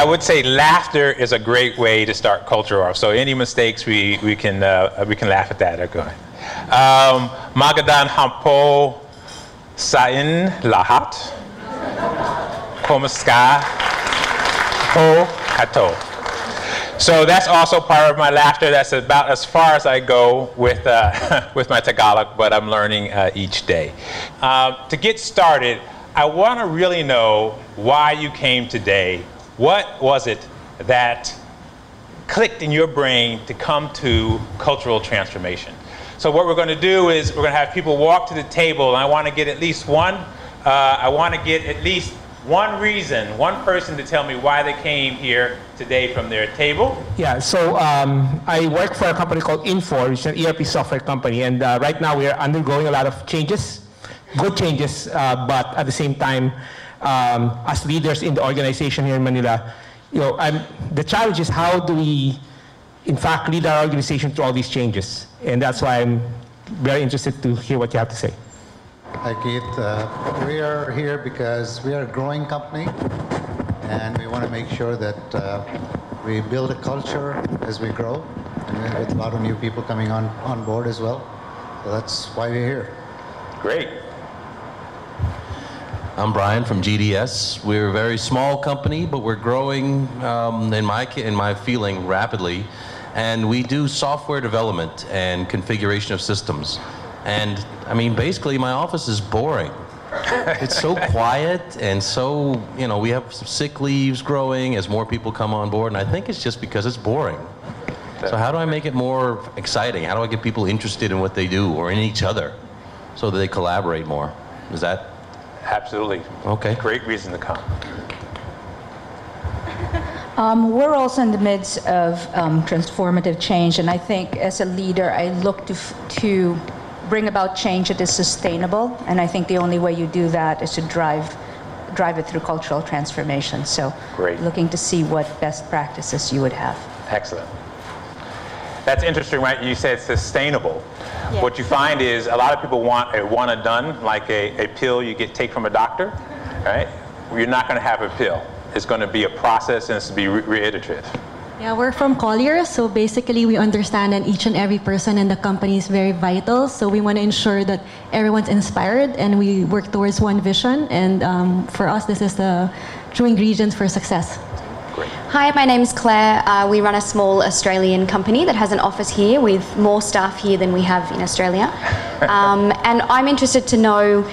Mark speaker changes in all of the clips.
Speaker 1: I would say laughter is a great way to start culture off. So any mistakes, we can laugh at that. Okay. Magadan hampo sain lahat komaska po kato. So that's also part of my laughter. That's about as far as I go with with my Tagalog, but I'm learning each day. To get started, I want to really know why you came today. What was it that clicked in your brain to come to cultural transformation? So what we're going to do is we're going to have people walk to the table, and I want to get at least one reason, one person to tell me why they came here today from their table.
Speaker 2: Yeah, so I work for a company called Infor, which is an ERP software company, and right now we are undergoing a lot of changes, good changes, but at the same time, as leaders in the organization here in Manila, the challenge is how do we, in fact, lead our organization through all these changes, and that's why I'm very interested to hear what you have to say.
Speaker 3: Hi, Keith. We are here because we are a growing company, and we want to make sure that we build a culture as we grow, and with a lot of new people coming on board as well. So that's why we're here.
Speaker 1: Great.
Speaker 4: I'm Brian from GDS. We're a very small company, but we're growing, in my feeling, rapidly. And we do software development and configuration of systems. And I mean, basically, my office is boring. It's so quiet, and so, we have some sick leaves growing as more people come on board, and I think it's just because it's boring. So how do I make it more exciting? How do I get people interested in what they do or in each other so that they collaborate more? Is that?
Speaker 1: Absolutely.
Speaker 4: Okay.
Speaker 1: Great reason to come.
Speaker 5: We're also in the midst of transformative change, and I think as a leader, I look to bring about change that is sustainable, and I think the only way you do that is to drive it through cultural transformation. So
Speaker 1: great.
Speaker 5: Looking to see what best practices you would have.
Speaker 1: Excellent. That's interesting, right? You said sustainable.
Speaker 5: Yeah.
Speaker 1: What you find is a lot of people want a one-and-done, like a pill you take from a doctor, right? You're not going to have a pill. It's going to be a process, and it's to be reiterative.
Speaker 6: Yeah, we're from Colliers, so basically we understand that each and every person in the company is very vital, so we want to ensure that everyone's inspired and we work towards one vision, and for us this is the true ingredients for success.
Speaker 1: Great.
Speaker 7: Hi, my name's Claire. We run a small Australian company that has an office here with more staff here than we have in Australia. And I'm interested to know,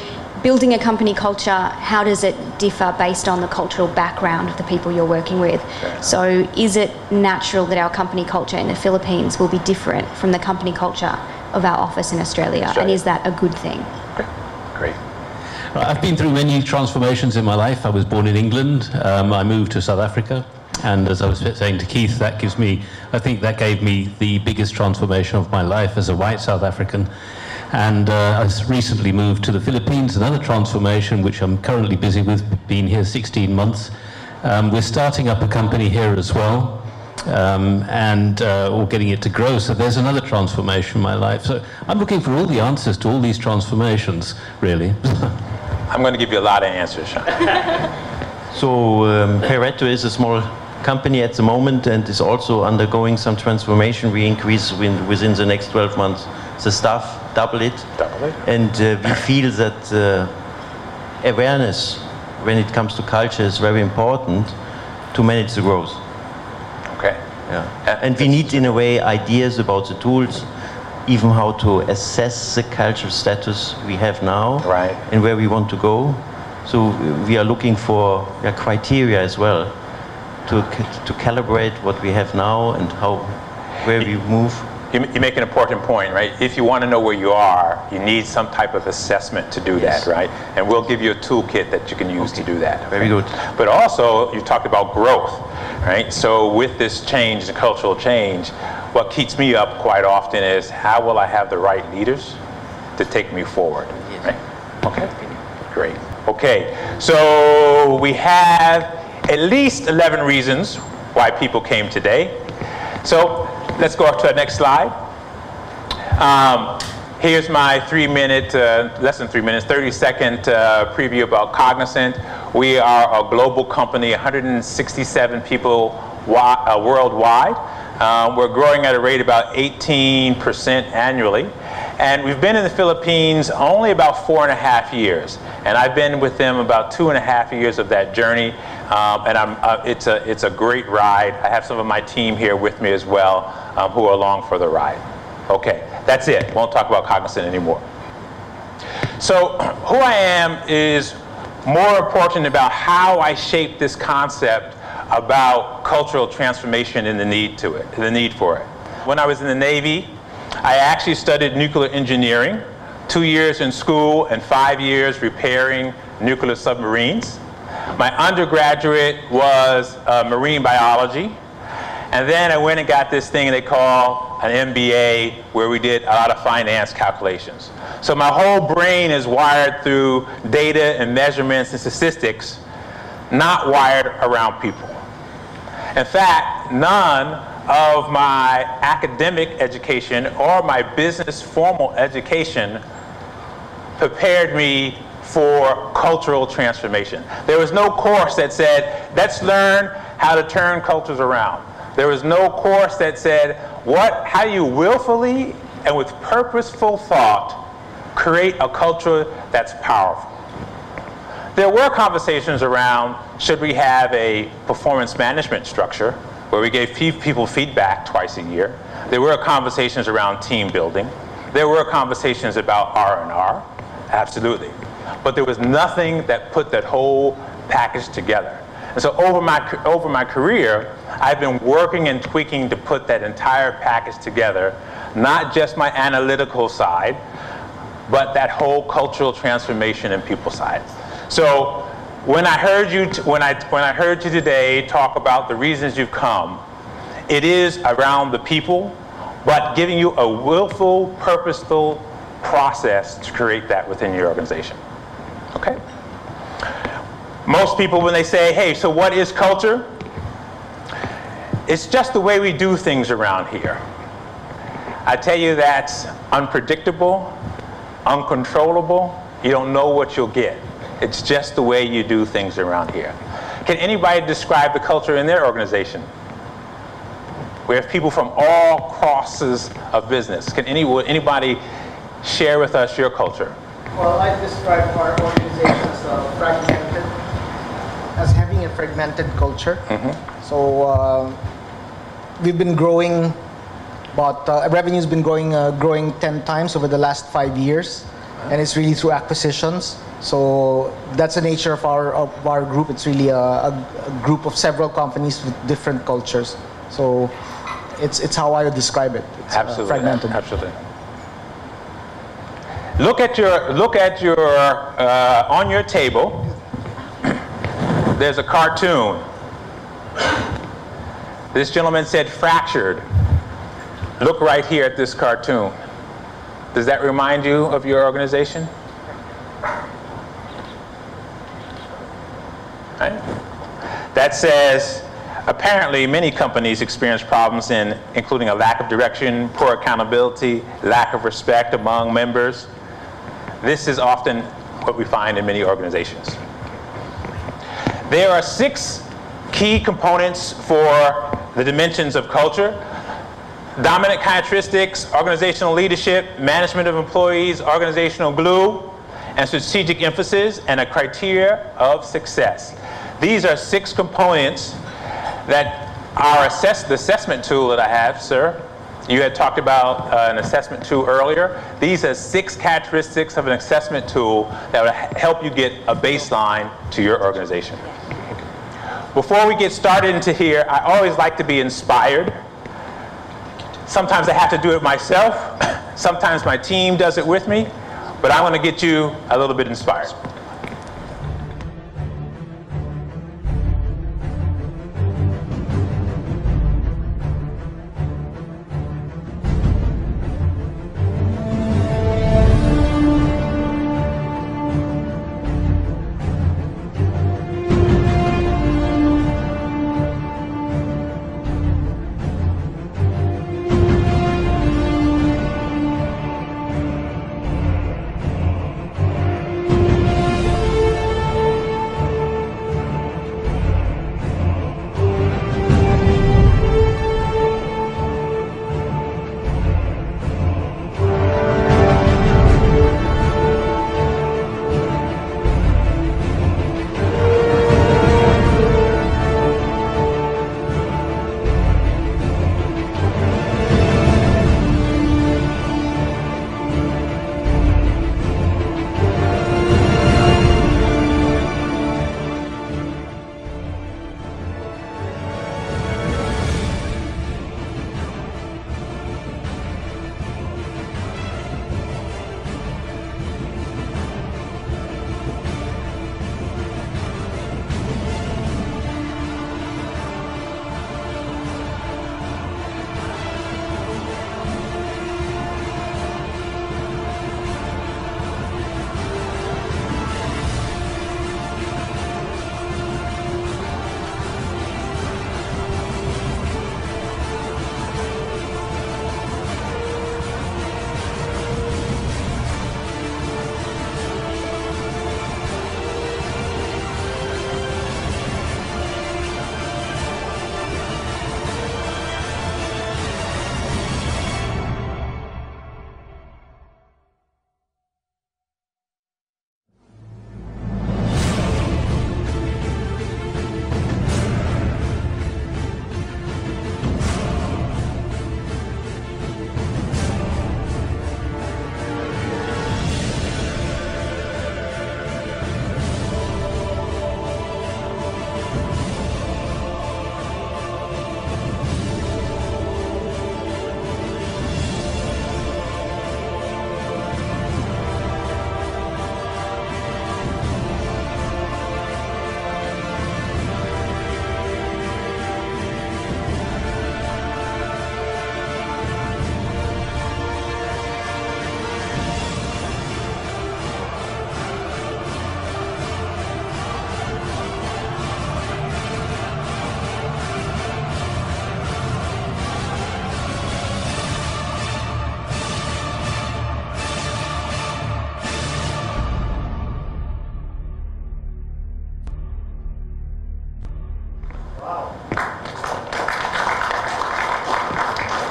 Speaker 7: building a company culture, how does it differ based on the cultural background of the people you're working with? So is it natural that our company culture in the Philippines will be different from the company culture of our office in Australia? And is that a good thing?
Speaker 1: Great.
Speaker 8: I've been through many transformations in my life. I was born in England. I moved to South Africa. And as I was saying to Keith, I think that gave me the biggest transformation of my life as a white South African. And I recently moved to the Philippines, another transformation which I'm currently busy with, been here 16 months. We're starting up a company here as well, or getting it to grow, so there's another transformation in my life. So I'm looking for all the answers to all these transformations, really.
Speaker 1: I'm going to give you a lot of answers, Sean.
Speaker 9: So Pareto is a small company at the moment and is also undergoing some transformation. We increase within the next 12 months the staff, double it. And we feel that awareness when it comes to culture is very important to manage the growth.
Speaker 1: Okay.
Speaker 9: Yeah. And we need, in a way, ideas about the tools, even how to assess the cultural status we have now,
Speaker 1: right,
Speaker 9: and where we want to go. So we are looking for criteria as well to calibrate what we have now and where we move.
Speaker 1: You make an important point, right? If you want to know where you are, you need some type of assessment to do that, right? And we'll give you a toolkit that you can use to do that.
Speaker 9: Very good.
Speaker 1: But also, you talked about growth, right? So with this change, the cultural change, what keeps me up quite often is how will I have the right leaders to take me forward, right? Okay, great. Okay, so we have at least 11 reasons why people came today. So let's go up to our next slide. Here's my 3-minute, less than 3 minutes, 30-second preview about Cognizant. We are a global company, 167 people worldwide. We're growing at a rate about 18% annually. And we've been in the Philippines only about 4.5 years. And I've been with them about 2.5 years of that journey. It's a great ride. I have some of my team here with me as well who are along for the ride. Okay, that's it. Won't talk about Cognizant anymore. So who I am is more important about how I shape this concept about cultural transformation and the need for it. When I was in the Navy, I actually studied nuclear engineering, 2 years in school and 5 years repairing nuclear submarines. My undergraduate was marine biology. And then I went and got this thing they call an MBA, where we did a lot of finance calculations. So my whole brain is wired through data and measurements and statistics, not wired around people. In fact, none of my academic education or my business formal education prepared me for cultural transformation. There was no course that said, let's learn how to turn cultures around. There was no course that said, how do you willfully and with purposeful thought create a culture that's powerful? There were conversations around, should we have a performance management structure where we gave people feedback twice a year? There were conversations around team building. There were conversations about R&R, absolutely. But there was nothing that put that whole package together. And so over my career, I've been working and tweaking to put that entire package together, not just my analytical side, but that whole cultural transformation and people side. So when I heard you today talk about the reasons you've come, it is around the people, but giving you a willful, purposeful process to create that within your organization. Okay? Most people, when they say, hey, so what is culture? It's just the way we do things around here. I tell you that's unpredictable, uncontrollable. You don't know what you'll get. It's just the way you do things around here. Can anybody describe the culture in their organization? We have people from all crosses of business. Can anybody share with us your culture?
Speaker 10: Well, I describe our organization as having a fragmented culture. Mm-hmm. So we've been growing, revenue's been growing 10 times over the last 5 years, and it's really through acquisitions. So that's the nature of our group. It's really a group of several companies with different cultures. So it's how I would describe it. It's
Speaker 1: absolutely
Speaker 10: fragmented.
Speaker 1: Absolutely. Look at your on your table. There's a cartoon. This gentleman said fractured. Look right here at this cartoon. Does that remind you of your organization? Right? That says, apparently many companies experience problems including a lack of direction, poor accountability, lack of respect among members. This is often what we find in many organizations. There are 6 key components for the dimensions of culture: dominant characteristics, organizational leadership, management of employees, organizational glue, and strategic emphasis, and a criteria of success. These are 6 components that are the assessment tool that I have, sir. You had talked about an assessment tool earlier. These are 6 characteristics of an assessment tool that will help you get a baseline to your organization. Before we get started into here, I always like to be inspired. Sometimes I have to do it myself. Sometimes my team does it with me. But I want to get you a little bit inspired.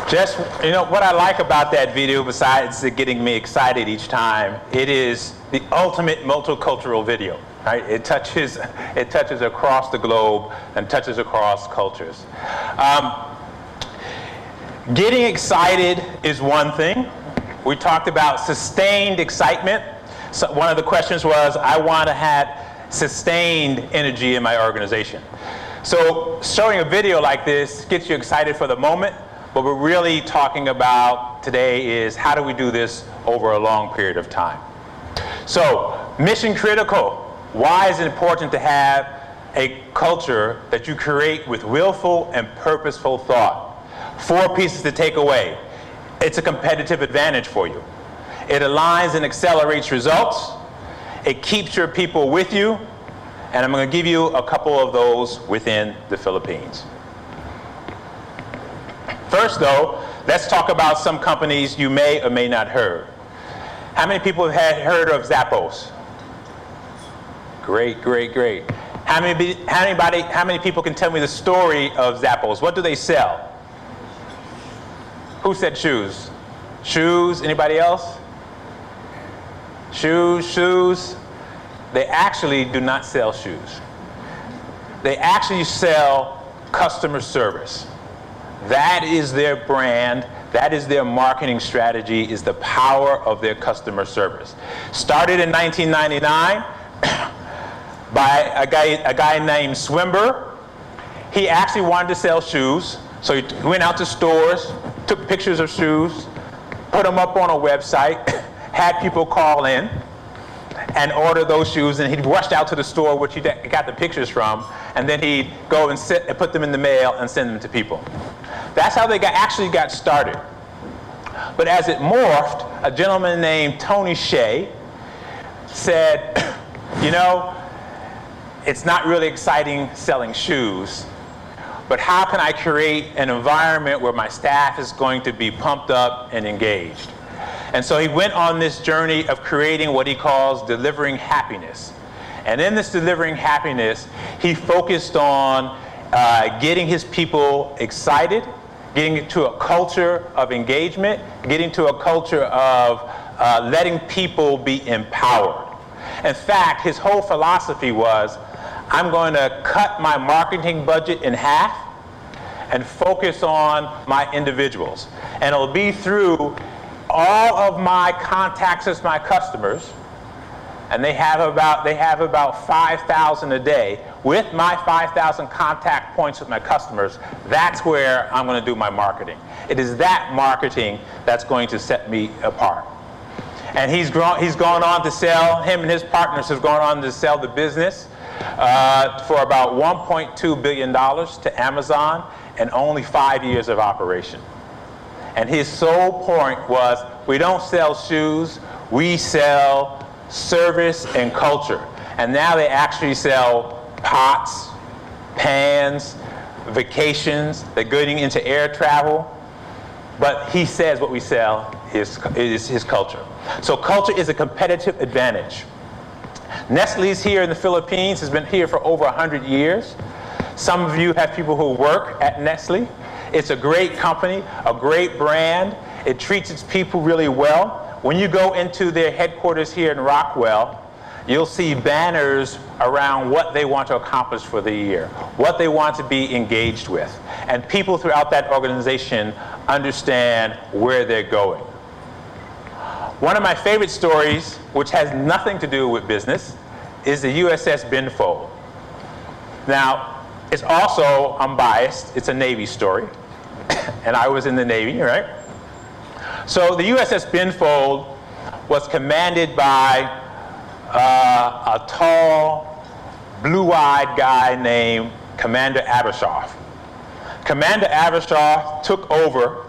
Speaker 1: Just, you know, what I like about that video, besides it getting me excited each time, it is the ultimate multicultural video, right? It touches across the globe and touches across cultures. Getting excited is one thing. We talked about sustained excitement. So one of the questions was, I want to have sustained energy in my organization. So showing a video like this gets you excited for the moment. What we're really talking about today is how do we do this over a long period of time. So, mission critical. Why is it important to have a culture that you create with willful and purposeful thought? 4 pieces to take away. It's a competitive advantage for you. It aligns and accelerates results. It keeps your people with you. And I'm going to give you a couple of those within the Philippines. First, though, let's talk about some companies you may or may not heard. How many people have heard of Zappos? Great, great, great. How many people can tell me the story of Zappos? What do they sell? Who said shoes? Shoes? Anybody else? Shoes. They actually do not sell shoes. They actually sell customer service. That is their brand, that is their marketing strategy, is the power of their customer service. Started in 1999 by a guy named Swimber. He actually wanted to sell shoes, so he went out to stores, took pictures of shoes, put them up on a website, had people call in and order those shoes, and he'd rushed out to the store which he got the pictures from, and then he'd go and sit and put them in the mail and send them to people. That's how they actually got started. But as it morphed, a gentleman named Tony Hsieh said, you know, it's not really exciting selling shoes, but how can I create an environment where my staff is going to be pumped up and engaged? And so he went on this journey of creating what he calls delivering happiness. And in this delivering happiness, he focused on getting his people excited, getting to a culture of engagement, getting to a culture of letting people be empowered. In fact, his whole philosophy was, I'm going to cut my marketing budget in half and focus on my individuals. And it'll be through all of my contacts as my customers, and they have about 5,000 a day. With my 5,000 contact points with my customers, that's where I'm going to do my marketing. It is that marketing that's going to set me apart. And he's gone on to sell, him and his partners have gone on to sell the business for about $1.2 billion to Amazon in only 5 years of operation. And his sole point was, we don't sell shoes, we sell service and culture. And now they actually sell pots, pans, vacations, they're getting into air travel. But he says what we sell is his culture. So culture is a competitive advantage. Nestle's here in the Philippines, has been here for over 100 years. Some of you have people who work at Nestle. It's a great company, a great brand. It treats its people really well. When you go into their headquarters here in Rockwell, you'll see banners around what they want to accomplish for the year, what they want to be engaged with. And people throughout that organization understand where they're going. One of my favorite stories, which has nothing to do with business, is the USS Binfold. Now, it's also, I'm biased, it's a Navy story. And I was in the Navy, right? So the USS Binfold was commanded by a tall, blue-eyed guy named Commander Abershoff. Commander Abershoff took over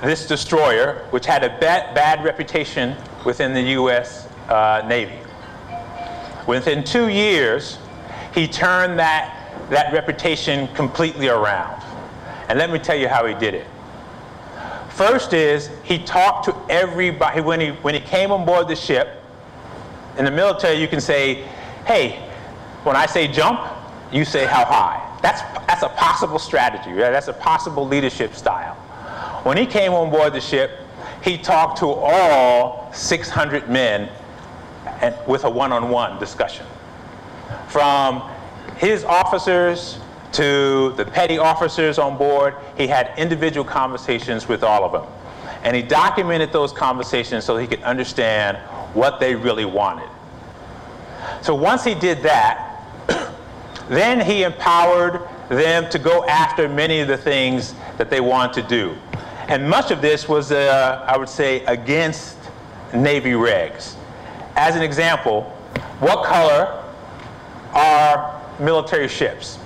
Speaker 1: this destroyer, which had a bad reputation within the U.S. Navy. Within 2 years, he turned that reputation completely around. And let me tell you how he did it. First is, he talked to everybody. When he came on board the ship, in the military you can say, hey, when I say jump, you say how high. That's a possible strategy, right? That's a possible leadership style. When he came on board the ship, he talked to all 600 men and with a one-on-one discussion. From his officers to the petty officers on board, he had individual conversations with all of them. And he documented those conversations so he could understand what they really wanted. So once he did that, then he empowered them to go after many of the things that they wanted to do. And much of this was, I would say, against Navy regs. As an example, what color are military ships?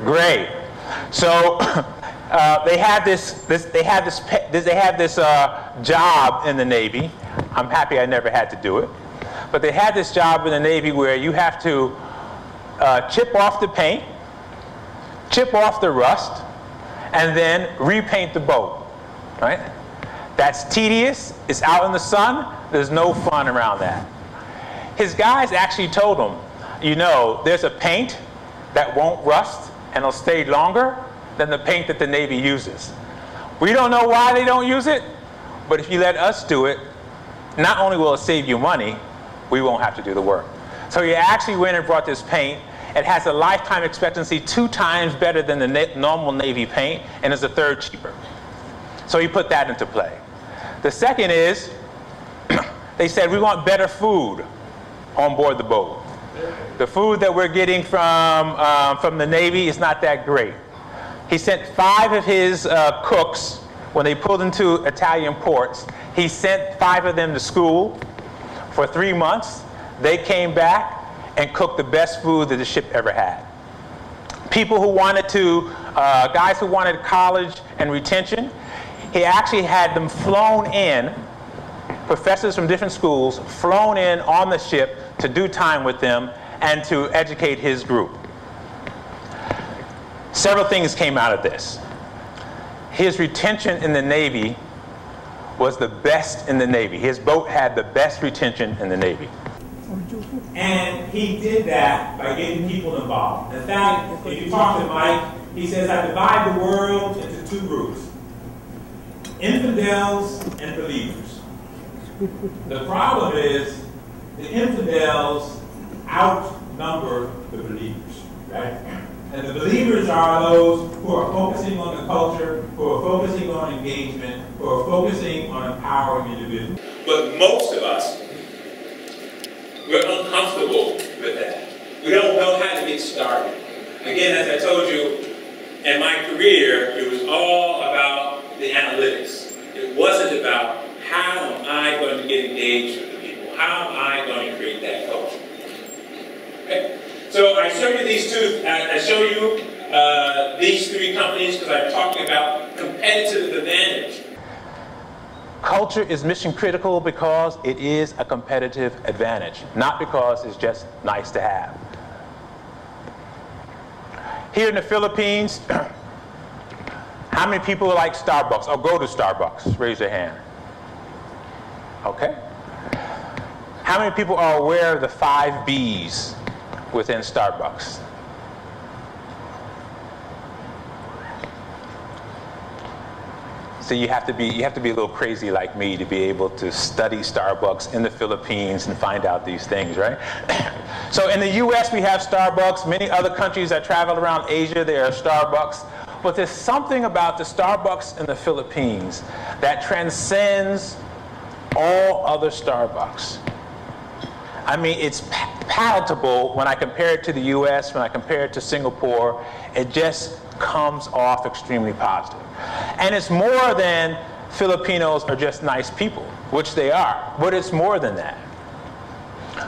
Speaker 1: Gray. So they had this job in the Navy. I'm happy I never had to do it. But they had this job in the Navy where you have to chip off the paint, chip off the rust, and then repaint the boat, right? That's tedious. It's out in the sun. There's no fun around that. His guys actually told him, you know, there's a paint that won't rust and it'll stay longer than the paint that the Navy uses. We don't know why they don't use it, but if you let us do it, not only will it save you money, we won't have to do the work. So he actually went and brought this paint. It has a lifetime expectancy 2 times better than the normal Navy paint, and is a third cheaper. So he put that into play. The second is, they said, we want better food on board the boat. The food that we're getting from the Navy is not that great. He sent 5 of his cooks, when they pulled into Italian ports, he sent 5 of them to school for 3 months. They came back and cooked the best food that the ship ever had. People who wanted to, guys who wanted college and retention, he actually had them flown in, professors from different schools, flown in on the ship to do time with them and to educate his group. Several things came out of this. His retention in the Navy was the best in the Navy. His boat had the best retention in the Navy. And he did that by getting people involved. In fact, if you talk to Mike, he says, I divide the world into 2 groups, infidels and believers. The problem is the infidels outnumber the believers, right? And the believers are those who are focusing on the culture, who are focusing on engagement, who are focusing on empowering individuals. But most of us, we're uncomfortable with that. We don't know how to get started. Again, as I told you, in my career, it was all about the analytics. It wasn't about how am I going to get engaged with the people? How am I going to create that culture? Okay? So I show you these 2. I show you these 3 companies because I'm talking about competitive advantage. Culture is mission critical because it is a competitive advantage, not because it's just nice to have. Here in the Philippines, how many people like Starbucks or go to Starbucks? Raise your hand. Okay. How many people are aware of the 5 B's within Starbucks? So you have to be a little crazy like me to be able to study Starbucks in the Philippines and find out these things, right? So in the US we have Starbucks. Many other countries that travel around Asia, there are Starbucks. But there's something about the Starbucks in the Philippines that transcends all other Starbucks. I mean, it's palatable when I compare it to the US, when I compare it to Singapore. It just comes off extremely positive. And it's more than Filipinos are just nice people, which they are, but it's more than that.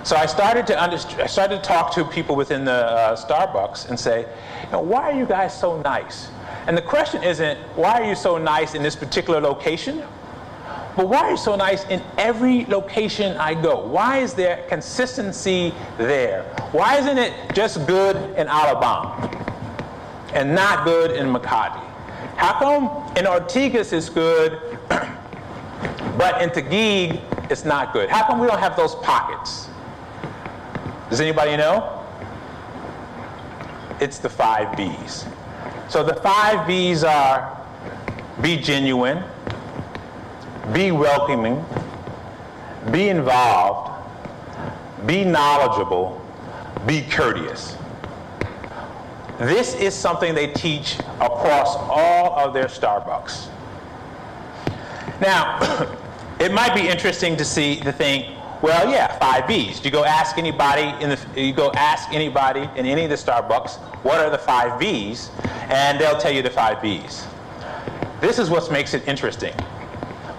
Speaker 1: So I started to talk to people within the Starbucks and say, you know, why are you guys so nice? And the question isn't, why are you so nice in this particular location? But why are you so nice in every location I go? Why is there consistency there? Why isn't it just good in Alabama and not good in Makati? How come in Ortigas it's good, but in Taguig it's not good? How come we don't have those pockets? Does anybody know? It's the 5 B's. So the 5 B's are be genuine, be welcoming, be involved, be knowledgeable, be courteous. This is something they teach across all of their Starbucks. Now, it might be interesting to think, well, yeah, 5 Bs. You go ask anybody in any of the Starbucks, what are the 5 Bs, and they'll tell you the 5 Bs. This is what makes it interesting.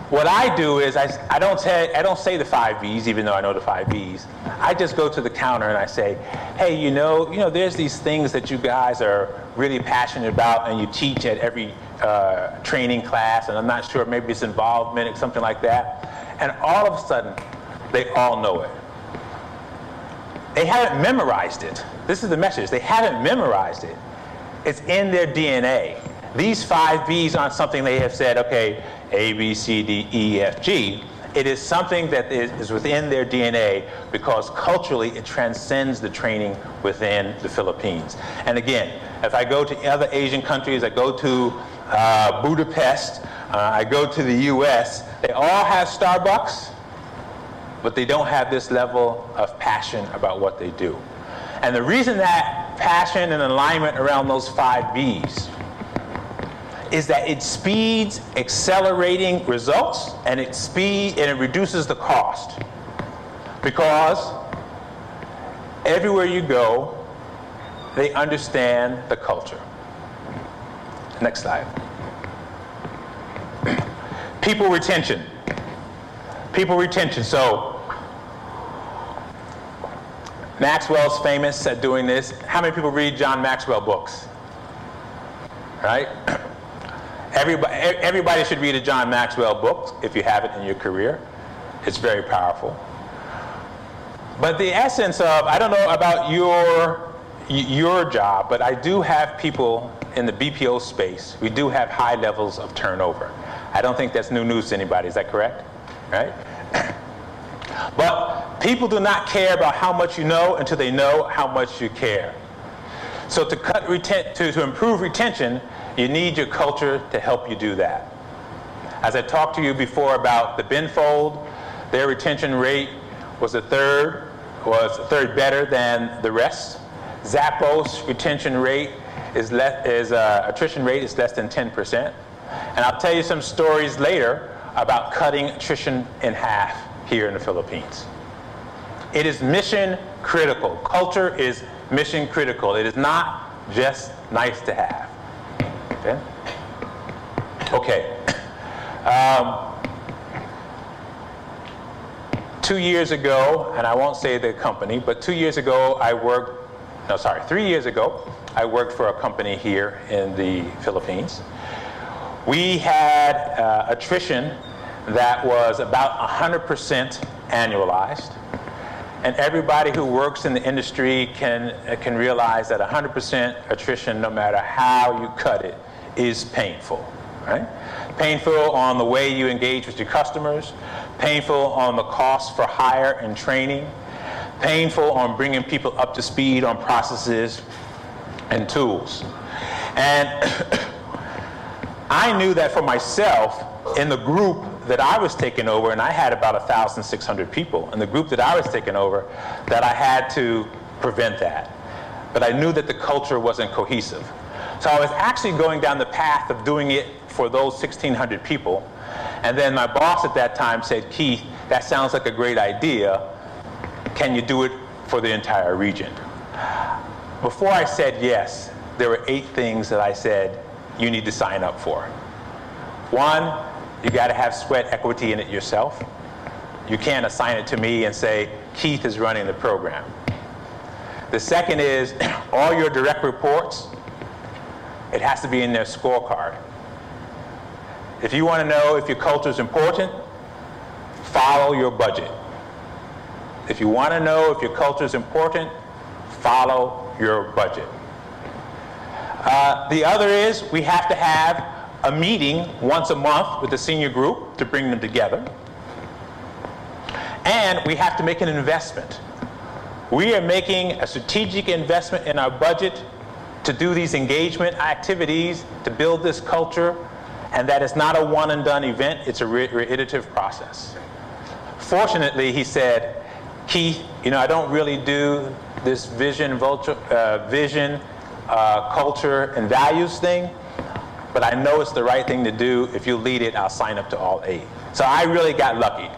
Speaker 1: What I do is I don't say the 5 Bs, even though I know the 5 Bs. I just go to the counter and I say, hey, you know, there's these things that you guys are really passionate about and you teach at every training class, and I'm not sure, maybe it's involvement or something like that. And all of a sudden, they all know it. They haven't memorized it. This is the message. They haven't memorized it. It's in their DNA. These 5 Bs aren't something they have said, okay, A, B, C, D, E, F, G. It is something that is within their DNA because culturally it transcends the training within the Philippines. And again, if I go to other Asian countries, I go to Budapest, I go to the US, they all have Starbucks, but they don't have this level of passion about what they do. And the reason that passion and alignment around those 5 Bs is that it speeds accelerating results, and it reduces the cost. Because everywhere you go, they understand the culture. Next slide. People retention. People retention. So Maxwell's famous at doing this. How many people read John Maxwell books? Right? Everybody should read a John Maxwell book if you have it in your career. It's very powerful. But the essence of, I don't know about your job, but I do have people in the BPO space. We do have high levels of turnover. I don't think that's new news to anybody. Is that correct? Right? But people do not care about how much you know until they know how much you care. So to improve retention, you need your culture to help you do that. As I talked to you before about the Benfold, their retention rate was a third better than the rest. Zappos retention rate attrition rate is less than 10%. And I'll tell you some stories later about cutting attrition in half here in the Philippines. It is mission critical. Culture is mission critical. It is not just nice to have. Okay. 2 years ago, and I won't say the company, but 3 years ago, I worked for a company here in the Philippines. We had attrition that was about 100% annualized. And everybody who works in the industry can realize that 100% attrition, no matter how you cut it, is painful, right? Painful on the way you engage with your customers, painful on the cost for hire and training, painful on bringing people up to speed on processes and tools. And I knew that for myself, in the group that I was taking over, and I had about 1,600 people, in the group that I was taking over, that I had to prevent that. But I knew that the culture wasn't cohesive. So I was actually going down the path of doing it for those 1,600 people. And then my boss at that time said, Keith, that sounds like a great idea. Can you do it for the entire region? Before I said yes, there were 8 things that I said you need to sign up for. 1, you got to have sweat equity in it yourself. You can't assign it to me and say, Keith is running the program. The second is all your direct reports, it has to be in their scorecard. If you want to know if your culture is important, follow your budget. If you want to know if your culture is important, follow your budget. The other is we have to have a meeting once a month with the senior group to bring them together. And we have to make an investment. We are making a strategic investment in our budget to do these engagement activities, to build this culture, and that it's not a one and done event, it's a iterative process. Fortunately, he said, Keith, you know, I don't really do this vision, culture, and values thing, but I know it's the right thing to do. If you lead it, I'll sign up to all 8. So I really got lucky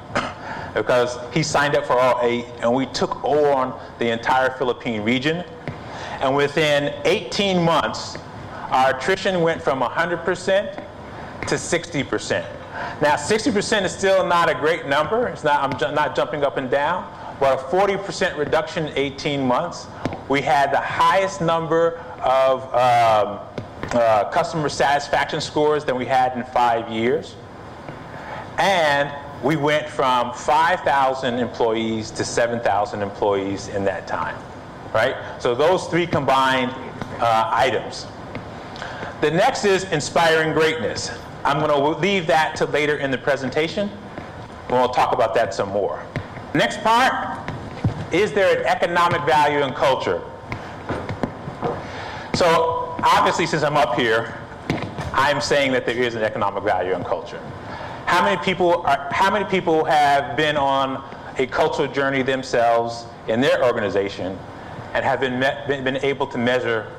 Speaker 1: because he signed up for all 8, and we took on the entire Philippine region. And within 18 months, our attrition went from 100% to 60%. Now, 60% is still not a great number. It's not, I'm not jumping up and down, but a 40% reduction in 18 months. We had the highest number of customer satisfaction scores than we had in 5 years. And we went from 5,000 employees to 7,000 employees in that time, right? So those 3 combined items. The next is inspiring greatness. I'm going to leave that to later in the presentation. We'll talk about that some more. Next part, is there an economic value in culture? So obviously, since I'm up here, I'm saying that there is an economic value in culture. How many people have been on a cultural journey themselves in their organization and have been able to measure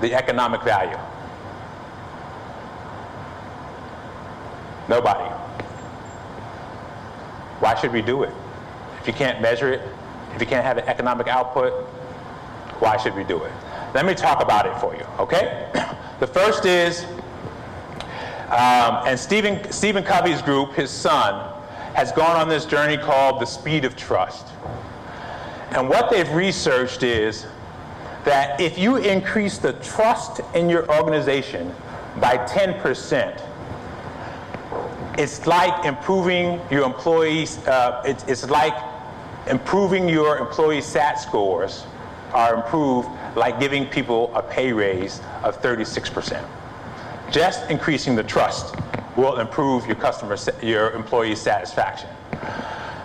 Speaker 1: the economic value? Nobody. Why should we do it? If you can't measure it, if you can't have an economic output, why should we do it? Let me talk about it for you, okay? The first is, and Stephen Covey's group, his son, has gone on this journey called the speed of trust. And what they've researched is that if you increase the trust in your organization by 10%, it's like improving your employees, it's like improving your employee SAT scores are improved like giving people a pay raise of 36%. Just increasing the trust will improve your employee satisfaction.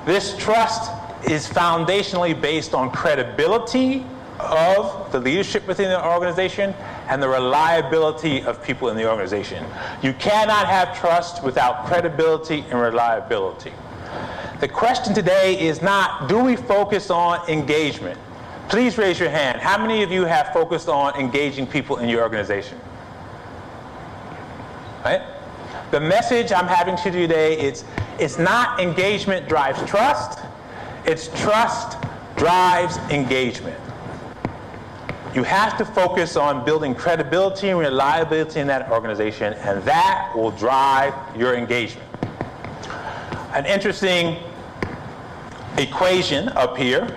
Speaker 1: This trust is foundationally based on credibility of the leadership within the organization and the reliability of people in the organization. You cannot have trust without credibility and reliability. The question today is not, do we focus on engagement? Please raise your hand. How many of you have focused on engaging people in your organization? Right? The message I'm having to you today is, it's not engagement drives trust, it's trust drives engagement. You have to focus on building credibility and reliability in that organization, and that will drive your engagement. An interesting equation up here.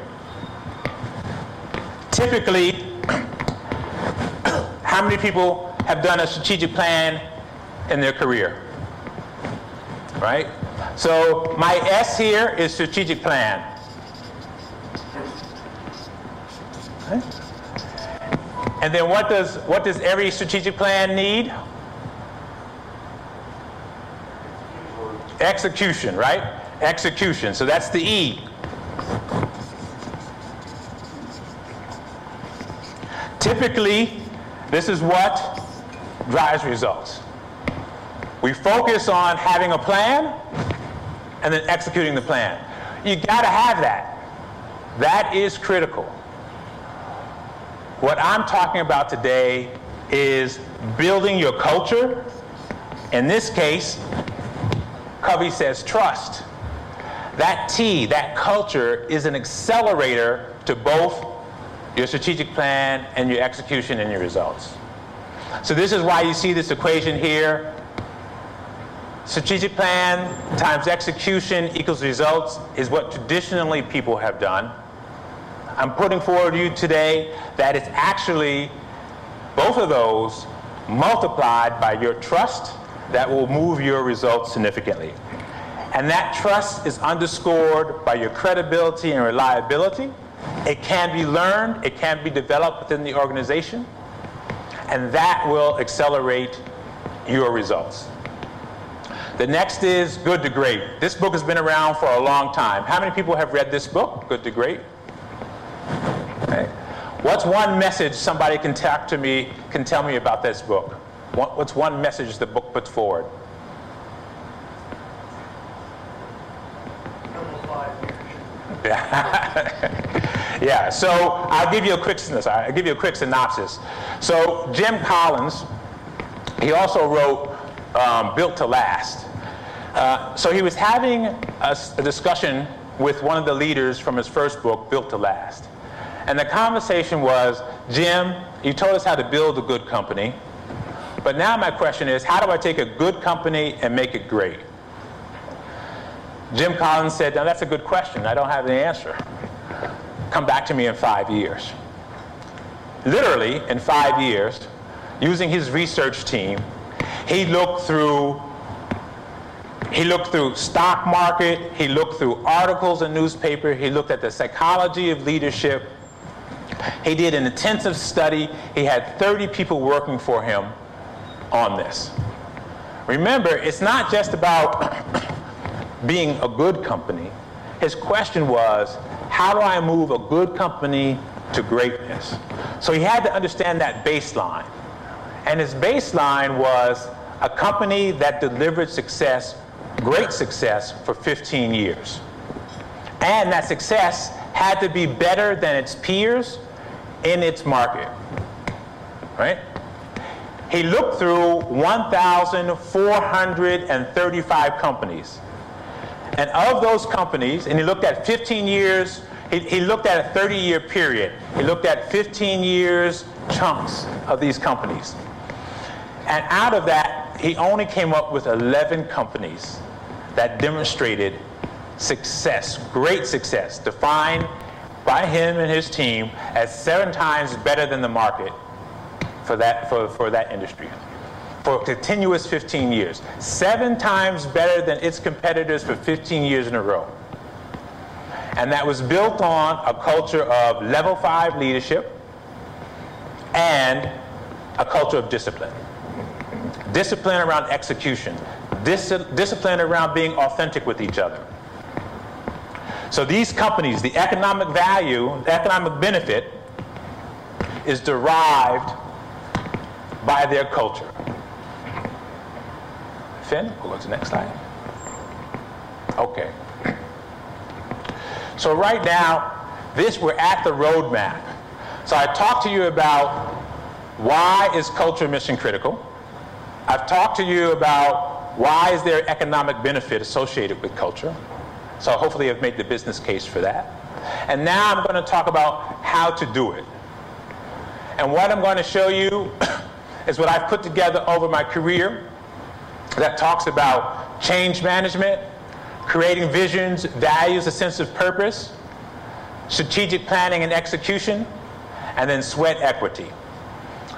Speaker 1: Typically, how many people have done a strategic plan in their career? Right? So my S here is strategic plan. Okay. And then what does every strategic plan need? Execution, right? Execution. So that's the E. Typically, this is what drives results. We focus on having a plan and then executing the plan. You gotta have that. That is critical. What I'm talking about today is building your culture. In this case, Covey says trust. That T, that culture, is an accelerator to both your strategic plan and your execution and your results. So this is why you see this equation here. Strategic plan times execution equals results is what traditionally people have done. I'm putting forward to you today that it's actually both of those multiplied by your trust that will move your results significantly. And that trust is underscored by your credibility and reliability. It can be learned, it can be developed within the organization, and that will accelerate your results. The next is Good to Great. This book has been around for a long time. How many people have read this book, Good to Great? Okay. What's one message somebody can tell me about this book? What's one message the book puts forward? Yeah, so I'll give you a quick synopsis. So Jim Collins, he also wrote Built to Last. So he was having a discussion with one of the leaders from his first book, Built to Last. And the conversation was, Jim, you told us how to build a good company, but now my question is, how do I take a good company and make it great? Jim Collins said, now that's a good question. I don't have the answer. Come back to me in 5 years. Literally, in 5 years, using his research team, he looked through stock market, he looked through articles in newspaper, he looked at the psychology of leadership. He did an intensive study. He had 30 people working for him on this. Remember, it's not just about being a good company. His question was, how do I move a good company to greatness? So he had to understand that baseline. And his baseline was a company that delivered success, great success, for 15 years. And that success had to be better than its peers in its market, right? He looked through 1,435 companies. And of those companies, and he looked at 15 years, he looked at a 30-year period. He looked at 15 years chunks of these companies. And out of that, he only came up with 11 companies that demonstrated success, great success, defined by him and his team as 7 times better than the market for that industry. For a continuous 15 years. 7 times better than its competitors for 15 years in a row. And that was built on a culture of level 5 leadership and a culture of discipline. Discipline around execution. Discipline around being authentic with each other. So these companies, the economic value, the economic benefit is derived by their culture. Finn, we'll go to the next slide. Okay. So right now, we're at the roadmap. So I talked to you about why is culture mission critical. I've talked to you about why is there economic benefit associated with culture. So hopefully I've made the business case for that. And now I'm going to talk about how to do it. And what I'm going to show you is what I've put together over my career that talks about change management, creating visions, values, a sense of purpose, strategic planning and execution, and then sweat equity.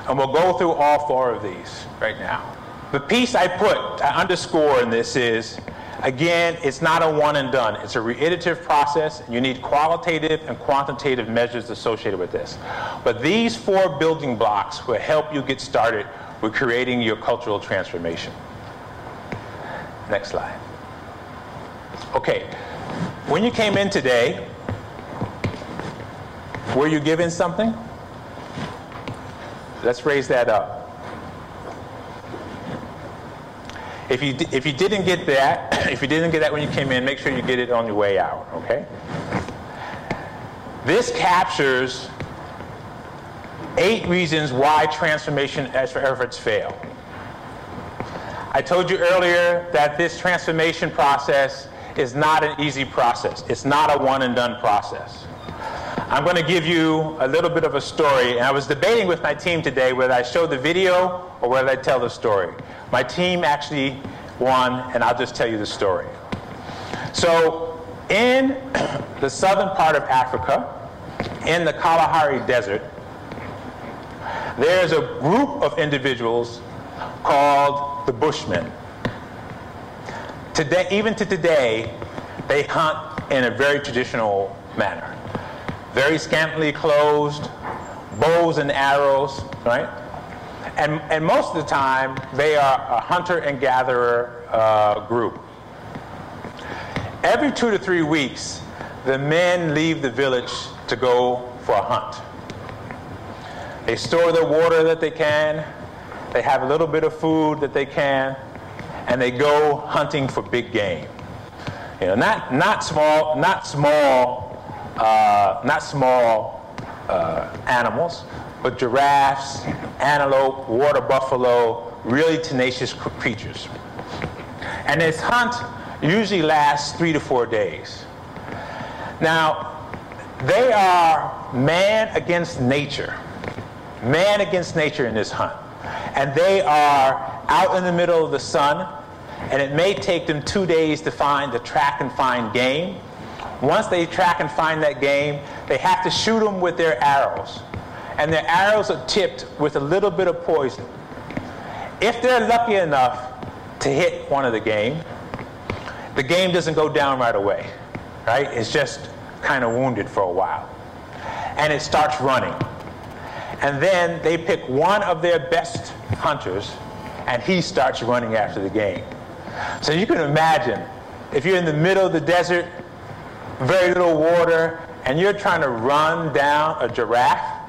Speaker 1: And we'll go through all 4 of these right now. The piece I underscore in this is, again, it's not a one and done. It's a reiterative process. You need qualitative and quantitative measures associated with this. But these 4 building blocks will help you get started with creating your cultural transformation. Next slide. Okay, when you came in today, were you given something? Let's raise that up. If you didn't get that, if you didn't get that when you came in, make sure you get it on your way out, okay? This captures 8 reasons why transformation efforts fail. I told you earlier that this transformation process is not an easy process. It's not a one and done process. I'm going to give you a little bit of a story, and I was debating with my team today whether I show the video or whether I tell the story. My team actually won, and I'll just tell you the story. So in the southern part of Africa, in the Kalahari Desert, there's a group of individuals called the Bushmen. Today, even to today, they hunt in a very traditional manner. Very scantily clothed, bows and arrows, right? And most of the time, they are a hunter and gatherer group. Every 2 to 3 weeks, the men leave the village to go for a hunt. They store the water that they can, they have a little bit of food that they can, and they go hunting for big game. You know, not small animals, but giraffes, antelope, water buffalo, really tenacious creatures. And this hunt usually lasts 3 to 4 days. Now, they are man against nature in this hunt. And they are out in the middle of the sun, and it may take them 2 days to track and find game. Once they track and find that game, they have to shoot them with their arrows. And their arrows are tipped with a little bit of poison. If they're lucky enough to hit one of the game doesn't go down right away, right? It's just kind of wounded for a while. And it starts running. And then they pick one of their best hunters, and he starts running after the game. So you can imagine, if you're in the middle of the desert, very little water, and you're trying to run down a giraffe,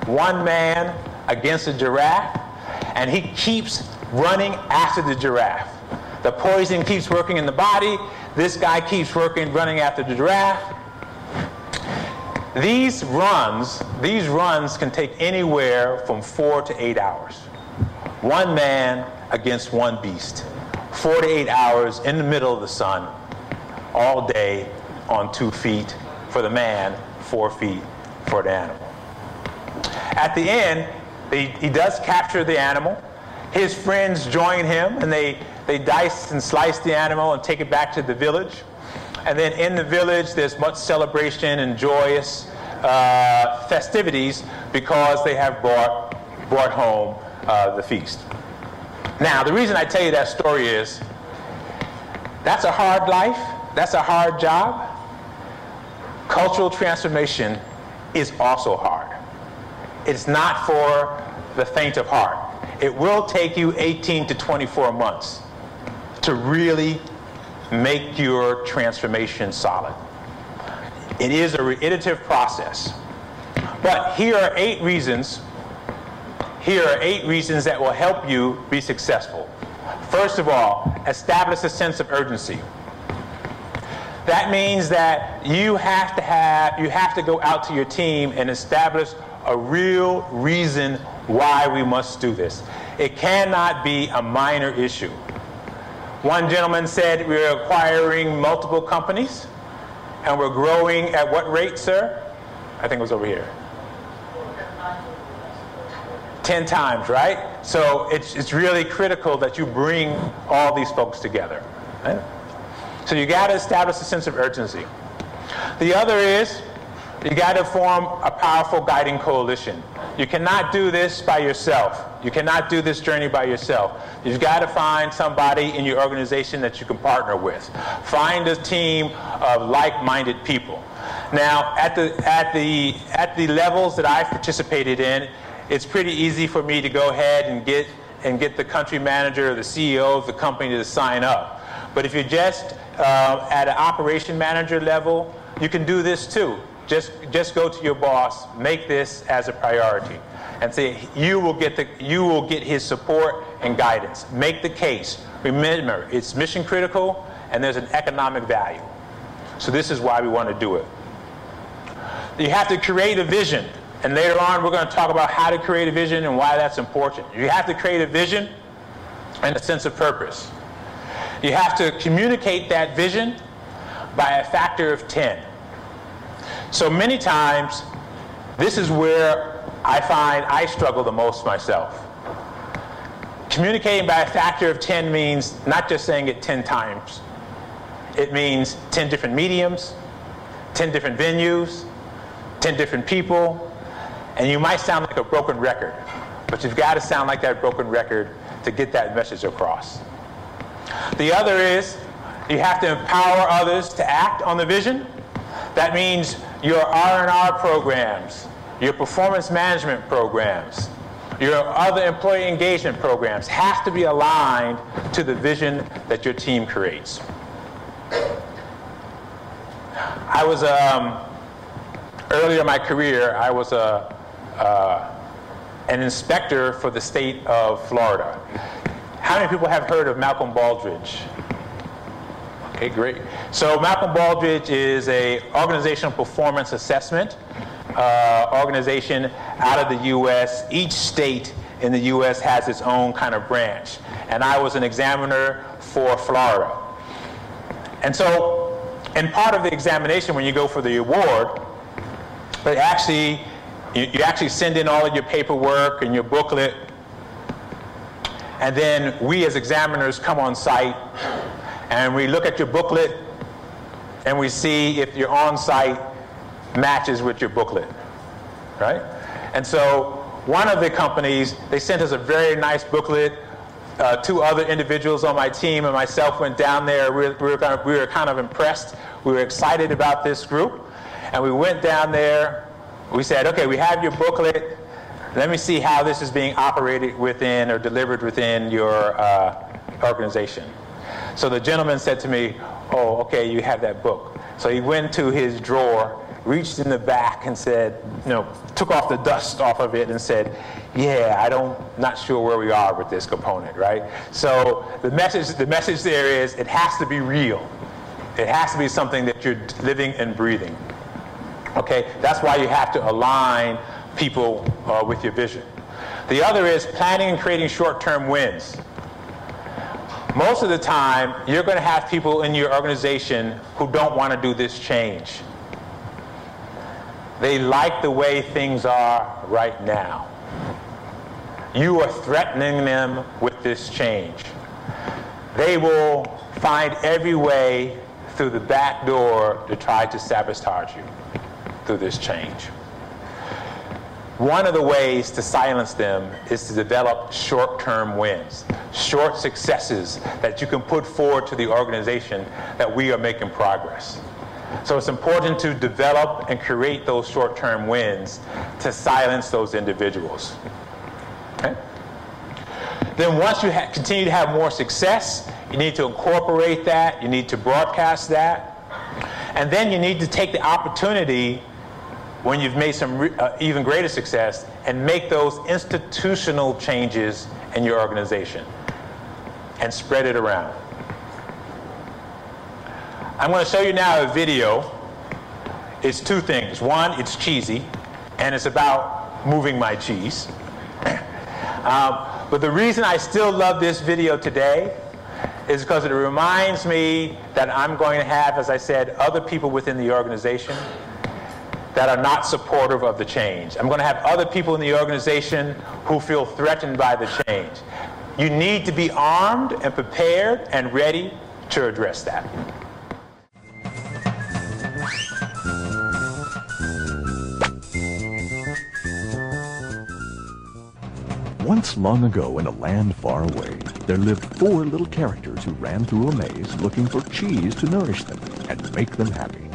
Speaker 1: one man against a giraffe, and he keeps running after the giraffe. The poison keeps working in the body. This guy keeps running after the giraffe. These runs can take anywhere from 4 to 8 hours. One man against one beast. 4 to 8 hours in the middle of the sun, all day on 2 feet for the man, 4 feet for the animal. At the end, he does capture the animal. His friends join him, and they dice and slice the animal and take it back to the village. And then in the village, there's much celebration and joyous festivities because they have brought home the feast. Now, the reason I tell you that story is that's a hard life. That's a hard job. Cultural transformation is also hard. It's not for the faint of heart. It will take you 18 to 24 months to really make your transformation solid. It is a iterative process. But here are 8 reasons. Here are 8 reasons that will help you be successful. First of all, establish a sense of urgency. That means that you have to go out to your team and establish a real reason why we must do this. It cannot be a minor issue. One gentleman said we're acquiring multiple companies and we're growing at what rate, sir? I think it was over here. 10 times, right? So it's really critical that you bring all these folks together. Right? So you got to establish a sense of urgency. The other is you got to form a powerful guiding coalition. You cannot do this by yourself. You cannot do this journey by yourself. You've got to find somebody in your organization that you can partner with. Find a team of like-minded people. Now, at the levels that I've participated in, it's pretty easy for me to go ahead and get the country manager or the CEO of the company to sign up. But if you're just at an operation manager level, you can do this too. Just go to your boss, make this as a priority, and say you will get his support and guidance. Make the case. Remember, it's mission critical and there's an economic value. So this is why we want to do it. You have to create a vision, and later on we're going to talk about how to create a vision and why that's important. You have to create a vision and a sense of purpose. You have to communicate that vision by a factor of 10. So many times, this is where I find I struggle the most myself. Communicating by a factor of 10 means not just saying it 10 times. It means 10 different mediums, 10 different venues, 10 different people, and you might sound like a broken record, but you've got to sound like that broken record to get that message across. The other is you have to empower others to act on the vision. That means your R&R programs, your performance management programs, your other employee engagement programs have to be aligned to the vision that your team creates. I was, earlier in my career, I was an inspector for the state of Florida. How many people have heard of Malcolm Baldrige? Okay, great. So Malcolm Baldrige is an organizational performance assessment organization out of the U.S. Each state in the U.S. has its own kind of branch. And I was an examiner for Florida. And so, in part of the examination, when you go for the award, you actually send in all of your paperwork and your booklet, and then we as examiners come on site and we look at your booklet and we see if your on-site matches with your booklet, right? And so one of the companies, they sent us a very nice booklet. Two other individuals on my team and myself went down there. We were kind of impressed. We were excited about this group. And we went down there. We said, okay, we have your booklet. Let me see how this is being operated within or delivered within your organization. So the gentleman said to me, oh, okay, you have that book. So he went to his drawer, reached in the back and said, took off the dust off of it and said, yeah, not sure where we are with this component, right? So the message there is it has to be real. It has to be something that you're living and breathing. Okay, that's why you have to align people with your vision. The other is planning and creating short-term wins. Most of the time, you're going to have people in your organization who don't want to do this change. They like the way things are right now. You are threatening them with this change. They will find every way through the back door to try to sabotage you through this change. One of the ways to silence them is to develop short-term wins, short successes that you can put forward to the organization that we are making progress. So it's important to develop and create those short-term wins to silence those individuals. Okay? Then once you continue to have more success, you need to incorporate that, you need to broadcast that, and then you need to take the opportunity when you've made some even greater success and make those institutional changes in your organization and spread it around. I'm going to show you now a video. It's two things. One, it's cheesy, and it's about moving my cheese. But the reason I still love this video today is because it reminds me that I'm going to have, as I said, other people within the organization that are not supportive of the change. I'm going to have other people in the organization who feel threatened by the change. You need to be armed and prepared and ready to address that.
Speaker 11: Once long ago in a land far away, there lived 4 little characters who ran through a maze looking for cheese to nourish them and make them happy.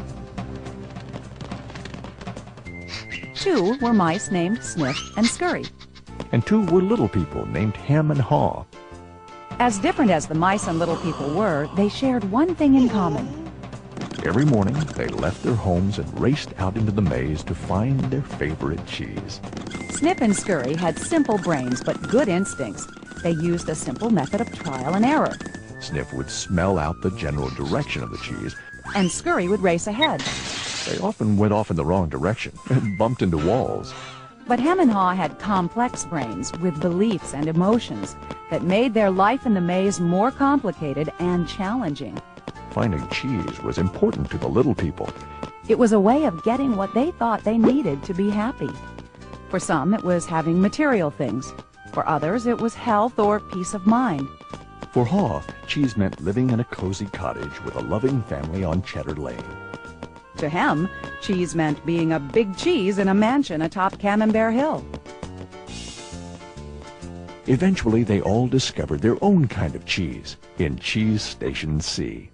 Speaker 12: 2 were mice named Sniff and Scurry.
Speaker 11: And 2 were little people named Ham and Haw.
Speaker 12: As different as the mice and little people were, they shared one thing in common.
Speaker 11: Every morning, they left their homes and raced out into the maze to find their favorite cheese.
Speaker 12: Sniff and Scurry had simple brains but good instincts. They used a simple method of trial and error.
Speaker 11: Sniff would smell out the general direction of the cheese,
Speaker 12: and Scurry would race ahead.
Speaker 11: They often went off in the wrong direction and bumped into walls.
Speaker 12: But Ham and Haw had complex brains with beliefs and emotions that made their life in the maze more complicated and challenging.
Speaker 11: Finding cheese was important to the little people.
Speaker 12: It was a way of getting what they thought they needed to be happy. For some, it was having material things. For others, it was health or peace of mind.
Speaker 11: For Haw, cheese meant living in a cozy cottage with a loving family on Cheddar Lane.
Speaker 12: To him, cheese meant being a big cheese in a mansion atop Camembert Hill.
Speaker 11: Eventually, they all discovered their own kind of cheese in Cheese Station C.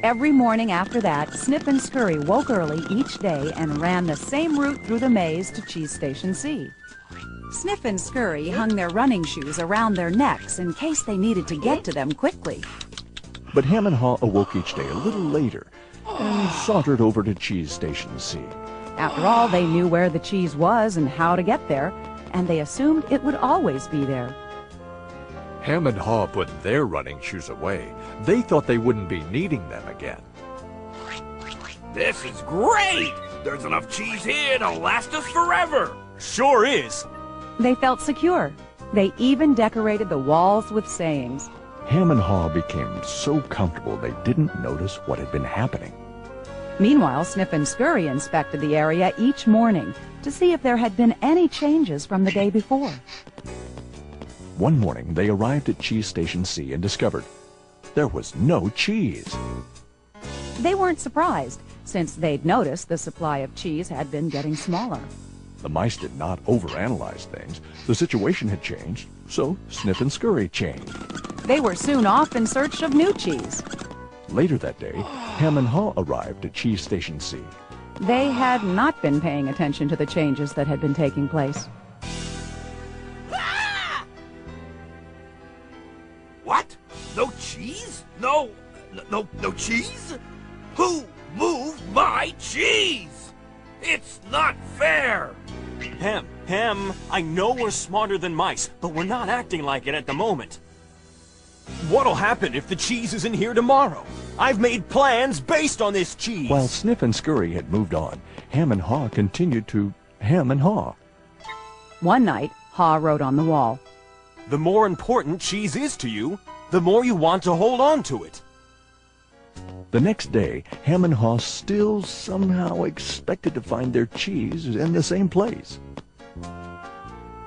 Speaker 12: Every morning after that, Sniff and Scurry woke early each day and ran the same route through the maze to Cheese Station C. Sniff and Scurry hung their running shoes around their necks in case they needed to get to them quickly.
Speaker 11: But Ham and Haw awoke each day a little later and sauntered over to Cheese Station C.
Speaker 12: After all, they knew where the cheese was and how to get there. and they assumed it would always be there.
Speaker 11: Ham and Haw put their running shoes away. They thought they wouldn't be needing them again.
Speaker 13: This is great! There's enough cheese here to last us forever!
Speaker 14: Sure is!
Speaker 12: They felt secure. They even decorated the walls with sayings.
Speaker 11: Ham and Haw became so comfortable they didn't notice what had been happening.
Speaker 12: Meanwhile, Sniff and Scurry inspected the area each morning to see if there had been any changes from the day before.
Speaker 11: One morning, they arrived at Cheese Station C and discovered there was no cheese.
Speaker 12: They weren't surprised, since they'd noticed the supply of cheese had been getting smaller.
Speaker 11: The mice did not overanalyze things. The situation had changed, so Sniff and Scurry changed.
Speaker 12: They were soon off in search of new cheese.
Speaker 11: Later that day, Ham and Haw arrived at Cheese Station C.
Speaker 12: They had not been paying attention to the changes that had been taking place.
Speaker 13: What? No cheese? No cheese? Who moved my cheese? It's not fair!
Speaker 14: Ham, I know we're smarter than mice, but we're not acting like it at the moment. What'll happen if the cheese isn't here tomorrow? I've made plans based on this cheese.
Speaker 11: While Sniff and Scurry had moved on, Ham and Haw continued to Ham and Haw.
Speaker 12: One night, Haw wrote on the wall,
Speaker 14: "The more important cheese is to you, the more you want to hold on to it."
Speaker 11: The next day, Ham and Haw still somehow expected to find their cheese in the same place.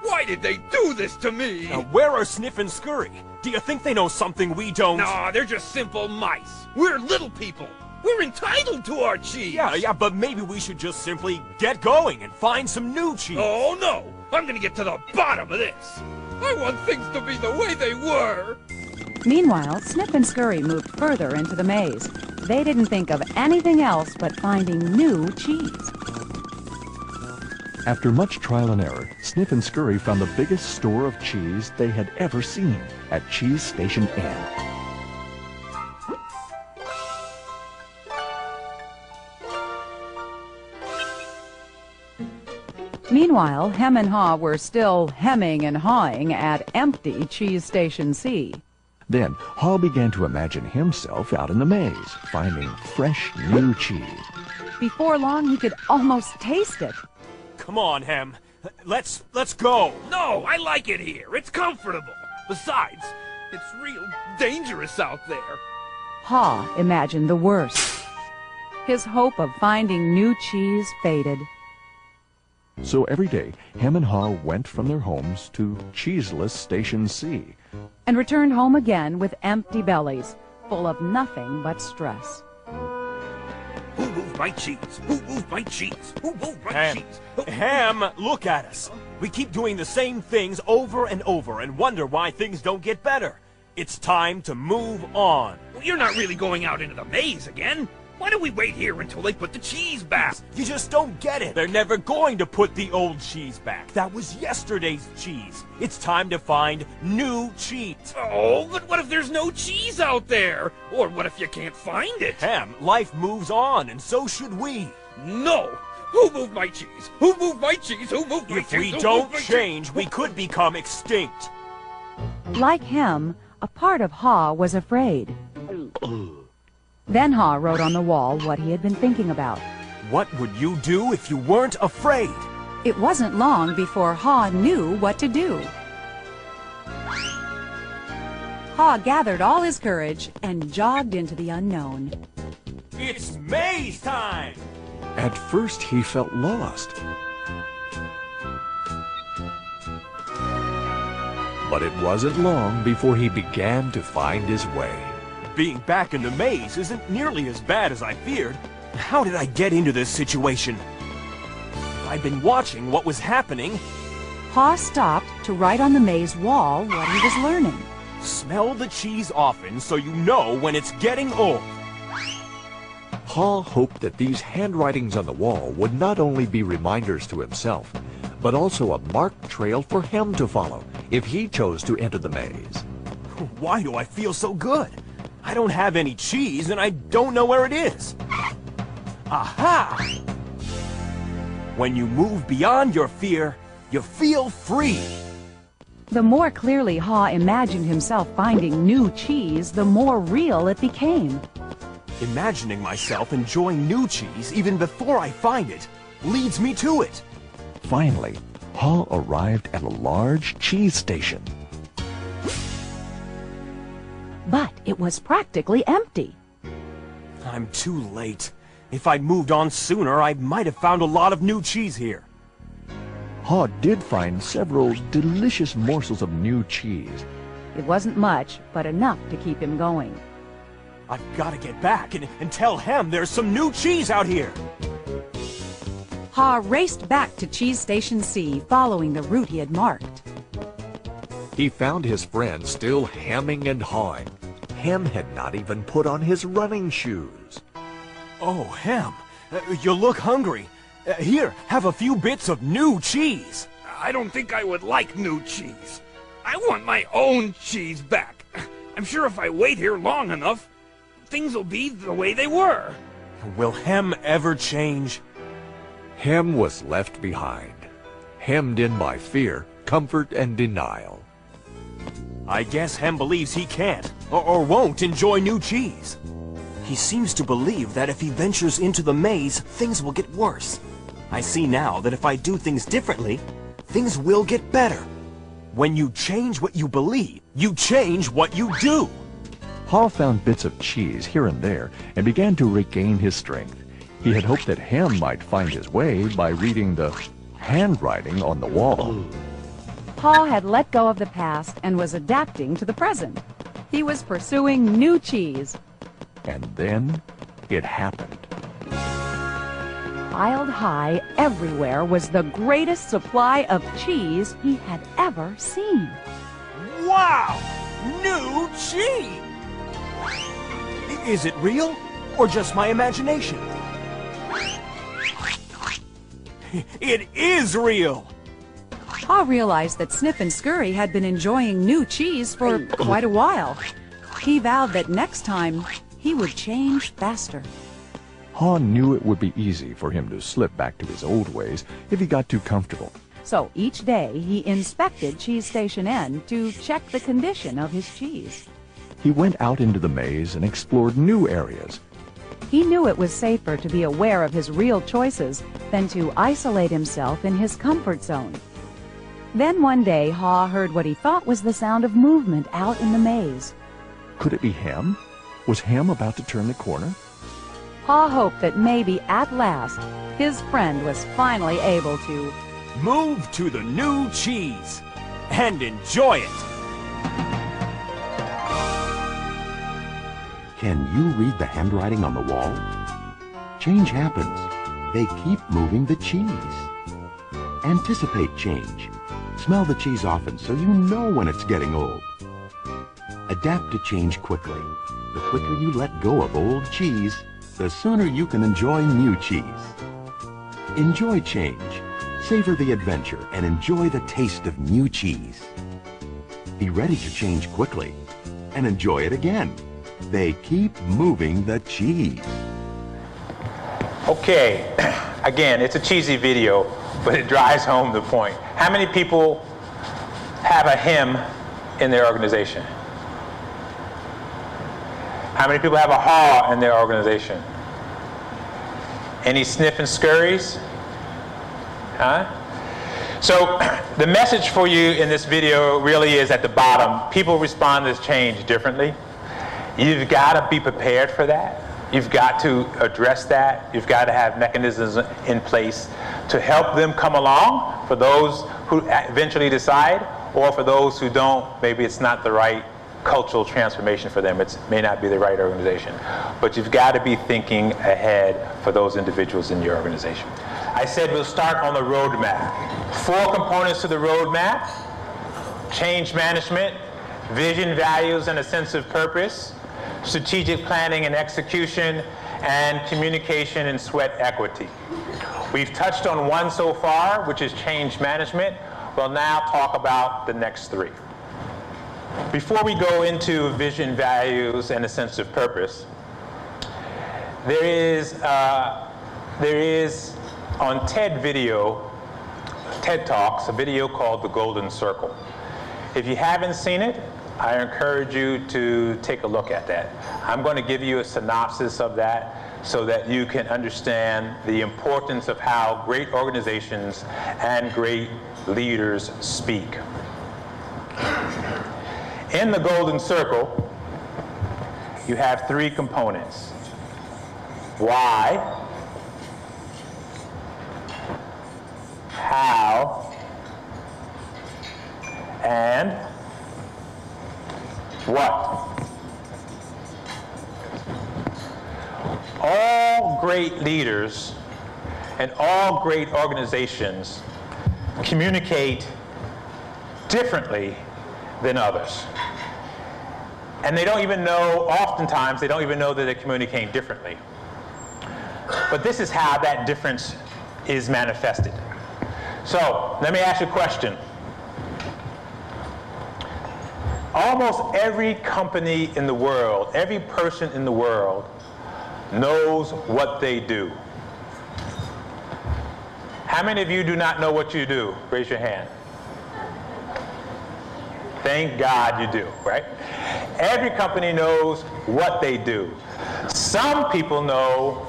Speaker 13: Why did they do this to me?
Speaker 14: Now, where are Sniff and Scurry? Do you think they know something we don't?
Speaker 13: Nah, they're just simple mice. We're little people. We're entitled to our cheese.
Speaker 14: Yeah, but maybe we should just simply get going and find some new cheese.
Speaker 13: Oh, no. I'm gonna get to the bottom of this. I want things to be the way they were.
Speaker 12: Meanwhile, Sniff and Scurry moved further into the maze. They didn't think of anything else but finding new cheese.
Speaker 11: After much trial and error, Sniff and Scurry found the biggest store of cheese they had ever seen at Cheese Station N.
Speaker 12: Meanwhile, Hem and Haw were still hemming and hawing at empty Cheese Station C.
Speaker 11: Then, Haw began to imagine himself out in the maze, finding fresh, new cheese.
Speaker 12: Before long, he could almost taste it.
Speaker 14: Come on, Hem. Let's go.
Speaker 13: No, I like it here. It's comfortable. Besides, it's real dangerous out there.
Speaker 12: Haw imagined the worst. His hope of finding new cheese faded.
Speaker 11: So every day, Hem and Haw went from their homes to Cheeseless Station C.
Speaker 12: And returned home again with empty bellies, full of nothing but stress.
Speaker 13: Who moved my cheese? Who moved my cheese? Who moved my cheese?
Speaker 14: Ham, look at us. We keep doing the same things over and over and wonder why things don't get better. It's time to move on.
Speaker 13: Well, you're not really going out into the maze again. Why don't we wait here until they put the cheese back?
Speaker 14: You just don't get it. They're never going to put the old cheese back. That was yesterday's cheese. It's time to find new cheese.
Speaker 13: Oh, but what if there's no cheese out there? Or what if you can't find it?
Speaker 14: Ham, life moves on, and so should we.
Speaker 13: No! Who moved my cheese? Who moved my cheese? Who moved my cheese?
Speaker 14: If we don't change, we could become extinct.
Speaker 12: Like Hem, a part of Haw was afraid. Then Haw wrote on the wall what he had been thinking about.
Speaker 14: What would you do if you weren't afraid?
Speaker 12: It wasn't long before Haw knew what to do. Haw gathered all his courage and jogged into the unknown.
Speaker 14: It's maze time!
Speaker 11: At first, he felt lost. But it wasn't long before he began to find his way.
Speaker 14: Being back in the maze isn't nearly as bad as I feared. How did I get into this situation? I'd been watching what was happening.
Speaker 12: Haw stopped to write on the maze wall what he was learning.
Speaker 14: Smell the cheese often so you know when it's getting old.
Speaker 11: Haw hoped that these handwritings on the wall would not only be reminders to himself, but also a marked trail for him to follow if he chose to enter the maze.
Speaker 14: Why do I feel so good? I don't have any cheese and I don't know where it is. Aha! When you move beyond your fear, You feel free.
Speaker 12: The more clearly Ha imagined himself finding new cheese, the more real it became.
Speaker 14: Imagining myself enjoying new cheese even before I find it leads me to it.
Speaker 11: Finally, Ha arrived at a large cheese station.
Speaker 12: But it was practically empty.
Speaker 14: I'm too late. If I'd moved on sooner, I might have found a lot of new cheese here.
Speaker 11: Ha did find several delicious morsels of new cheese.
Speaker 12: It wasn't much, but enough to keep him going.
Speaker 14: I've got to get back and tell Hem there's some new cheese out here.
Speaker 12: Ha raced back to Cheese Station C, following the route he had marked.
Speaker 11: He found his friend still hemming and hawing. Hem had not even put on his running shoes.
Speaker 14: Oh, Hem, you look hungry. Here, have a few bits of new cheese.
Speaker 13: I don't think I would like new cheese. I want my own cheese back. I'm sure if I wait here long enough, things will be the way they were.
Speaker 14: Will Hem ever change?
Speaker 11: Hem was left behind, hemmed in by fear, comfort, and denial.
Speaker 14: I guess Hem believes he can't, or won't enjoy new cheese. He seems to believe that if he ventures into the maze, things will get worse. I see now that if I do things differently, things will get better. When you change what you believe, you change what you do.
Speaker 11: Ha found bits of cheese here and there and began to regain his strength. He had hoped that Hem might find his way by reading the handwriting on the wall.
Speaker 12: Ha had let go of the past and was adapting to the present. He was pursuing new cheese.
Speaker 11: And then it happened.
Speaker 12: Piled high everywhere was the greatest supply of cheese he had ever seen.
Speaker 14: Wow! New cheese! Is it real, or just my imagination? It is real!
Speaker 12: Ha realized that Snip and Scurry had been enjoying new cheese for quite a while. He vowed that next time he would change faster.
Speaker 11: Ha knew it would be easy for him to slip back to his old ways if he got too comfortable.
Speaker 12: So each day he inspected Cheese Station N to check the condition of his cheese.
Speaker 11: He went out into the maze and explored new areas.
Speaker 12: He knew it was safer to be aware of his real choices than to isolate himself in his comfort zone. Then one day, Ha heard what he thought was the sound of movement out in the maze.
Speaker 11: Could it be Hem? Was Hem about to turn the corner?
Speaker 12: Ha hoped that maybe at last his friend was finally able to
Speaker 14: move to the new cheese and enjoy it.
Speaker 15: Can you read the handwriting on the wall? Change happens. They keep moving the cheese. Anticipate change. Smell the cheese often so you know when it's getting old. Adapt to change quickly. The quicker you let go of old cheese, the sooner you can enjoy new cheese. Enjoy change. Savor the adventure and enjoy the taste of new cheese. Be ready to change quickly and enjoy it again. They keep moving the cheese.
Speaker 1: Okay, again, it's a cheesy video, but it drives home the point. How many people have a Hem in their organization? How many people have a Ha in their organization? Any Sniff and Scurries? Huh? So the message for you in this video really is at the bottom. People respond to this change differently. You've got to be prepared for that. You've got to address that. You've got to have mechanisms in place to help them come along, for those who eventually decide, or for those who don't, maybe it's not the right cultural transformation for them. It may not be the right organization. But you've got to be thinking ahead for those individuals in your organization. I said we'll start on the roadmap. 4 components to the roadmap: change management, vision, values, and a sense of purpose, strategic planning and execution, and communication and sweat equity. We've touched on 1 so far, which is change management. We'll now talk about the next 3. Before we go into vision, values, and a sense of purpose, there is on TED video TED Talks, a video called The Golden Circle. If you haven't seen it, I encourage you to take a look at that. I'm going to give you a synopsis of that so that you can understand the importance of how great organizations and great leaders speak. In the Golden Circle, you have three components: why, how, and what. All great leaders and all great organizations communicate differently than others. And they don't even know, oftentimes, they don't even know that they're communicating differently. But this is how that difference is manifested. So, let me ask you a question. Almost every company in the world, every person in the world knows what they do. How many of you do not know what you do? Raise your hand. Thank God you do, right? Every company knows what they do. Some people know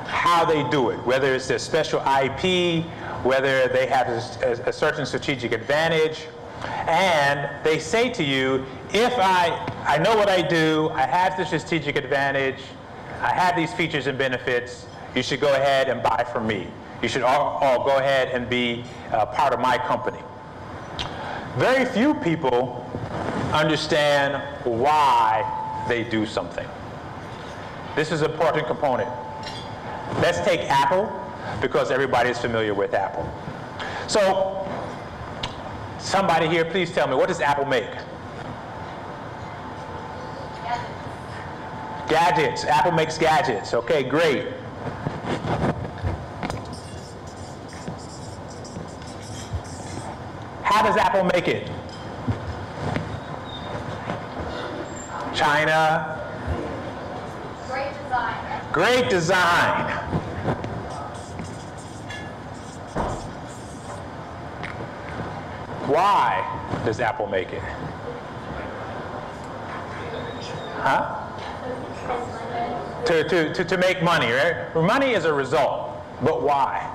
Speaker 1: how they do it, whether it's their special IP, whether they have a certain strategic advantage, and they say to you, if I know what I do, I have the strategic advantage, I have these features and benefits, you should go ahead and buy from me. You should all go ahead and be part of my company. Very few people understand why they do something. This is an important component. Let's take Apple, because everybody is familiar with Apple. So, somebody here, please tell me, what does Apple make? Gadgets. Apple makes gadgets. Okay, great. How does Apple make it? China.
Speaker 16: Great design.
Speaker 1: Great design. Why does Apple make it? Huh? To make money, right? Money is a result, but why?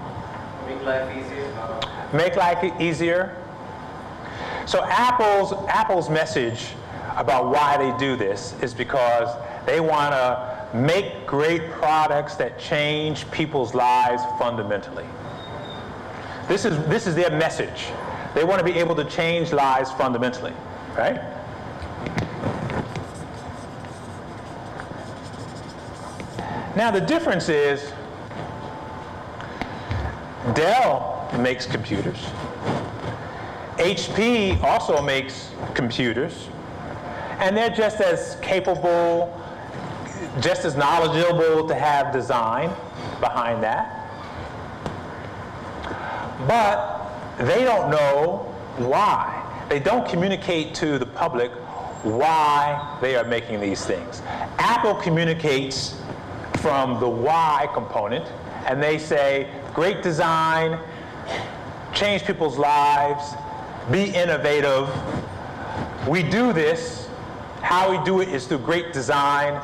Speaker 17: Make life easier.
Speaker 1: Make life easier. So Apple's message about why they do this is because they want to make great products that change people's lives fundamentally. This is their message. They want to be able to change lives fundamentally, right? Now the difference is Dell makes computers. HP also makes computers. And they're just as capable, just as knowledgeable to have design behind that. But they don't know why. They don't communicate to the public why they are making these things. Apple communicates from the why component, and they say, great design, change people's lives, be innovative. We do this. How we do it is through great design,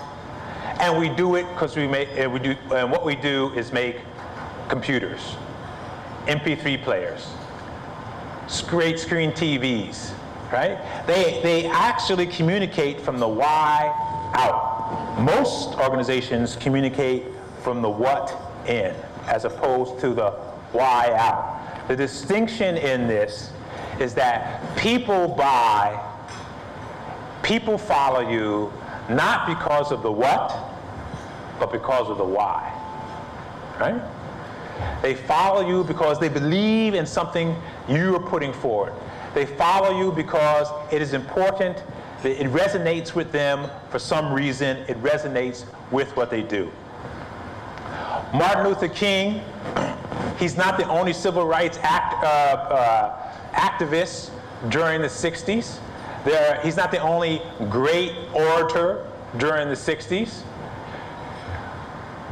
Speaker 1: and we do it because and what we do is make computers, MP3 players, great screen TVs, right? They actually communicate from the why out. Most organizations communicate from the what in, as opposed to the why out. The distinction in this is that people buy, people follow you not because of the what, but because of the why, right? They follow you because they believe in something you are putting forward. They follow you because it is important, that it resonates with them for some reason, it resonates with what they do. Martin Luther King, he's not the only civil rights activist during the 60s. He's not the only great orator during the 60s.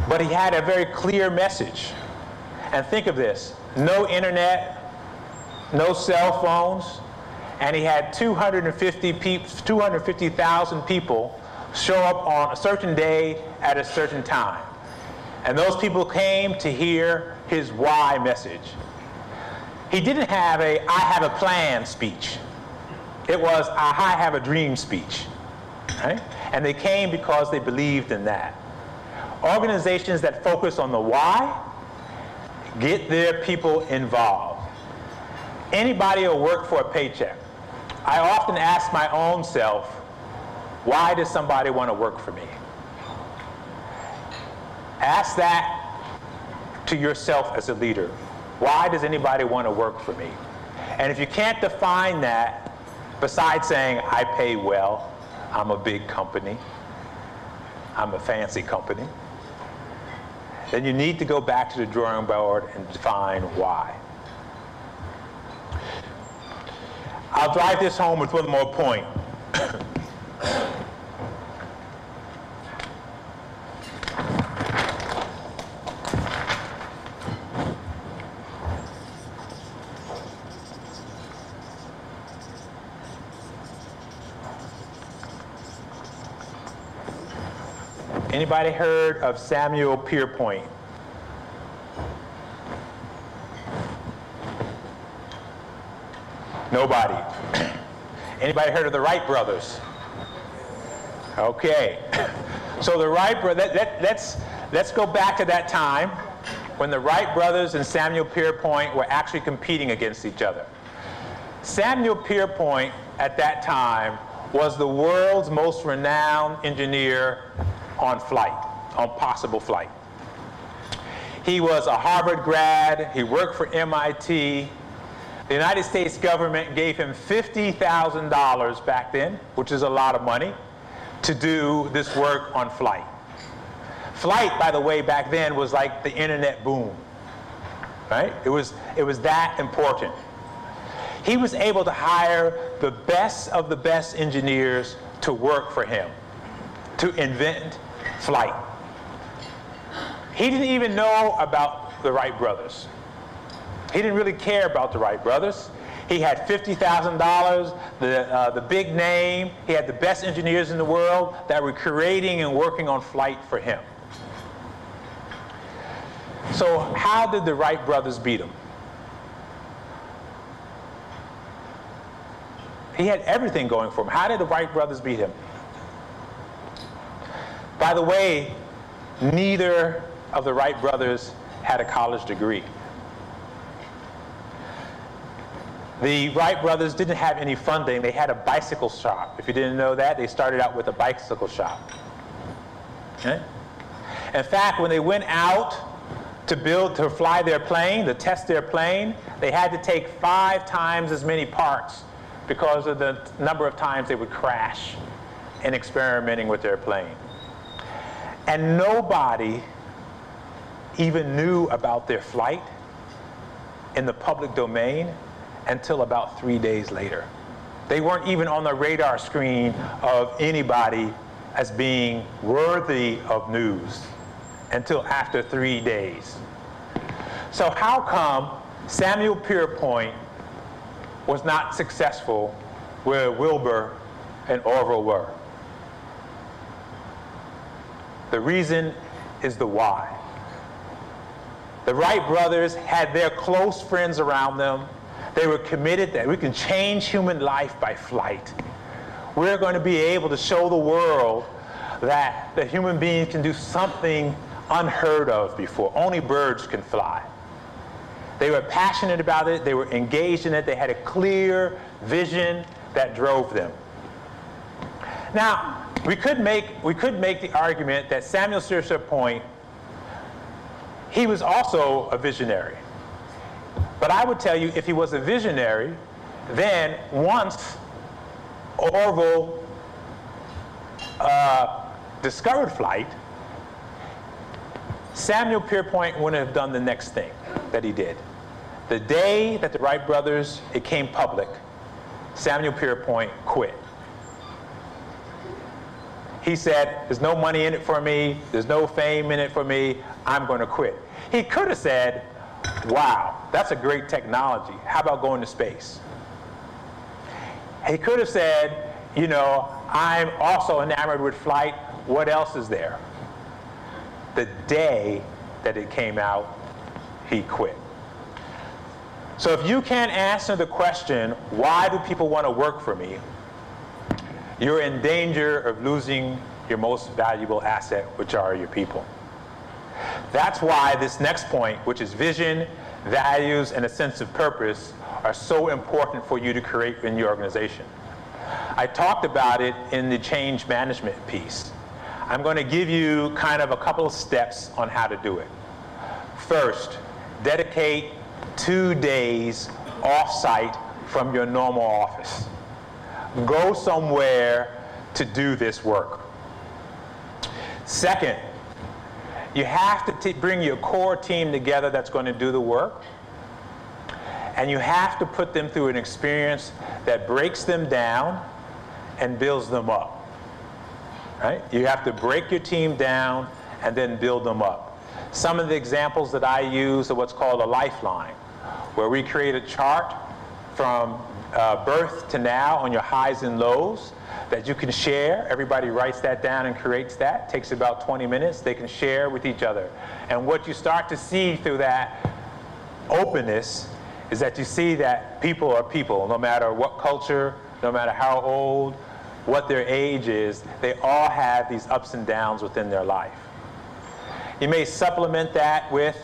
Speaker 1: But he had a very clear message. And think of this, no internet, no cell phones, and he had 250,000 people show up on a certain day at a certain time. And those people came to hear his why message. He didn't have a "I have a plan" speech. It was a "I have a dream" speech. Right? And they came because they believed in that. Organizations that focus on the why get their people involved. Anybody will work for a paycheck. I often ask my own self, why does somebody want to work for me? Ask that to yourself as a leader. Why does anybody want to work for me? And if you can't define that, besides saying, I pay well, I'm a big company, I'm a fancy company, then you need to go back to the drawing board and define why. I'll drive this home with one more point. Anybody heard of Samuel Pierpoint? Nobody. Anybody heard of the Wright brothers? Okay. So the Wright brothers, let's go back to that time when the Wright brothers and Samuel Pierpoint were actually competing against each other. Samuel Pierpoint at that time was the world's most renowned engineer on flight, on possible flight. He was a Harvard grad, he worked for MIT. The United States government gave him $50,000 back then, which is a lot of money, to do this work on flight. Flight, by the way, back then was like the internet boom, right? It was that important. He was able to hire the best of the best engineers to work for him, to invent flight. He didn't even know about the Wright brothers. He didn't really care about the Wright brothers. He had $50,000, the big name. He had the best engineers in the world that were creating and working on flight for him. So how did the Wright brothers beat him? He had everything going for him. How did the Wright brothers beat him? By the way, neither of the Wright brothers had a college degree. The Wright brothers didn't have any funding. They had a bicycle shop. If you didn't know that, they started out with a bicycle shop. Okay? In fact, when they went out to fly their plane, to test their plane, they had to take 5 times as many parts because of the number of times they would crash in experimenting with their plane. And nobody even knew about their flight in the public domain until about 3 days later. They weren't even on the radar screen of anybody as being worthy of news until after 3 days. So how come Samuel Pierpoint was not successful where Wilbur and Orville were? The reason is the why. The Wright brothers had their close friends around them. They were committed that we can change human life by flight. We're going to be able to show the world that the human being can do something unheard of before. Only birds can fly. They were passionate about it. They were engaged in it. They had a clear vision that drove them. Now, we could make the argument that Samuel Pierpoint, he was also a visionary. But I would tell you, if he was a visionary, then once Orville discovered flight, Samuel Pierpoint wouldn't have done the next thing that he did. The day that the Wright brothers, it came public, Samuel Pierpoint quit. He said, there's no money in it for me, there's no fame in it for me, I'm going to quit. He could have said, wow, that's a great technology. How about going to space? He could have said, you know, I'm also enamored with flight. What else is there? The day that it came out, he quit. So if you can't answer the question, why do people want to work for me? You're in danger of losing your most valuable asset, which are your people. That's why this next point, which is vision, values, and a sense of purpose, are so important for you to create in your organization. I talked about it in the change management piece. I'm going to give you kind of a couple of steps on how to do it. First, dedicate 2 days off-site from your normal office. Go somewhere to do this work. Second, you have to bring your core team together that's going to do the work. And you have to put them through an experience that breaks them down and builds them up. Right? You have to break your team down and then build them up. Some of the examples that I use are what's called a lifeline, where we create a chart from birth to now on your highs and lows that you can share. Everybody writes that down and creates that. It takes about 20 minutes. They can share with each other. And what you start to see through that openness is that you see that people are people, no matter what culture, no matter how old, what their age is, they all have these ups and downs within their life. You may supplement that with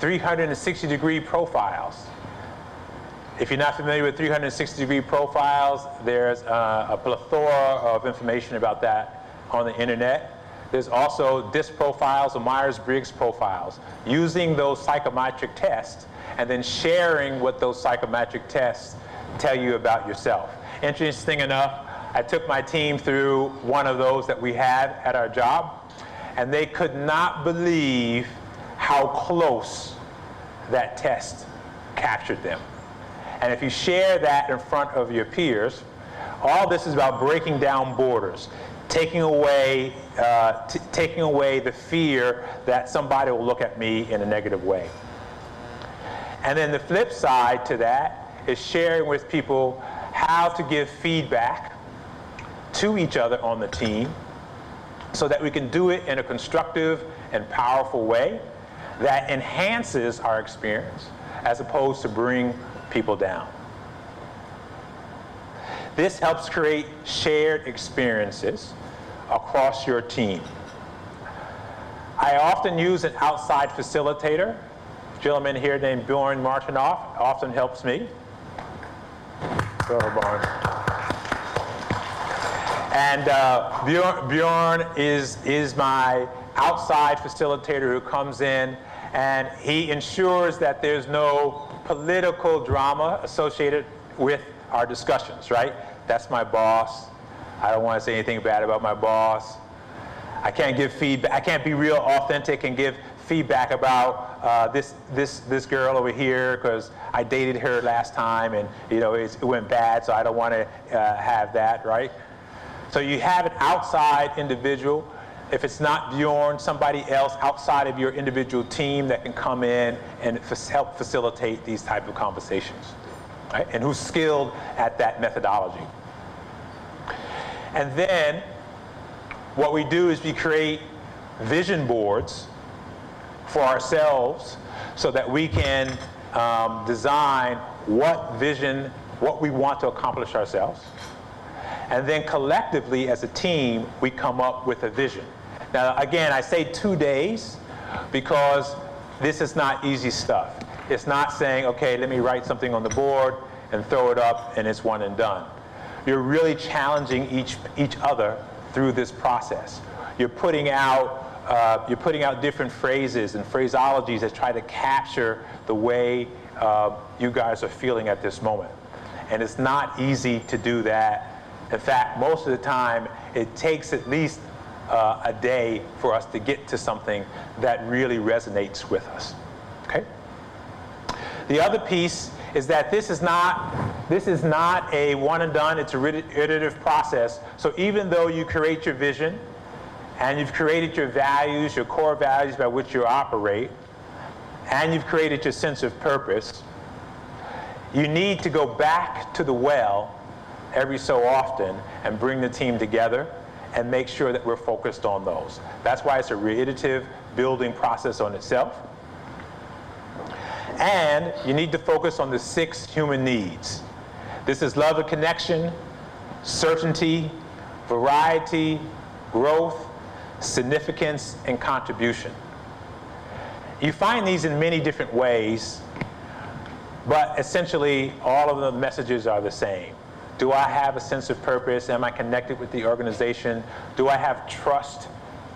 Speaker 1: 360-degree profiles. If you're not familiar with 360-degree profiles, there's a plethora of information about that on the internet. There's also DISC profiles or Myers-Briggs profiles, using those psychometric tests and then sharing what those psychometric tests tell you about yourself. Interesting enough, I took my team through one of those that we had at our job, and they could not believe how close that test captured them. And if you share that in front of your peers, all this is about breaking down borders, taking away the fear that somebody will look at me in a negative way. And then the flip side to that is sharing with people how to give feedback to each other on the team so that we can do it in a constructive and powerful way that enhances our experience as opposed to bring people down. This helps create shared experiences across your team. I often use an outside facilitator. A gentleman here named Bjorn Martinoff often helps me. Go, Bjorn. And Bjorn is my outside facilitator who comes in, and he ensures that there's no political drama associated with our discussions, right? That's my boss. I don't want to say anything bad about my boss. I can't give feedback. I can't be real authentic and give feedback about this girl over here because I dated her last time and it went bad, so I don't want to have that, right? So you have an outside individual. If it's not Bjorn, somebody else outside of your individual team that can come in and help facilitate these type of conversations, right? And who's skilled at that methodology. And then what we do is we create vision boards for ourselves so that we can design what we want to accomplish ourselves. And then collectively as a team, we come up with a vision. Now, again, I say 2 days because this is not easy stuff. It's not saying, okay, let me write something on the board and throw it up and it's one and done. You're really challenging each other through this process. You're putting out different phrases and phraseologies that try to capture the way you guys are feeling at this moment. And it's not easy to do that. In fact, most of the time, it takes at least a day for us to get to something that really resonates with us. Okay? The other piece is that this is not a one and done, it's an iterative process. So even though you create your vision and you've created your values, your core values by which you operate, and you've created your sense of purpose, you need to go back to the well every so often and bring the team together and make sure that we're focused on those. That's why it's a reiterative building process on itself. And you need to focus on the 6 human needs. This is love and connection, certainty, variety, growth, significance, and contribution. You find these in many different ways, but essentially all of the messages are the same. Do I have a sense of purpose? Am I connected with the organization? Do I have trust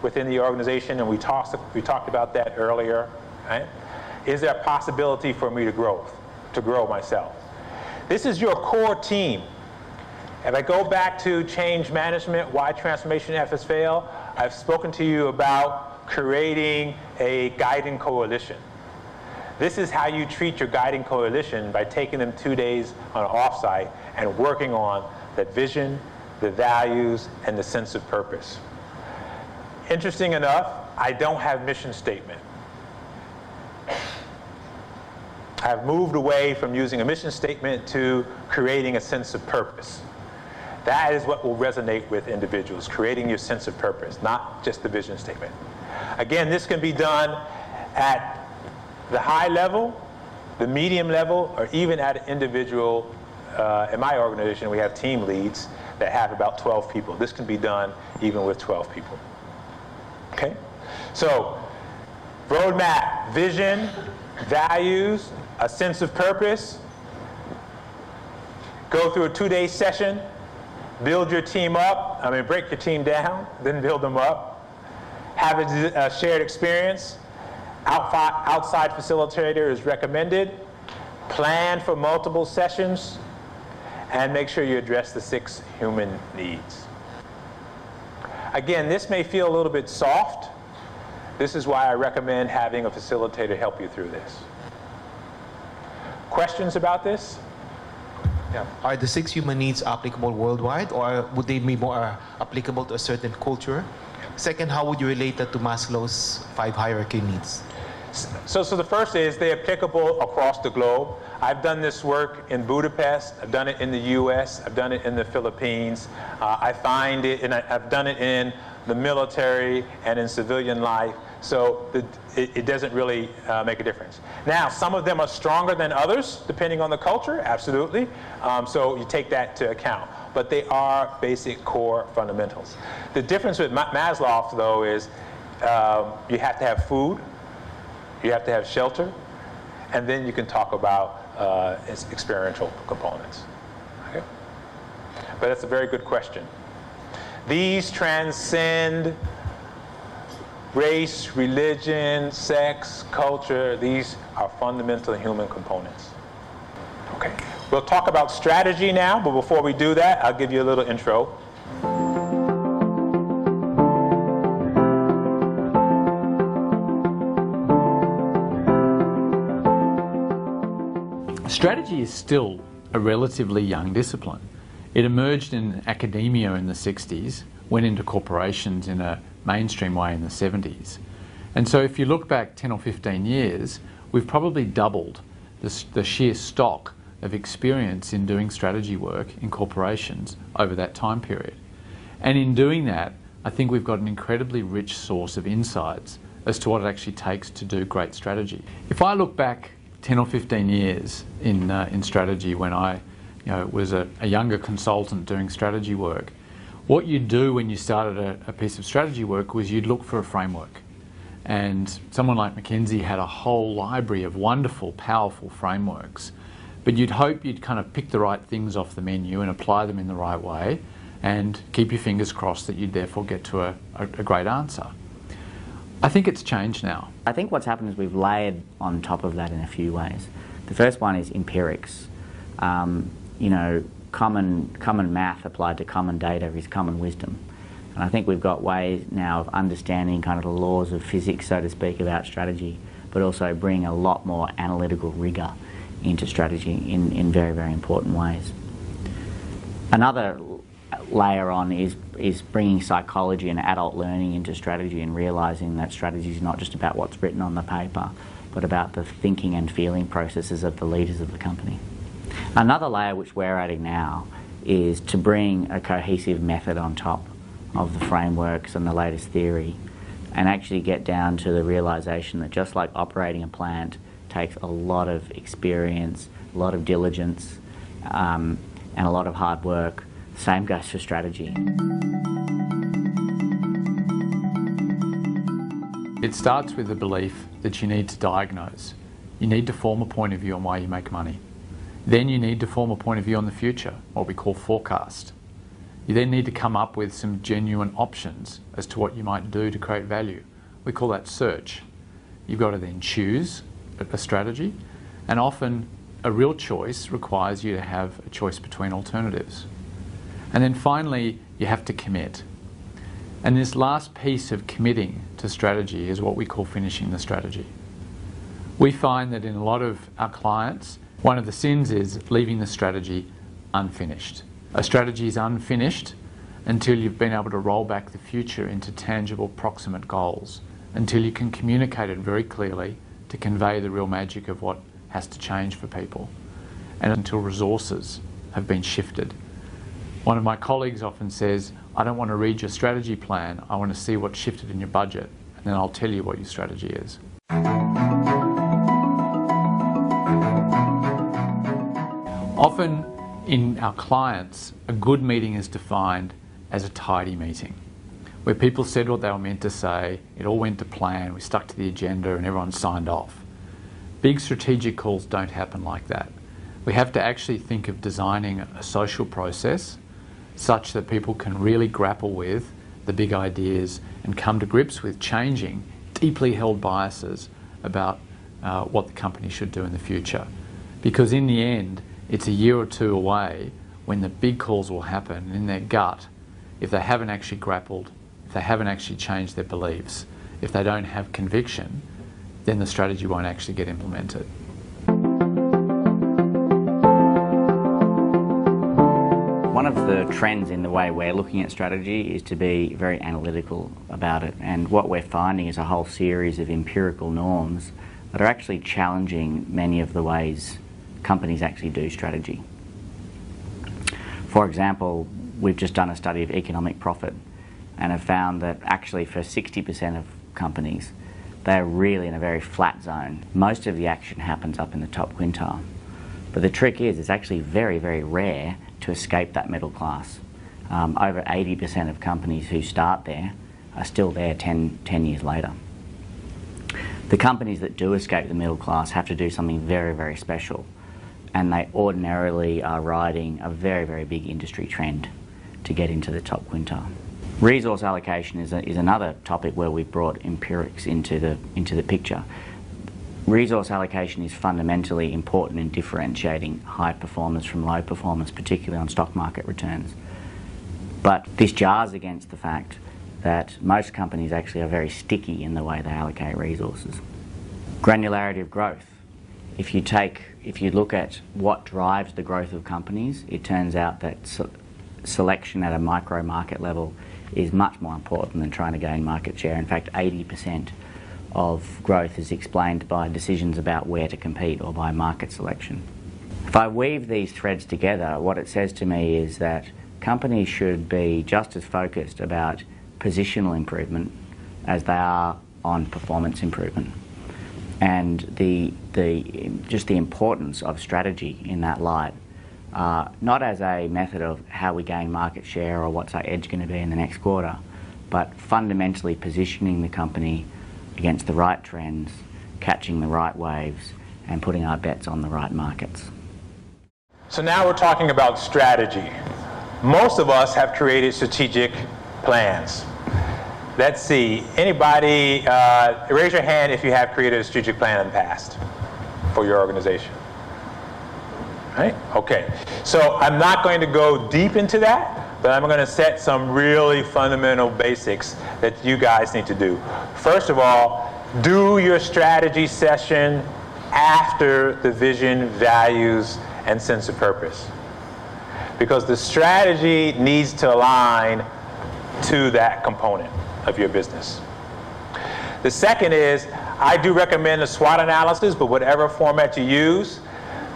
Speaker 1: within the organization? And we talked about that earlier, right? Is there a possibility for me to grow myself? This is your core team. If I go back to change management, why transformation efforts fail, I've spoken to you about creating a guiding coalition. This is how you treat your guiding coalition, by taking them 2 days on an offsite and working on the vision, the values, and the sense of purpose. Interesting enough, I don't have mission statement. I've moved away from using a mission statement to creating a sense of purpose. That is what will resonate with individuals, creating your sense of purpose, not just the vision statement. Again, this can be done at the high level, the medium level, or even at an individual. In my organization, we have team leads that have about 12 people. This can be done even with 12 people. Okay? So, roadmap, vision, values, a sense of purpose. Go through a 2-day session. Build your team up. Break your team down, then build them up. Have a shared experience. Outside facilitator is recommended. Plan for multiple sessions. And make sure you address the 6 human needs. Again, this may feel a little bit soft. This is why I recommend having a facilitator help you through this. Questions about this?
Speaker 18: Yeah. Are the 6 human needs applicable worldwide, or would they be more applicable to a certain culture? Second, how would you relate that to Maslow's 5 hierarchy needs?
Speaker 1: So the first is they're applicable across the globe. I've done this work in Budapest. I've done it in the US. I've done it in the Philippines. I find it, and I've done it in the military and in civilian life. So it doesn't really make a difference. Now, some of them are stronger than others, depending on the culture, absolutely. So you take that into account. But they are basic core fundamentals. The difference with Maslow, though, is you have to have food, you have to have shelter, and then you can talk about its experiential components. Okay? But that's a very good question. These transcend race, religion, sex, culture. These are fundamental human components. Okay. We'll talk about strategy now, but before we do that, I'll give you a little intro.
Speaker 19: Strategy is still a relatively young discipline. It emerged in academia in the 60s, went into corporations in a mainstream way in the 70s. And so if you look back 10 or 15 years, we've probably doubled the sheer stock of experience in doing strategy work in corporations over that time period. And in doing that, I think we've got an incredibly rich source of insights as to what it actually takes to do great strategy. If I look back 10 or 15 years in strategy, when I was a younger consultant doing strategy work, what you'd do when you started a piece of strategy work was you'd look for a framework. And someone like McKinsey had a whole library of wonderful, powerful frameworks. But you'd hope you'd kind of pick the right things off the menu and apply them in the right way, and keep your fingers crossed that you'd therefore get to a great answer. I think it's changed now.
Speaker 20: I think what's happened is we've layered on top of that in a few ways. The first one is empirics. Common math applied to common data is common wisdom. And I think we've got ways now of understanding kind of the laws of physics, so to speak, about strategy, but also bring a lot more analytical rigor into strategy in very, very important ways. Another layer on is bringing psychology and adult learning into strategy, and realizing that strategy is not just about what's written on the paper, but about the thinking and feeling processes of the leaders of the company. Another layer which we're adding now is to bring a cohesive method on top of the frameworks and the latest theory, and actually get down to the realization that just like operating a plant takes a lot of experience, a lot of diligence, and a lot of hard work, same goes for strategy.
Speaker 19: It starts with the belief that you need to diagnose. You need to form a point of view on why you make money. Then you need to form a point of view on the future, what we call forecast. You then need to come up with some genuine options as to what you might do to create value. We call that search. You've got to then choose a strategy, and often a real choice requires you to have a choice between alternatives. And then finally, you have to commit. And this last piece of committing to strategy is what we call finishing the strategy. We find that in a lot of our clients, one of the sins is leaving the strategy unfinished. A strategy is unfinished until you've been able to roll back the future into tangible proximate goals, until you can communicate it very clearly to convey the real magic of what has to change for people, and until resources have been shifted. One of my colleagues often says, I don't want to read your strategy plan, I want to see what's shifted in your budget, and then I'll tell you what your strategy is. Often in our clients, a good meeting is defined as a tidy meeting, where people said what they were meant to say, it all went to plan, we stuck to the agenda and everyone signed off. Big strategic calls don't happen like that. We have to actually think of designing a social process such that people can really grapple with the big ideas and come to grips with changing deeply held biases about what the company should do in the future. Because in the end, it's a year or two away when the big calls will happen, and in their gut, if they haven't actually grappled, if they haven't actually changed their beliefs, if they don't have conviction, then the strategy won't actually get implemented.
Speaker 20: One of the trends in the way we're looking at strategy is to be very analytical about it, and what we're finding is a whole series of empirical norms that are actually challenging many of the ways companies actually do strategy. For example, we've just done a study of economic profit and have found that actually for 60% of companies, they're really in a very flat zone. Most of the action happens up in the top quintile. But the trick is, it's actually very, very rare to escape that middle class. Over 80% of companies who start there are still there 10 years later. The companies that do escape the middle class have to do something very, very special, and they ordinarily are riding a very, very big industry trend to get into the top quintile. Resource allocation is another topic where we've brought empirics into the picture. Resource allocation is fundamentally important in differentiating high performers from low performers, particularly on stock market returns. But this jars against the fact that most companies actually are very sticky in the way they allocate resources. Granularity of growth. If you look at what drives the growth of companies, it turns out that selection at a micro market level is much more important than trying to gain market share. In fact, 80% of growth is explained by decisions about where to compete or by market selection. If I weave these threads together, what it says to me is that companies should be just as focused about positional improvement as they are on performance improvement. And just the importance of strategy in that light, not as a method of how we gain market share or what's our edge going to be in the next quarter, but fundamentally positioning the company against the right trends, catching the right waves, and putting our bets on the right markets.
Speaker 1: So now we're talking about strategy. Most of us have created strategic plans. Let's see, anybody, raise your hand if you have created a strategic plan in the past for your organization. Right? Okay, so I'm not going to go deep into that, but I'm going to set some really fundamental basics that you guys need to do. First of all, do your strategy session after the vision, values, and sense of purpose. Because the strategy needs to align to that component of your business. The second is, I do recommend a SWOT analysis, but whatever format you use,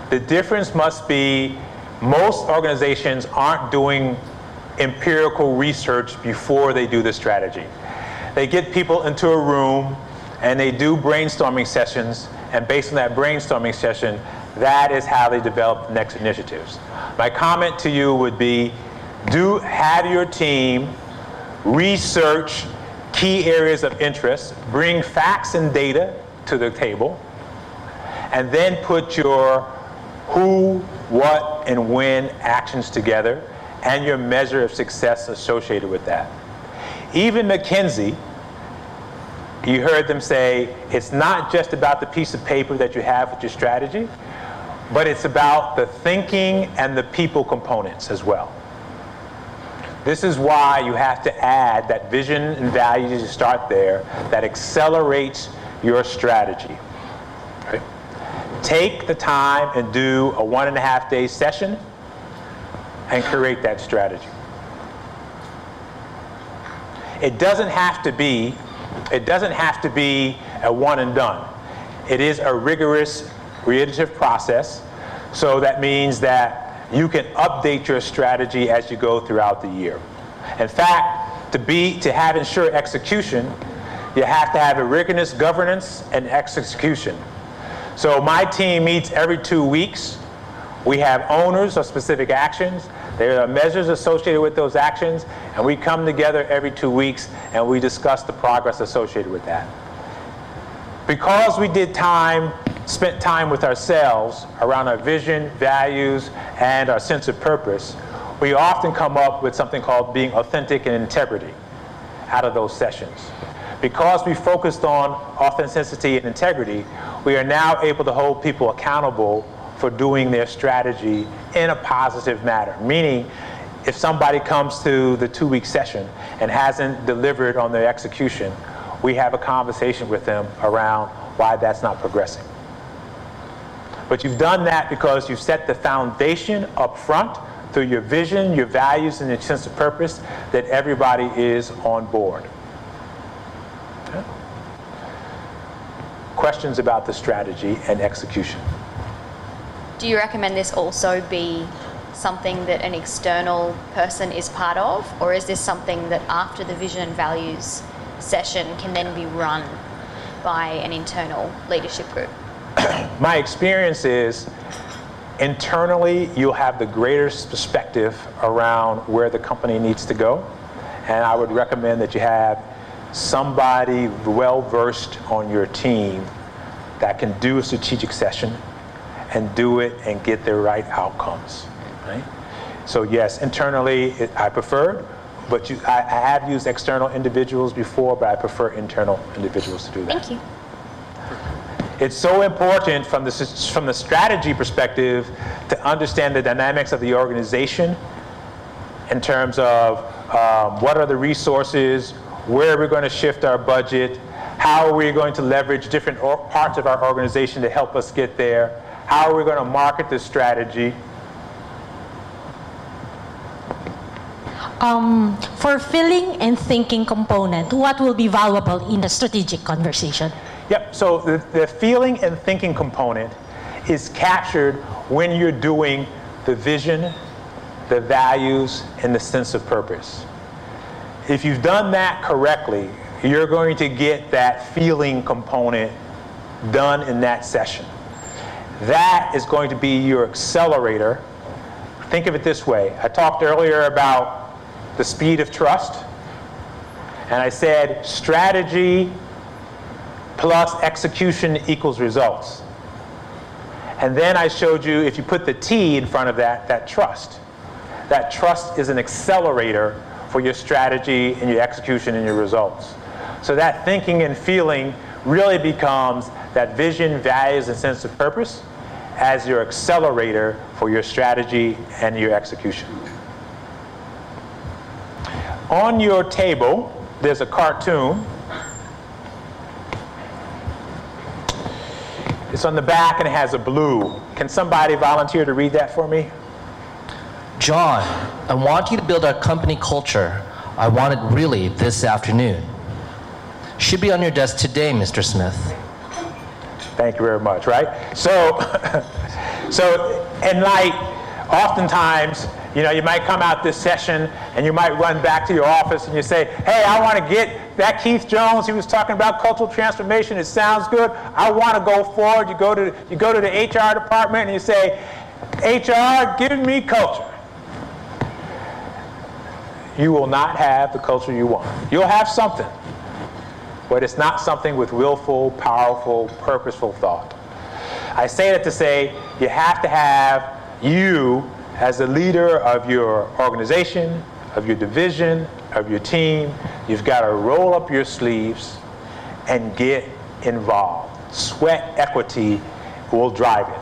Speaker 1: the difference must be most organizations aren't doing empirical research before they do the strategy. They get people into a room and they do brainstorming sessions, and based on that brainstorming session, that is how they develop the next initiatives. My comment to you would be, have your team research key areas of interest, bring facts and data to the table, and then put your who, what, and when actions together, and your measure of success associated with that. Even McKinsey, you heard them say, it's not just about the piece of paper that you have with your strategy, but it's about the thinking and the people components as well. This is why you have to add that vision and values to start there that accelerates your strategy. Okay? Take the time and do a 1.5-day session and create that strategy. It doesn't have to be a one and done. It is a rigorous, reiterative process. So that means that you can update your strategy as you go throughout the year. In fact, to have ensure execution, you have to have a rigorous governance and execution. So my team meets every 2 weeks. We have owners of specific actions. There are measures associated with those actions, and we come together every 2 weeks and we discuss the progress associated with that. Because we spent time with ourselves around our vision, values, and our sense of purpose, we often come up with something called being authentic and integrity out of those sessions. Because we focused on authenticity and integrity, we are now able to hold people accountable for doing their strategy in a positive manner. Meaning, if somebody comes to the 2-week session and hasn't delivered on their execution, we have a conversation with them around why that's not progressing. But you've done that because you've set the foundation up front through your vision, your values, and your sense of purpose that everybody is on board. Okay. Questions about the strategy and execution?
Speaker 7: Do you recommend this also be something that an external person is part of, or is this something that after the vision and values session can then be run by an internal leadership group?
Speaker 1: My experience is internally you'll have the greatest perspective around where the company needs to go, and I would recommend that you have somebody well-versed on your team that can do a strategic session and do it and get the right outcomes. Right? So yes, internally I prefer, but I have used external individuals before, but I prefer internal individuals to do that.
Speaker 7: Thank you.
Speaker 1: It's so important from the strategy perspective to understand the dynamics of the organization in terms of what are the resources, where are we going to shift our budget, how are we going to leverage different parts of our organization to help us get there, how are we going to market this strategy.
Speaker 21: For feeling and thinking component, what will be valuable in the strategic conversation?
Speaker 1: Yep, so the feeling and thinking component is captured when you're doing the vision, the values, and the sense of purpose. If you've done that correctly, you're going to get that feeling component done in that session. That is going to be your accelerator. Think of it this way. I talked earlier about the speed of trust, and I said strategy plus execution equals results. And then I showed you, if you put the T in front of that trust. That trust is an accelerator for your strategy and your execution and your results. So that thinking and feeling really becomes that vision, values, and sense of purpose as your accelerator for your strategy and your execution. On your table, there's a cartoon. It's on the back and it has a blue. Can somebody volunteer to read that for me?
Speaker 22: John, I want you to build our company culture. I want it really this afternoon. Should be on your desk today, Mr. Smith.
Speaker 1: Thank you very much, right? So, so in light, oftentimes, you know, you might come out this session and you might run back to your office and you say, hey, I want to get that Keith Jones, he was talking about cultural transformation, it sounds good, I want to go forward. You go to the HR department and you say, HR, give me culture. You will not have the culture you want. You'll have something, but it's not something with willful, powerful, purposeful thought. I say that to say you have to have you as a leader of your organization, of your division, of your team. You've got to roll up your sleeves and get involved. Sweat equity will drive it.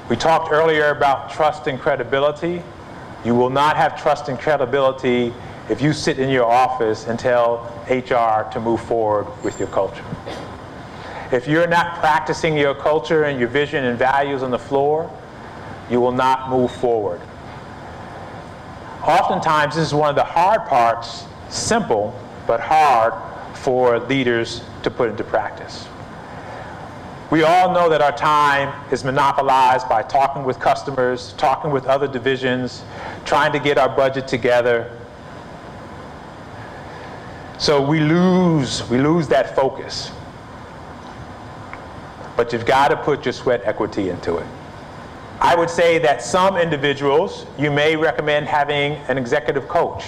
Speaker 1: We talked earlier about trust and credibility. You will not have trust and credibility if you sit in your office and tell HR to move forward with your culture. If you're not practicing your culture and your vision and values on the floor, you will not move forward. Oftentimes, this is one of the hard parts, simple, but hard for leaders to put into practice. We all know that our time is monopolized by talking with customers, talking with other divisions, trying to get our budget together. So we lose that focus. But you've got to put your sweat equity into it. I would say that some individuals, you may recommend having an executive coach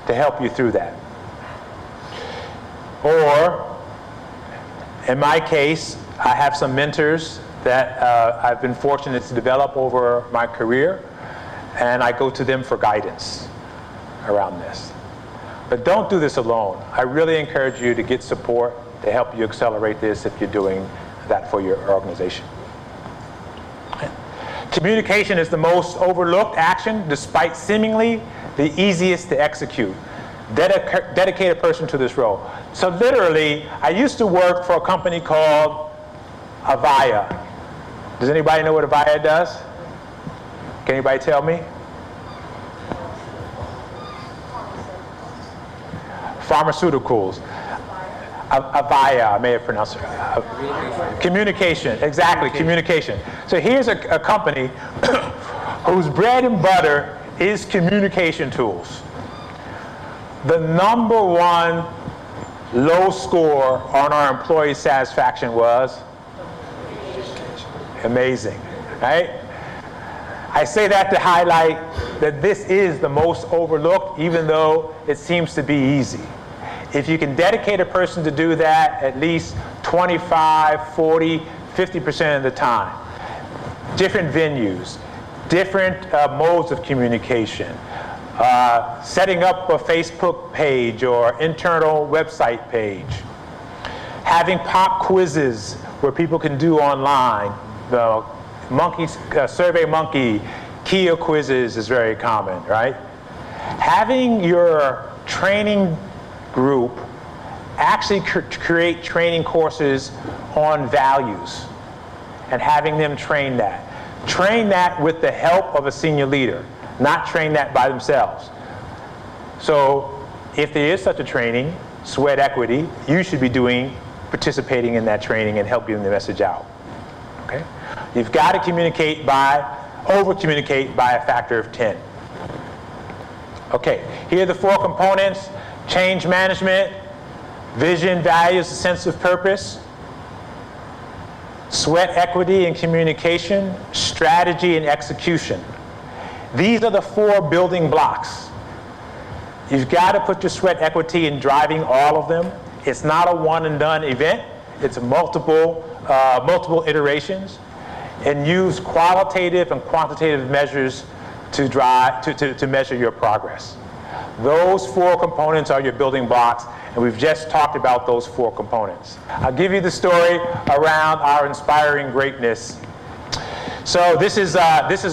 Speaker 1: to help you through that. Or, in my case, I have some mentors that I've been fortunate to develop over my career, and I go to them for guidance around this. But don't do this alone. I really encourage you to get support to help you accelerate this if you're doing that for your organization. Communication is the most overlooked action, despite seemingly the easiest to execute. Dedicate a person to this role. So literally, I used to work for a company called Avaya. Does anybody know what Avaya does? Can anybody tell me? Pharmaceuticals. Avaya, I may have pronounced it. Communication, exactly, communication. So here's a company whose bread and butter is communication tools. The #1 low score on our employee satisfaction was amazing, right? I say that to highlight that this is the most overlooked, even though it seems to be easy. If you can dedicate a person to do that at least 25, 40, 50% of the time, different venues, different modes of communication, setting up a Facebook page or internal website page, having pop quizzes where people can do online, the Survey Monkey, Kia quizzes is very common, right? Having your training group actually create training courses on values and having them train that. Train that with the help of a senior leader, not train that by themselves. So if there is such a training, sweat equity, you should be participating in that training and help getting the message out. Okay? You've got to over-communicate by a factor of 10. Okay, here are the 4 components. Change management, vision, values, a sense of purpose, sweat equity and communication, strategy and execution. These are the 4 building blocks. You've got to put your sweat equity in driving all of them. It's not a one and done event. It's multiple iterations, and use qualitative and quantitative measures to measure your progress. Those 4 components are your building blocks, and we've just talked about those 4 components. I'll give you the story around our inspiring greatness. So this is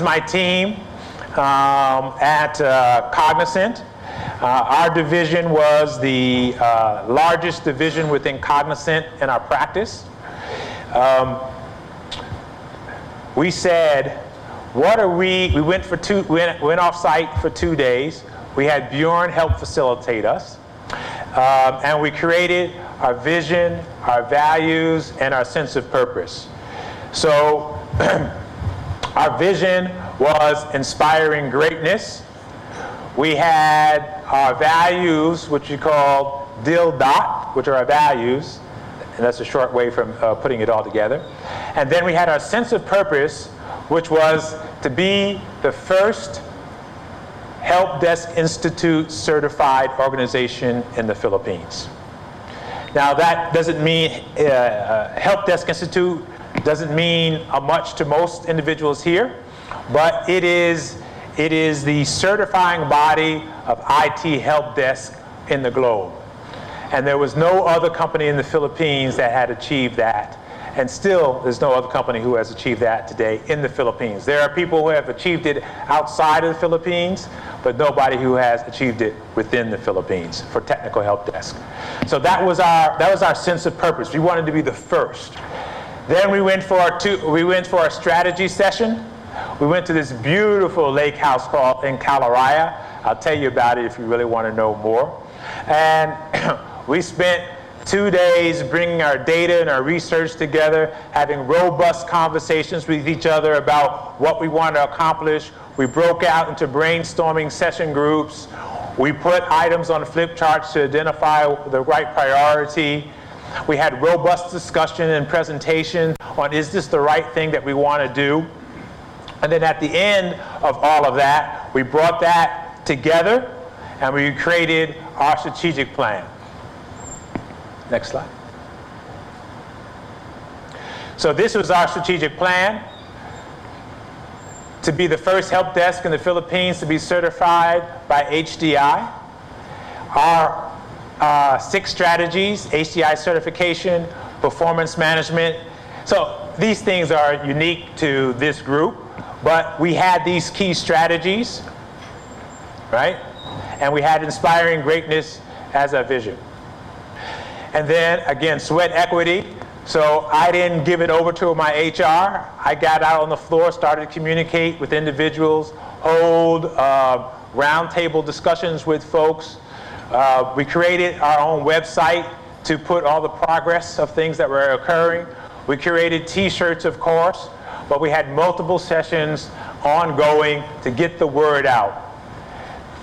Speaker 1: my team at Cognizant. Our division was the largest division within Cognizant in our practice. We said, we went off site for 2 days. We had Bjorn help facilitate us. And we created our vision, our values, and our sense of purpose. So our vision was inspiring greatness. We had our values, which we called DIL DOT, which are our values. And that's a short way from putting it all together. And then we had our sense of purpose, which was to be the first Help Desk Institute certified organization in the Philippines. Now that doesn't mean, Help Desk Institute doesn't mean much to most individuals here, but it is the certifying body of IT help desk in the globe. And there was no other company in the Philippines that had achieved that. And still, there's no other company who has achieved that today in the Philippines. There are people who have achieved it outside of the Philippines, but nobody who has achieved it within the Philippines for technical help desk. So that was our sense of purpose. We wanted to be the first. Then we went for our strategy session. We went to this beautiful lake house called in Calaraya. I'll tell you about it if you really want to know more. And we spent 2 days bringing our data and our research together, having robust conversations with each other about what we want to accomplish. We broke out into brainstorming session groups. We put items on flip charts to identify the right priority. We had robust discussion and presentation on, is this the right thing that we want to do? And then at the end of all of that, we brought that together and we created our strategic plan. Next slide. So this was our strategic plan: to be the first help desk in the Philippines to be certified by HDI. Our 6 strategies: HDI certification, performance management. So these things are unique to this group, but we had these key strategies, right? And we had inspiring greatness as our vision. And then again, sweat equity. So I didn't give it over to my HR. I got out on the floor, started to communicate with individuals, hold roundtable discussions with folks. We created our own website to put all the progress of things that were occurring. We created t-shirts, of course, but we had multiple sessions ongoing to get the word out.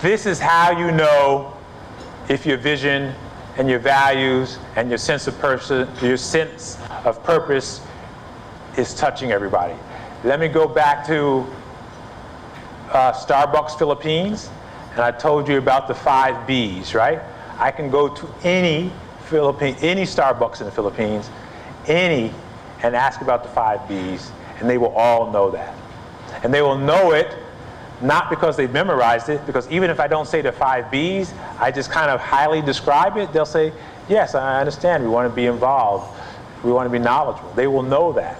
Speaker 1: This is how you know if your vision and your values and your sense of purpose is touching everybody. Let me go back to Starbucks Philippines, and I told you about the 5 B's, right? I can go to any Starbucks in the Philippines, and ask about the 5 B's, and they will all know that. And they will know it not because they've memorized it, because even if I don't say the 5 B's, I just kind of highly describe it, they'll say, yes, I understand, we want to be involved, we want to be knowledgeable. They will know that.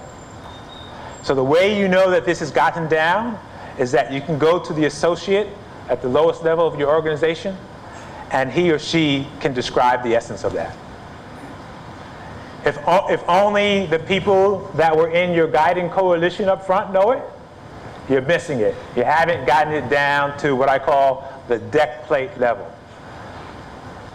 Speaker 1: So the way you know that this has gotten down is that you can go to the associate at the lowest level of your organization, and he or she can describe the essence of that. If only the people that were in your guiding coalition up front know it, you're missing it. You haven't gotten it down to what I call the deck plate level.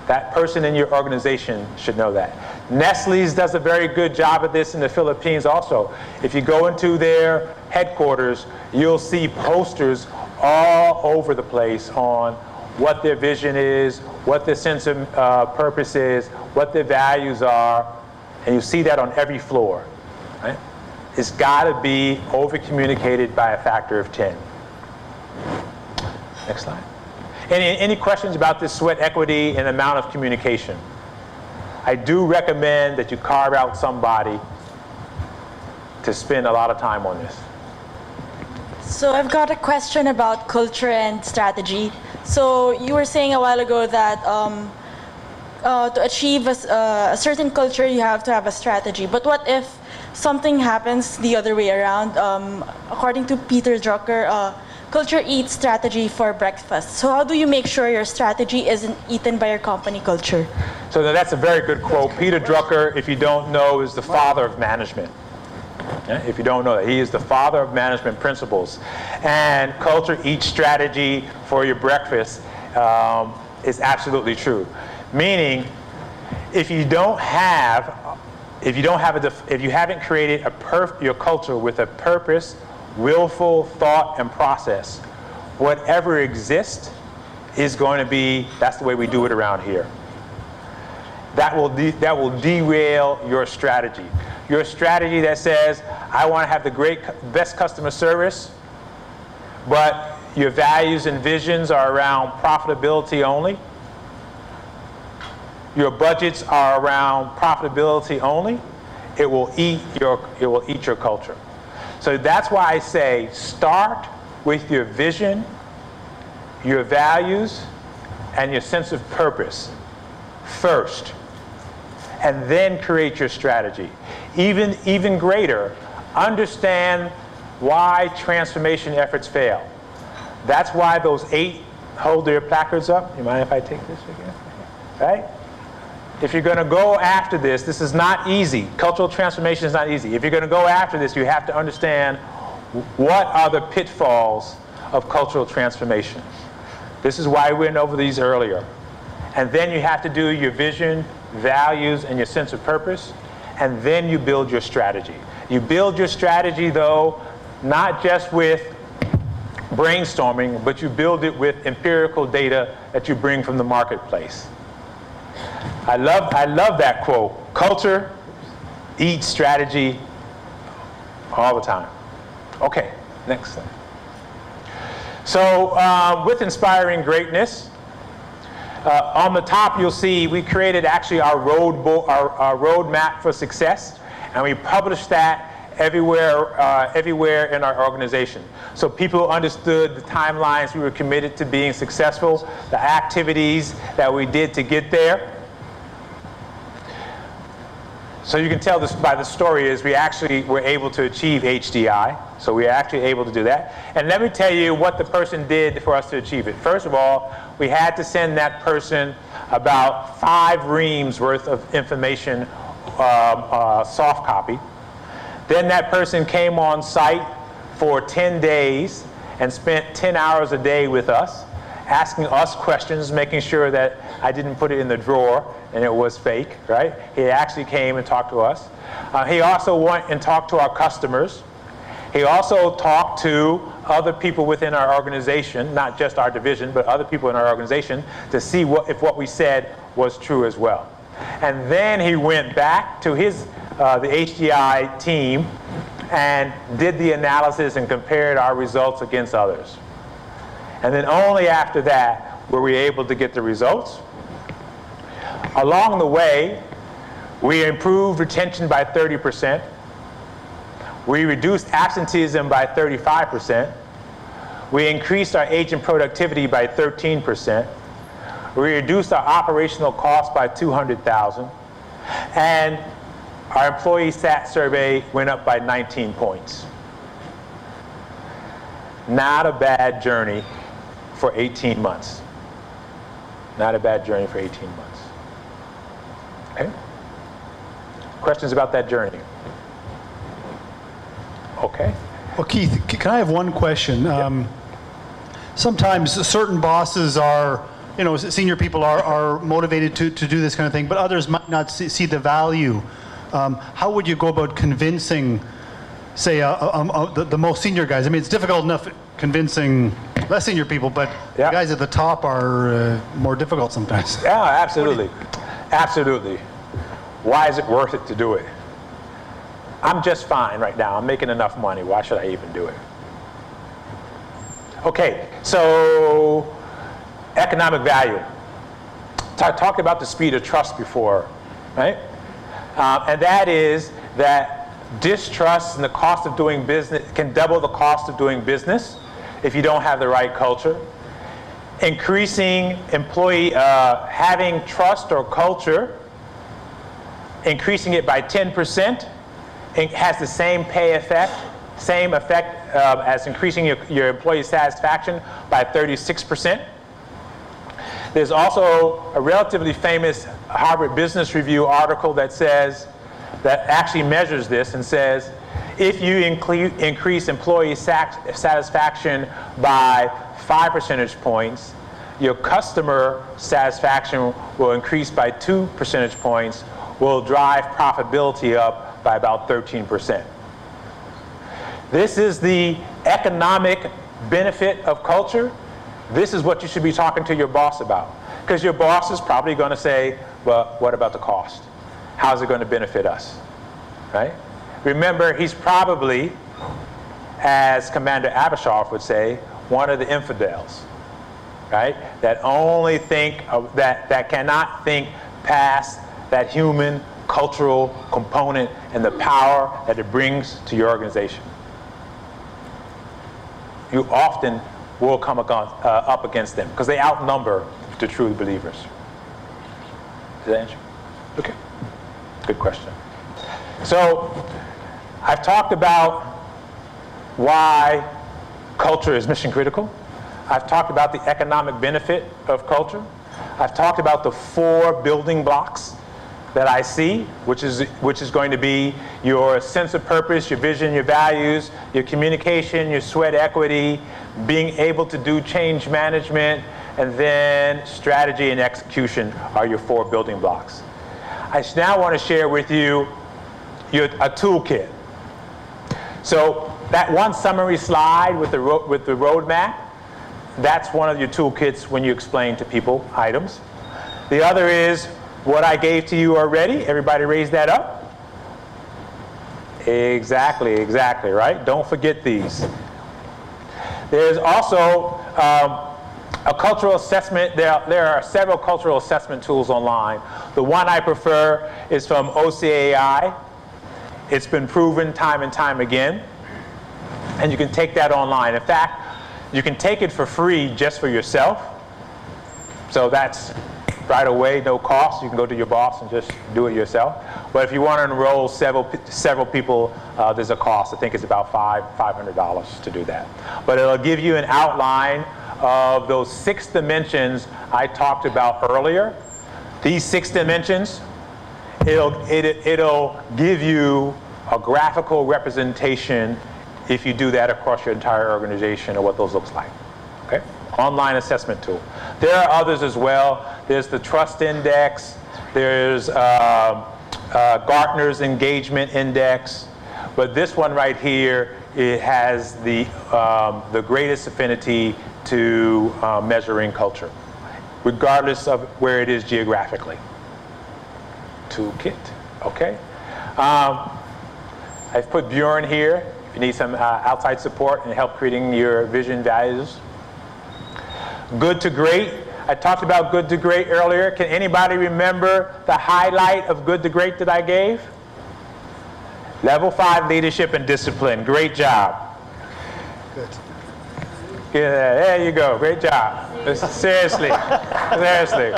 Speaker 1: That person in your organization should know that. Nestle's does a very good job of this in the Philippines also. If you go into their headquarters, you'll see posters all over the place on what their vision is, what their sense of purpose is, what their values are, and you see that on every floor, right? It's got to be over-communicated by a factor of 10. Next slide. Any questions about this sweat equity and amount of communication? I do recommend that you carve out somebody to spend a lot of time on this.
Speaker 2: So I've got a question about culture and strategy. So you were saying a while ago that to achieve a certain culture, you have to have a strategy. But what if something happens the other way around? According to Peter Drucker, culture eats strategy for breakfast. So how do you make sure your strategy isn't eaten by your company culture?
Speaker 1: So that's a very good quote. Peter Drucker, if you don't know, is the father of management. If you don't know that, he is the father of management principles. And culture eats strategy for your breakfast is absolutely true. Meaning, if you haven't created your culture with a purpose, willful thought and process, whatever exists is going to be, that's the way we do it around here. That will derail your strategy. Your strategy that says, I want to have the best customer service, but your values and visions are around profitability only. Your budgets are around profitability only. It will eat your culture. So that's why I say start with your vision, your values, and your sense of purpose first, and then create your strategy. Even greater, understand why transformation efforts fail. That's why those 8 hold their placards up. You mind if I take this again? Right? If you're going to go after this, this is not easy. Cultural transformation is not easy. If you're going to go after this, you have to understand what are the pitfalls of cultural transformation. This is why we went over these earlier. And then you have to do your vision, values, and your sense of purpose, and then you build your strategy. You build your strategy, though, not just with brainstorming, but you build it with empirical data that you bring from the marketplace. I love that quote. Culture eats strategy all the time. Okay, next thing. So with Inspiring Greatness, on the top you'll see we created actually our roadmap for success, and we published that everywhere in our organization. So people understood the timelines we were committed to being successful, the activities that we did to get there. So you can tell this by the story is we actually were able to achieve HDI. So we were actually able to do that. And let me tell you what the person did for us to achieve it. First of all, we had to send that person about 5 reams worth of information, soft copy. Then that person came on site for 10 days and spent 10 hours a day with us, asking us questions, making sure that I didn't put it in the drawer and it was fake, right? He actually came and talked to us. He also went and talked to our customers. He also talked to other people within our organization, not just our division, but other people in our organization, to see if what we said was true as well. And then he went back to the HDI team and did the analysis and compared our results against others. And then only after that were we able to get the results. Along the way, we improved retention by 30%. We reduced absenteeism by 35%. We increased our agent productivity by 13%. We reduced our operational costs by $200,000. And our employee sat survey went up by 19 points. Not a bad journey for 18 months. Not a bad journey for 18 months. Okay? Questions about that journey? Okay.
Speaker 3: Well, Keith, can I have one question? Sometimes certain bosses are, senior people are motivated to do this kind of thing, but others might not see the value. How would you go about convincing, say, the most senior guys? I mean, it's difficult enough convincing less senior people, but the guys at the top are more difficult sometimes.
Speaker 1: Yeah, absolutely. Absolutely. Why is it worth it to do it? I'm just fine right now. I'm making enough money. Why should I even do it? Okay, so economic value. Talked about the speed of trust before, right? And that is that distrust and the cost of doing business can double the cost of doing business if you don't have the right culture. Increasing employee, having trust or culture, increasing it by 10%, it has the same effect as increasing your employee satisfaction by 36%. There's also a relatively famous Harvard Business Review article that actually measures this and says, if you increase employee satisfaction by 5 percentage points, your customer satisfaction will increase by 2 percentage points, will drive profitability up by about 13%. This is the economic benefit of culture. This is what you should be talking to your boss about. Because your boss is probably going to say, well, what about the cost? How's it going to benefit us? Right? Remember, he's probably, as Commander Abishoff would say, one of the infidels, right? That only think, that cannot think past that human cultural component and the power that it brings to your organization. You often will come up against them because they outnumber the true believers. Does that answer? Okay. Good question. So I've talked about why culture is mission critical. I've talked about the economic benefit of culture. I've talked about the 4 building blocks that I see, which is going to be your sense of purpose, your vision, your values, your communication, your sweat equity, being able to do change management, and then strategy and execution are your 4 building blocks. I now want to share with you a toolkit. So that one summary slide with the roadmap, that's one of your toolkits when you explain to people items. The other is what I gave to you already. Everybody raise that up. Exactly, right? Don't forget these. There's also a cultural assessment. There are several cultural assessment tools online. The one I prefer is from OCAI. It's been proven time and time again. And you can take that online. In fact, you can take it for free just for yourself. So that's right away, no cost. You can go to your boss and just do it yourself. But if you want to enroll several people, there's a cost. I think it's about $500 to do that. But it'll give you an outline of those 6 dimensions I talked about earlier. These 6 dimensions, it'll give you a graphical representation if you do that across your entire organization of what those looks like. Okay? Online assessment tool. There are others as well. There's the Trust Index. There's Gartner's Engagement Index. But this one right here, it has the greatest affinity to measuring culture, regardless of where it is geographically. Toolkit, okay? I've put Bjorn here if you need some outside support and help creating your vision values. Good to great. I talked about good to great earlier. Can anybody remember the highlight of good to great that I gave? Level 5 leadership and discipline. Great job.
Speaker 3: Good.
Speaker 1: Yeah, there you go. Great job. Seriously. Seriously.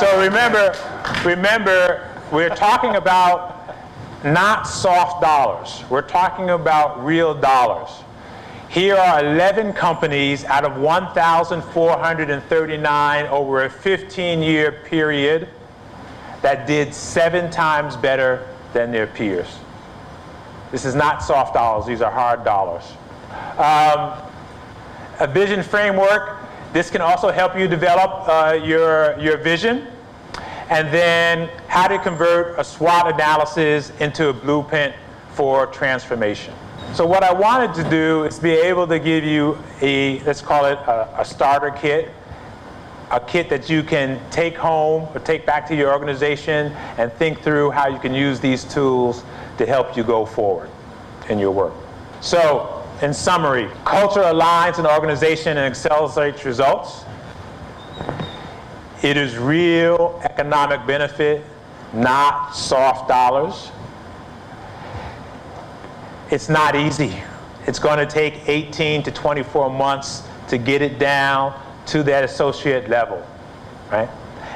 Speaker 1: So remember, we're talking about not soft dollars. We're talking about real dollars. Here are 11 companies out of 1,439 over a 15-year period that did 7 times better than their peers. This is not soft dollars. These are hard dollars. A vision framework. This can also help you develop your vision. And then how to convert a SWOT analysis into a blueprint for transformation. So what I wanted to do is be able to give you let's call it a starter kit, a kit that you can take home or take back to your organization and think through how you can use these tools to help you go forward in your work. So, in summary, culture aligns an organization and accelerates results. It is real economic benefit, not soft dollars. It's not easy. It's going to take 18 to 24 months to get it down to that associate level, right?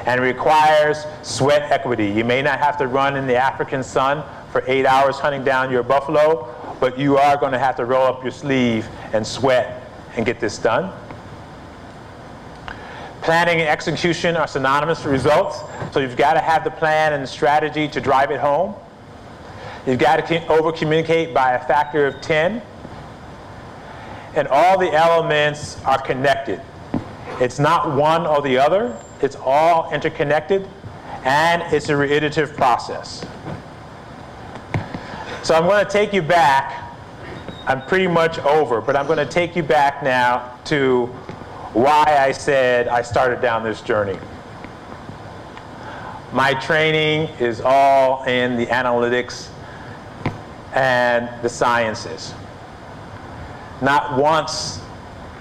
Speaker 1: And it requires sweat equity. You may not have to run in the African sun for 8 hours hunting down your buffalo, but you are going to have to roll up your sleeve and sweat and get this done. Planning and execution are synonymous with results, so you've got to have the plan and the strategy to drive it home. You've got to over-communicate by a factor of 10. And all the elements are connected. It's not one or the other. It's all interconnected, and it's a reiterative process. So I'm going to take you back. I'm pretty much over, but I'm going to take you back now to why I said I started down this journey. My training is all in the analytics and the sciences. Not once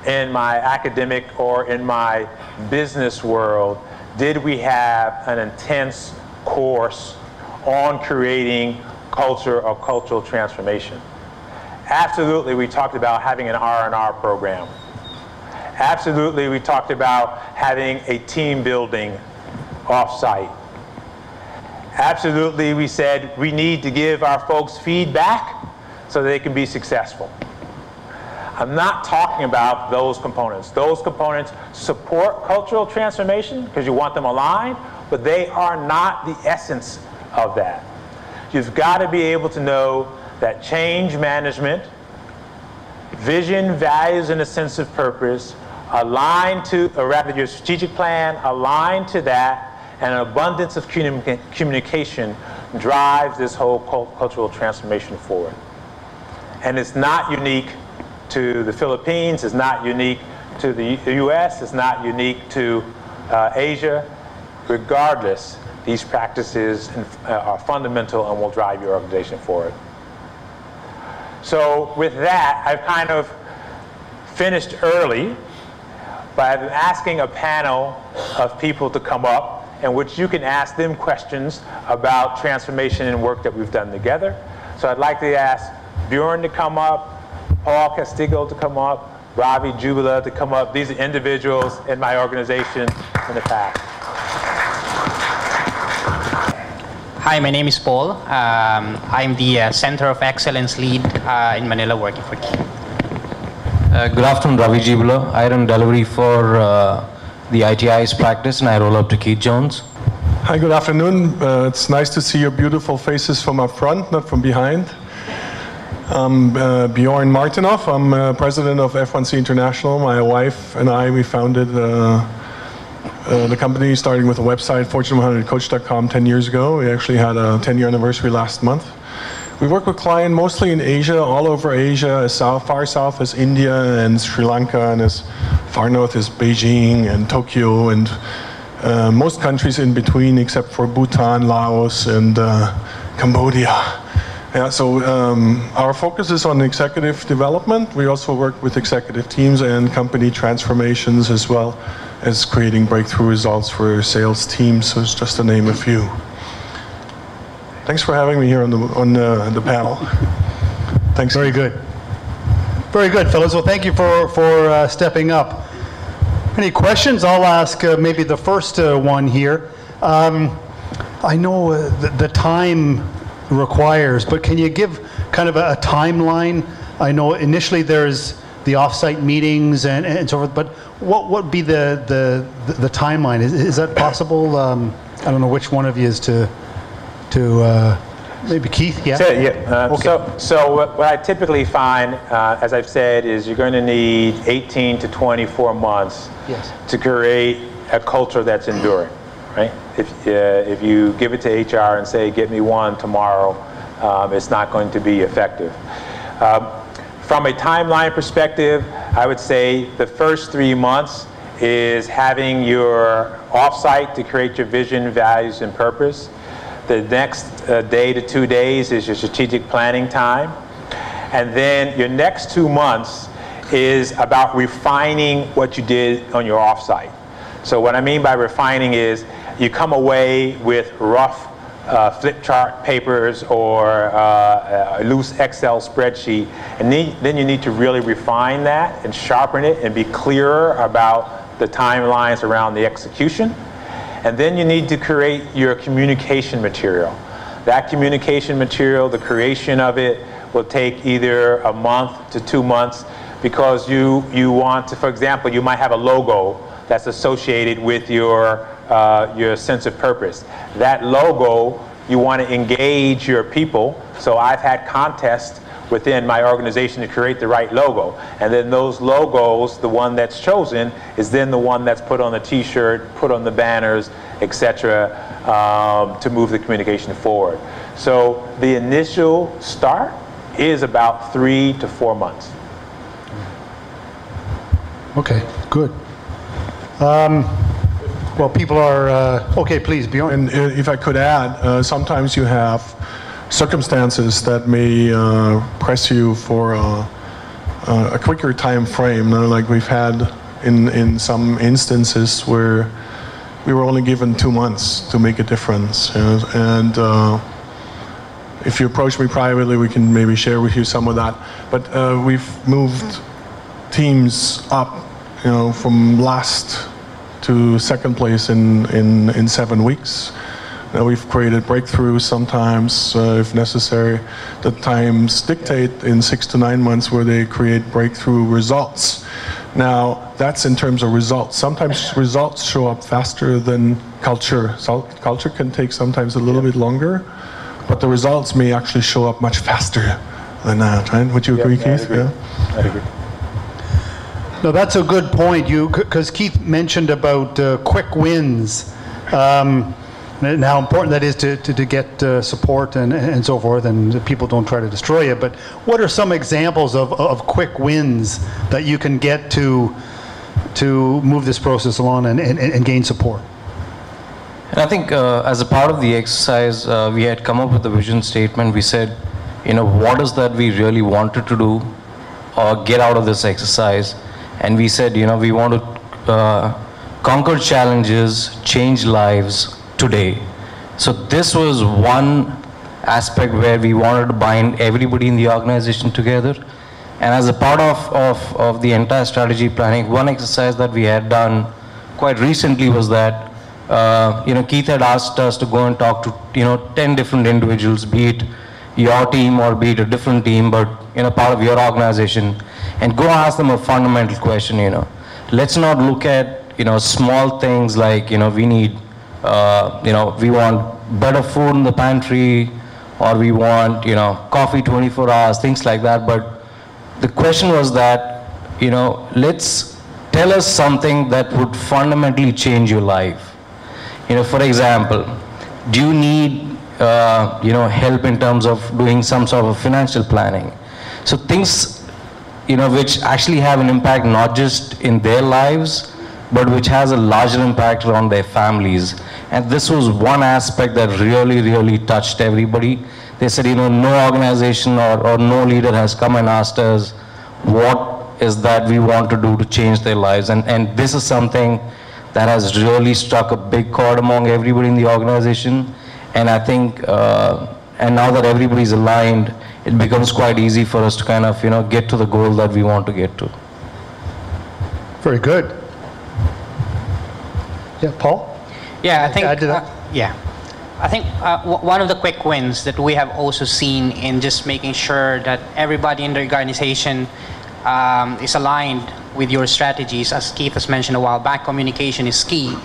Speaker 1: in my academic or in my business world did we have an intense course on creating culture or cultural transformation. Absolutely, we talked about having an R&R program. Absolutely, we talked about having a team building off-site. Absolutely, we said we need to give our folks feedback so they can be successful. I'm not talking about those components. Those components support cultural transformation because you want them aligned, but they are not the essence of that. You've got to be able to know that change management, vision, values, and a sense of purpose align to, or rather your strategic plan aligned to that, and an abundance of communication drives this whole cultural transformation forward. And it's not unique to the Philippines, it's not unique to the US, it's not unique to Asia. Regardless, these practices are fundamental and will drive your organization forward. So with that, I've kind of finished early, but I've been asking a panel of people to come up in which you can ask them questions about transformation and work that we've done together. So I'd like to ask Bjorn to come up, Paul Castigo to come up, Ravi Jubila to come up. These are individuals in my organization in the past.
Speaker 4: Hi, my name is Paul. I'm the Center of Excellence lead in Manila working for Keith.
Speaker 5: Good afternoon, Ravi Jubila. I run delivery for the ITI's practice, and I roll up to Keith Jones.
Speaker 23: Hi, good afternoon. It's nice to see your beautiful faces from up front, not from behind. I'm Bjorn Martinov. I'm president of F1C International. My wife and I, we founded the company starting with a website, Fortune100Coach.com 10 years ago. We actually had a 10-year anniversary last month. We work with clients mostly in Asia, all over Asia, as far south as India and Sri Lanka, and as far north as Beijing and Tokyo, and most countries in between except for Bhutan, Laos, and Cambodia. Yeah, so our focus is on executive development. We also work with executive teams and company transformations, as well as creating breakthrough results for sales teams, so it's just to name a few. Thanks for having me here on the panel. Thanks.
Speaker 3: Very good. Very good, fellas. Well, thank you for stepping up. Any questions? I'll ask maybe the first one here. I know the time requires, but can you give kind of a timeline? I know initially there's the off-site meetings and so forth, but what would be the timeline? Is that possible? I don't know which one of you is to maybe Keith, yeah?
Speaker 1: Okay. So what I typically find, as I've said, is you're going to need 18 to 24 months to create a culture that's enduring, right? If you give it to HR and say, get me one tomorrow, it's not going to be effective. From a timeline perspective, I would say the first 3 months is having your offsite to create your vision, values, and purpose. The next day to 2 days is your strategic planning time. And then your next 2 months is about refining what you did on your offsite. So what I mean by refining is you come away with rough flip chart papers or a loose Excel spreadsheet, and then you need to really refine that and sharpen it and be clearer about the timelines around the execution. And then you need to create your communication material. That communication material, the creation of it, will take either a month to 2 months, because you want to, for example, you might have a logo that's associated with your sense of purpose. That logo, you want to engage your people. So I've had contests within my organization to create the right logo. And then those logos, the one that's chosen, is then the one that's put on the t-shirt, put on the banners, etc., to move the communication forward. So the initial start is about 3 to 4 months.
Speaker 3: Okay, good. Well, people are, okay, please, Bjorn.
Speaker 23: And if I could add, sometimes you have circumstances that may press you for a quicker time frame, like we've had in some instances where we were only given 2 months to make a difference. And if you approach me privately, we can maybe share with you some of that. But we've moved teams up, from last to second place in 7 weeks. Now we've created breakthroughs sometimes, if necessary. The times dictate in 6 to 9 months where they create breakthrough results. Now, that's in terms of results. Sometimes results show up faster than culture. So culture can take sometimes a little bit longer, but the results may actually show up much faster than that, right? Would you agree, Keith?
Speaker 1: I agree.
Speaker 23: Yeah?
Speaker 1: I'd agree.
Speaker 3: No, that's a good point. Because Keith mentioned about quick wins, and how important that is to get support and so forth, and people don't try to destroy you. But what are some examples of quick wins that you can get to move this process along and gain support?
Speaker 5: And I think as a part of the exercise, we had come up with a vision statement. We said, what is that we really wanted to do or get out of this exercise? And we said, we want to conquer challenges, change lives today. So this was one aspect where we wanted to bind everybody in the organization together. And as a part of the entire strategy planning, one exercise that we had done quite recently was that, Keith had asked us to go and talk to, 10 different individuals, be it your team or be it a different team, but, part of your organization, and go ask them a fundamental question, Let's not look at, small things like, we need, we want better food in the pantry, or we want, coffee 24 hours, things like that. But the question was that, let's tell us something that would fundamentally change your life. For example, do you need, help in terms of doing some sort of financial planning? So things, which actually have an impact not just in their lives, but which has a larger impact around their families. And this was one aspect that really, really touched everybody. They said, no organization or no leader has come and asked us what is that we want to do to change their lives. And this is something that has really struck a big chord among everybody in the organization. And I think, and now that everybody's aligned, it becomes quite easy for us to kind of, get to the goal that we want to get to.
Speaker 3: Very good. Yeah, Paul?
Speaker 4: Yeah, I think,
Speaker 3: add to that?
Speaker 4: I think one of the quick wins that we have also seen in just making sure that everybody in the organization is aligned with your strategies, as Keith has mentioned a while back, communication is key.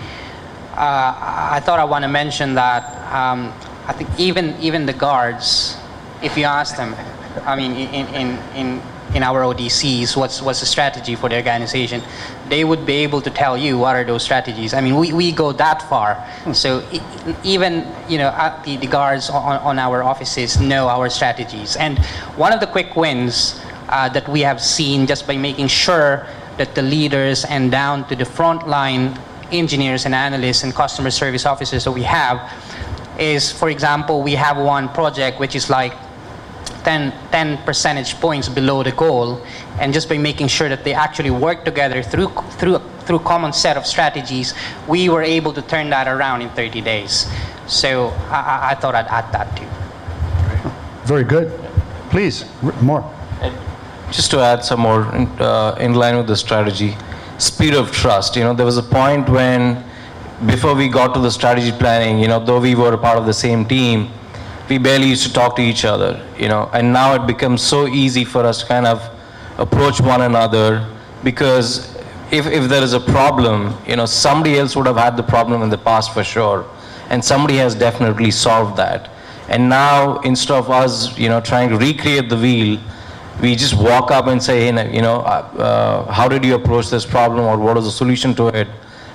Speaker 4: I thought I want to mention that I think even the guards, if you ask them, I mean, in our ODCs, what's the strategy for the organization, they would be able to tell you what are those strategies. I mean, we go that far. So even, the guards on our offices know our strategies. And one of the quick wins that we have seen just by making sure that the leaders and down to the frontline engineers and analysts and customer service officers that we have is, for example, we have one project which is like 10 percentage points below the goal, and just by making sure that they actually work together through common set of strategies, we were able to turn that around in 30 days. So I thought I'd add that too.
Speaker 3: Very good. Please, more.
Speaker 5: Just to add some more in line with the strategy, speed of trust. There was a point when, before we got to the strategy planning, though we were a part of the same team, we barely used to talk to each other, and now it becomes so easy for us to kind of approach one another, because if there is a problem, somebody else would have had the problem in the past for sure, and somebody has definitely solved that. And now, instead of us, trying to recreate the wheel, we just walk up and say, hey, you know, how did you approach this problem, or what was the solution to it,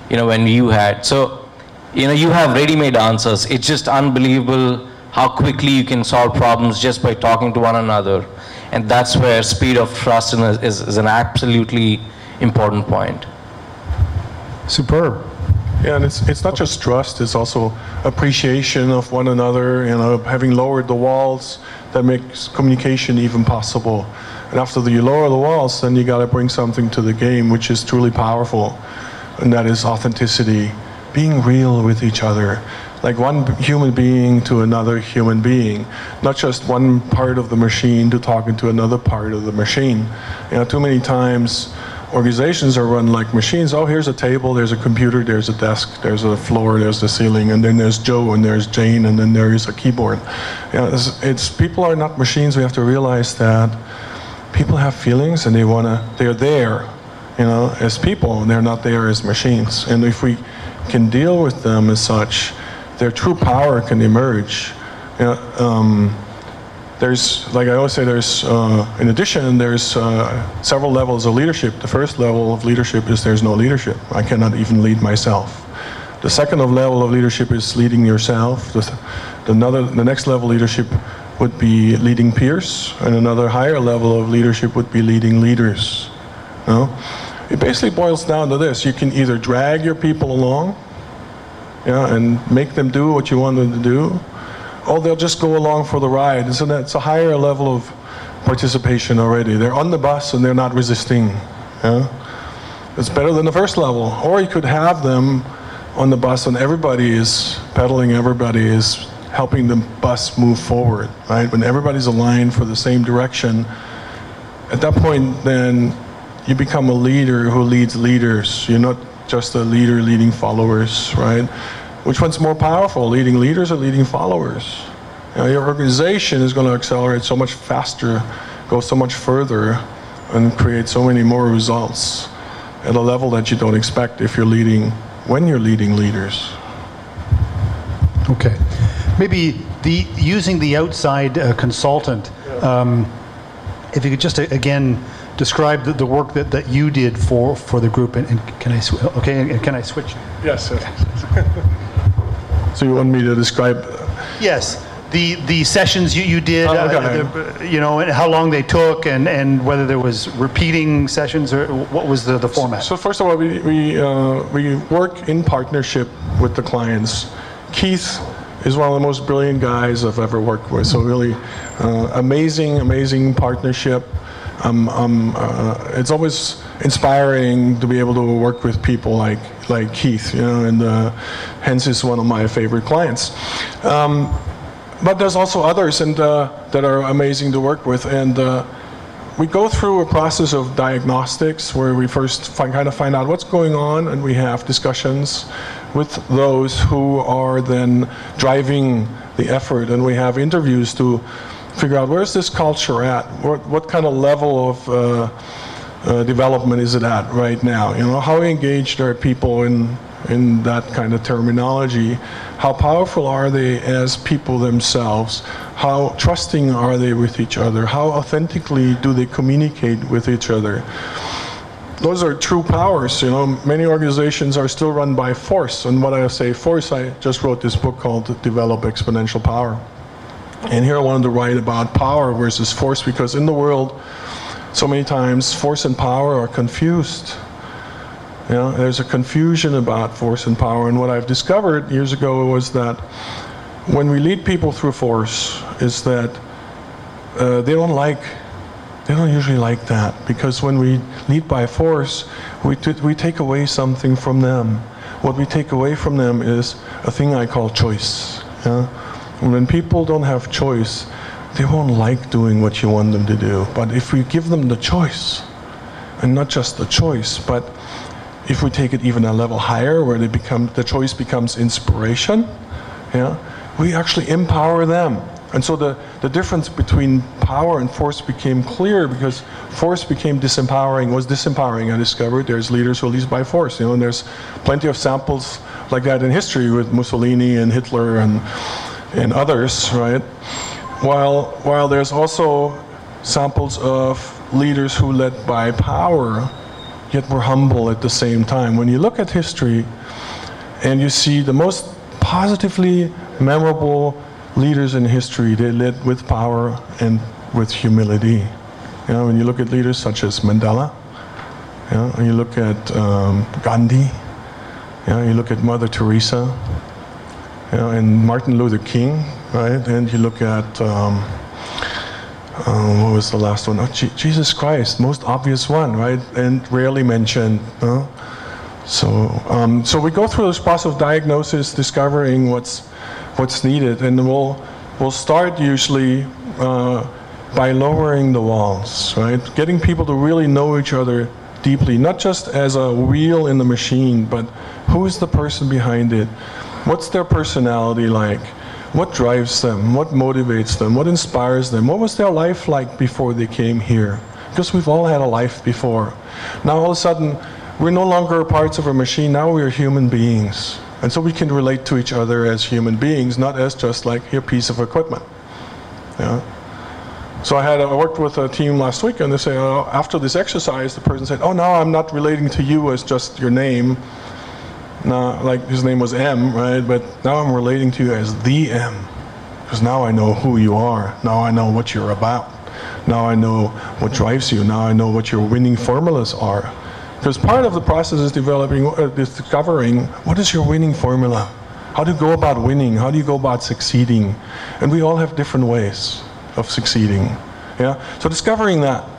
Speaker 5: you know, when you had. So, you know, you have ready-made answers. It's just unbelievable how quickly you can solve problems just by talking to one another. And that's where speed of trust is an absolutely important point.
Speaker 3: Superb.
Speaker 23: Yeah, and it's not just trust, it's also appreciation of one another, you know, having lowered the walls that makes communication even possible. And after you lower the walls, then you got to bring something to the game which is truly powerful, and that is authenticity, being real with each other, like one human being to another human being, not just one part of the machine to talking to another part of the machine. You know, too many times organizations are run like machines. Oh, here's a table, there's a computer, there's a desk, there's a floor, there's the ceiling, and then there's Joe, and there's Jane, and then there is a keyboard. You know, people are not machines. We have to realize that people have feelings, and they're there, you know, as people, and they're not there as machines. And if we can deal with them as such, their true power can emerge. You know, there's, like I always say, there's, in addition, there's several levels of leadership. The first level of leadership is there's no leadership. I cannot even lead myself. The second level of leadership is leading yourself. The next level of leadership would be leading peers, and another higher level of leadership would be leading leaders. You know? It basically boils down to this. You can either drag your people along, yeah, and make them do what you want them to do, or they'll just go along for the ride. And so that's a higher level of participation already. They're on the bus and they're not resisting. Yeah? It's better than the first level. Or you could have them on the bus and everybody is pedaling, everybody is helping the bus move forward, right? When everybody's aligned for the same direction, at that point then you become a leader who leads leaders. You're not just a leader leading followers, right? Which one's more powerful, leading leaders or leading followers? You know, your organization is going to accelerate so much faster, go so much further, and create so many more results at a level that you don't expect if you're leading, when you're leading leaders.
Speaker 3: Okay. Maybe using the outside consultant, if you could just again describe the work that you did for the group, and can I switch?
Speaker 23: Yes. So you want me to describe?
Speaker 3: Yes, the sessions you did,
Speaker 23: okay.
Speaker 3: You know, and how long they took, and whether there was repeating sessions, or what was the format?
Speaker 23: So first of all, we work in partnership with the clients. Keith is one of the most brilliant guys I've ever worked with. So really, amazing partnership. It's always inspiring to be able to work with people like Keith, you know, and hence he's one of my favorite clients. But there's also others that are amazing to work with, and we go through a process of diagnostics where we first kind of find out what's going on, and we have discussions with those who are then driving the effort, and we have interviews to figure out where's this culture at, what kind of level of development is it at right now, you know, how engaged are people in that kind of terminology, how powerful are they as people themselves, how trusting are they with each other, how authentically do they communicate with each other. Those are true powers, you know. Many organizations are still run by force, and when I say force, I just wrote this book called Develop Exponential Power. And here I wanted to write about power versus force, because in the world, so many times force and power are confused. You know, there's a confusion about force and power, and what I've discovered years ago was that when we lead people through force, is that they don't usually like that, because when we lead by force, we take away something from them. What we take away from them is a thing I call choice. Yeah? And when people don't have choice, they won't like doing what you want them to do. But if we give them the choice, and not just the choice, but if we take it even a level higher, where the choice becomes inspiration, yeah, we actually empower them. And so the difference between power and force became clear, because force became disempowering. I discovered there's leaders who lead by force, you know, and there's plenty of samples like that in history with Mussolini and Hitler and others, right? While there's also samples of leaders who led by power, yet were humble at the same time. When you look at history and you see the most positively memorable leaders in history, they led with power and with humility. You know, when you look at leaders such as Mandela, you know, and you look at Gandhi, you know, you look at Mother Teresa, you know, and Martin Luther King, right? And you look at what was the last one? Oh, Jesus Christ, most obvious one, right? And rarely mentioned. So we go through this process of diagnosis, discovering what's needed, and we'll start usually by lowering the walls, right? Getting people to really know each other deeply, not just as a wheel in the machine, but who is the person behind it? What's their personality like? What drives them? What motivates them? What inspires them? What was their life like before they came here? Because we've all had a life before. Now all of a sudden, we're no longer parts of a machine, now we're human beings. And so we can relate to each other as human beings, not as just like a piece of equipment. Yeah. So I worked with a team last week, and they say, after this exercise, the person said, oh, now I'm not relating to you as just your name. Now, like his name was M, right? But now I'm relating to you as the M. Because now I know who you are. Now I know what you're about. Now I know what drives you. Now I know what your winning formulas are. Because part of the process is discovering what is your winning formula? How do you go about winning? How do you go about succeeding? And we all have different ways of succeeding. Yeah. So discovering that,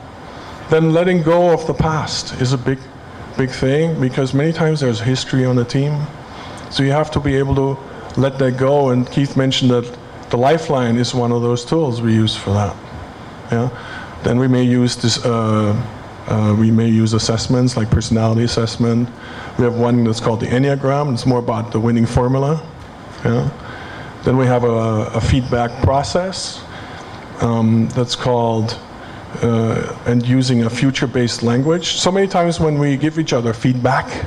Speaker 23: then letting go of the past is a big thing, because many times there's history on the team. So you have to be able to let that go. And Keith mentioned that the lifeline is one of those tools we use for that. Yeah. Then we may use this. We may use assessments like personality assessment. We have one that's called the Enneagram. It's more about the winning formula. Yeah. Then we have a feedback process that's called and using a future-based language. So many times when we give each other feedback,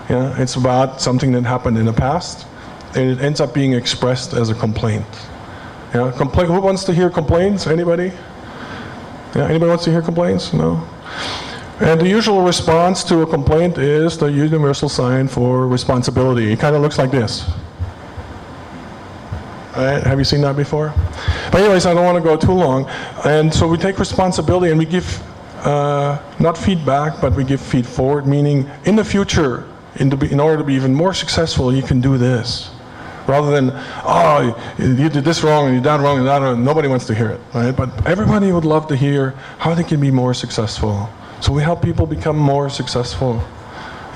Speaker 23: yeah, it's about something that happened in the past, and it ends up being expressed as a complaint. Yeah, who wants to hear complaints? Anybody? Yeah, anybody wants to hear complaints? No? And the usual response to a complaint is the universal sign for responsibility. It kind of looks like this. Right? Have you seen that before? But anyways, I don't want to go too long. And so we take responsibility and we give not feedback, but we give feed forward, meaning in the future, in order to be even more successful, you can do this. Rather than, oh, you did this wrong and you did that wrong and that wrong. Nobody wants to hear it, right? But everybody would love to hear how they can be more successful. So we help people become more successful.